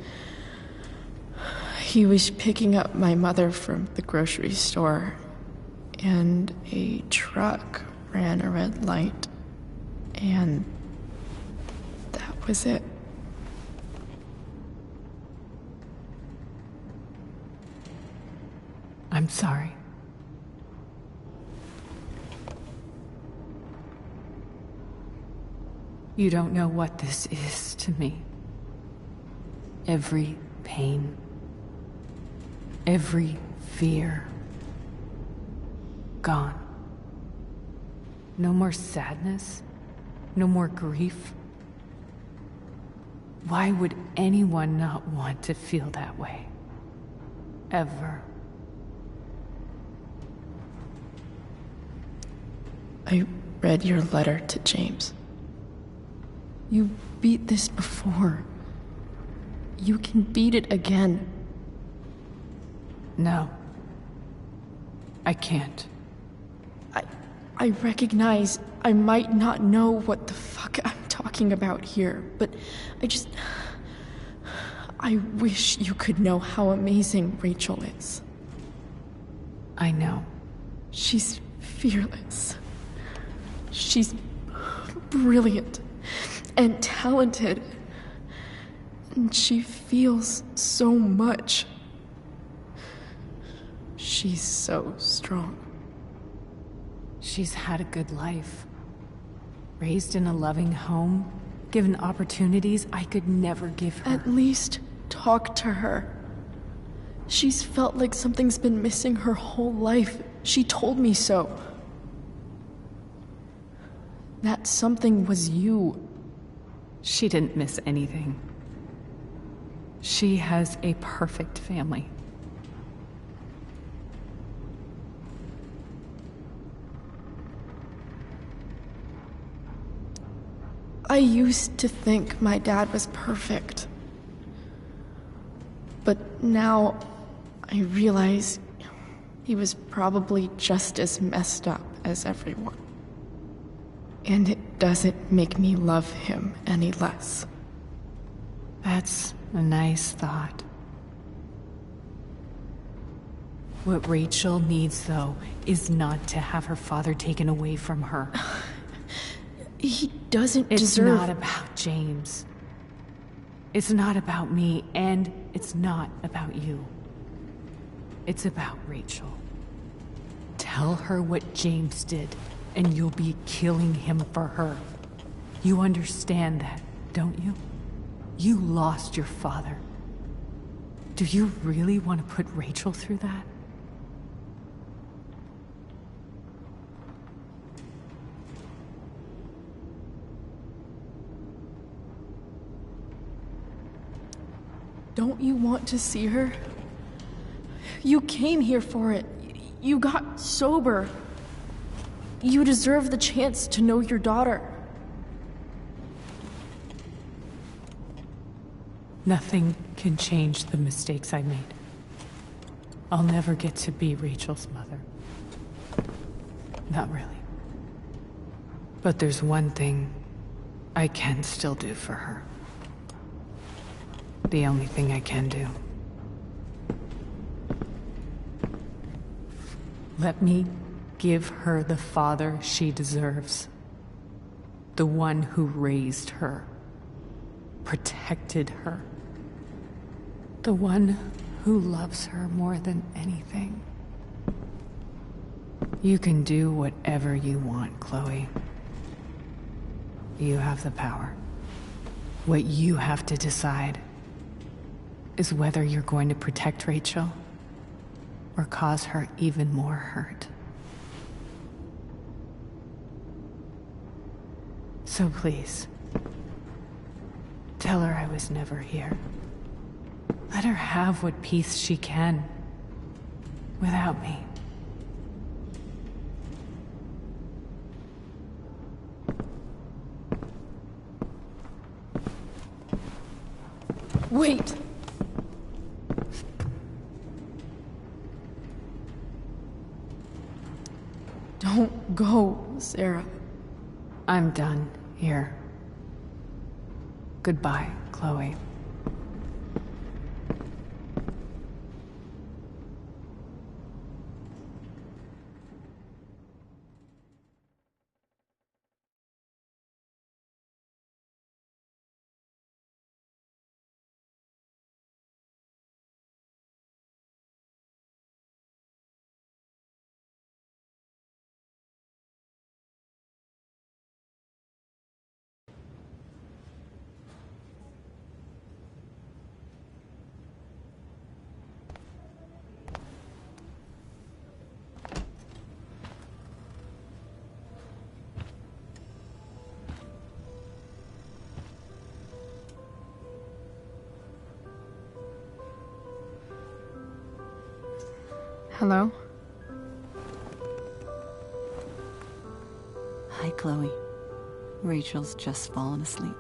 picking up my mother from the grocery store, and a truck ran a red light, and that was it. I'm sorry. You don't know what this is to me. Every pain, every fear, gone. No more sadness, no more grief. Why would anyone not want to feel that way? Ever. I read your letter to James. You beat this before. You can beat it again. No. I can't. I recognize I might not know what the fuck I'm talking about here, but I wish you could know how amazing Rachel is. I know. She's fearless. She's brilliant and talented. And she feels so much. She's so strong. She's had a good life. Raised in a loving home, given opportunities I could never give her. At least talk to her. She's felt like something's been missing her whole life. She told me so. That something was you. She didn't miss anything. She has a perfect family. I used to think my dad was perfect. But now I realize he was probably just as messed up as everyone. And it doesn't make me love him any less. That's a nice thought. What Rachel needs, though, is not to have her father taken away from her. He doesn't It's deserve... not about James. It's not about me, and it's not about you. It's about Rachel. Tell her what James did, and you'll be killing him for her. You understand that, don't you? You lost your father. Do you really want to put Rachel through that? Don't you want to see her? You came here for it. You got sober. You deserve the chance to know your daughter. Nothing can change the mistakes I made. I'll never get to be Rachel's mother. Not really. But there's one thing I can still do for her. The only thing I can do. Let me give her the father she deserves. The one who raised her, protected her. The one who loves her more than anything. You can do whatever you want, Chloe. You have the power. What you have to decide is whether you're going to protect Rachel or cause her even more hurt. So please, tell her I was never here. Let her have what peace she can without me. Wait! Don't go, Sarah. I'm done here. Goodbye, Chloe. Hello? Hi, Chloe. Rachel's just fallen asleep.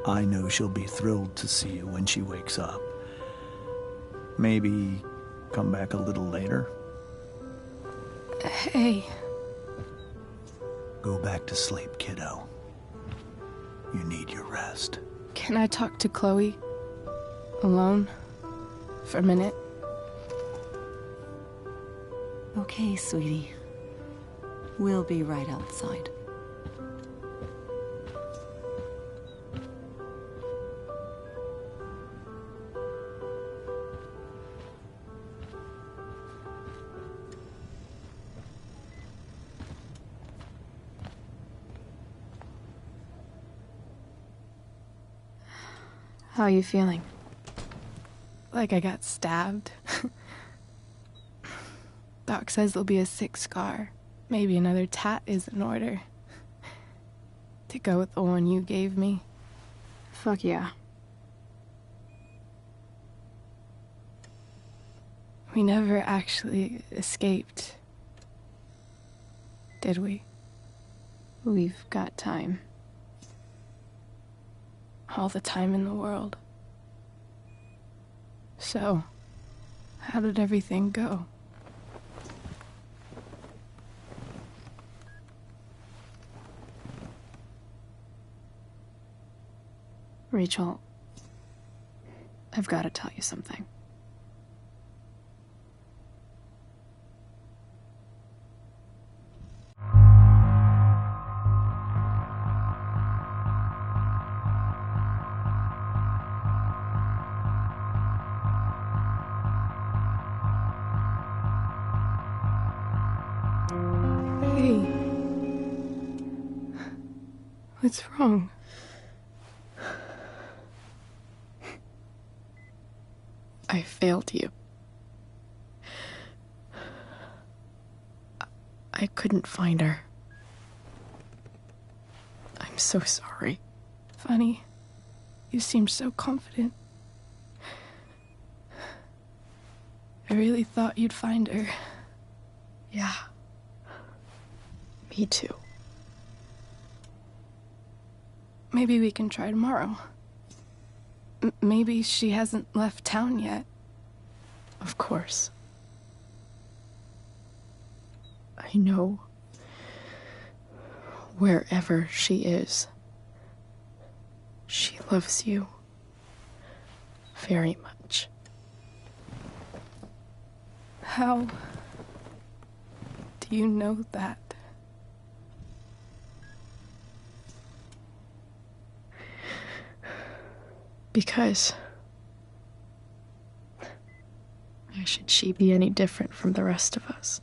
I know she'll be thrilled to see you when she wakes up. Maybe come back a little later? Hey. Go back to sleep, kiddo. You need your rest. Can I talk to Chloe? Alone? For a minute? Okay, sweetie. We'll be right outside. How are you feeling? Like I got stabbed? Doc says there'll be a 6 scar. Maybe another tat is in order. To go with the one you gave me. Fuck yeah. We never actually escaped. Did we? We've got time. All the time in the world. So, how did everything go? Rachel, I've got to tell you something. Hey. What's wrong? I failed you. I couldn't find her. I'm so sorry. Funny. You seemed so confident. I really thought you'd find her. Yeah. Me too. Maybe we can try tomorrow. Maybe she hasn't left town yet. Of course. I know wherever she is, she loves you very much. How do you know that? Because why should she be any different from the rest of us?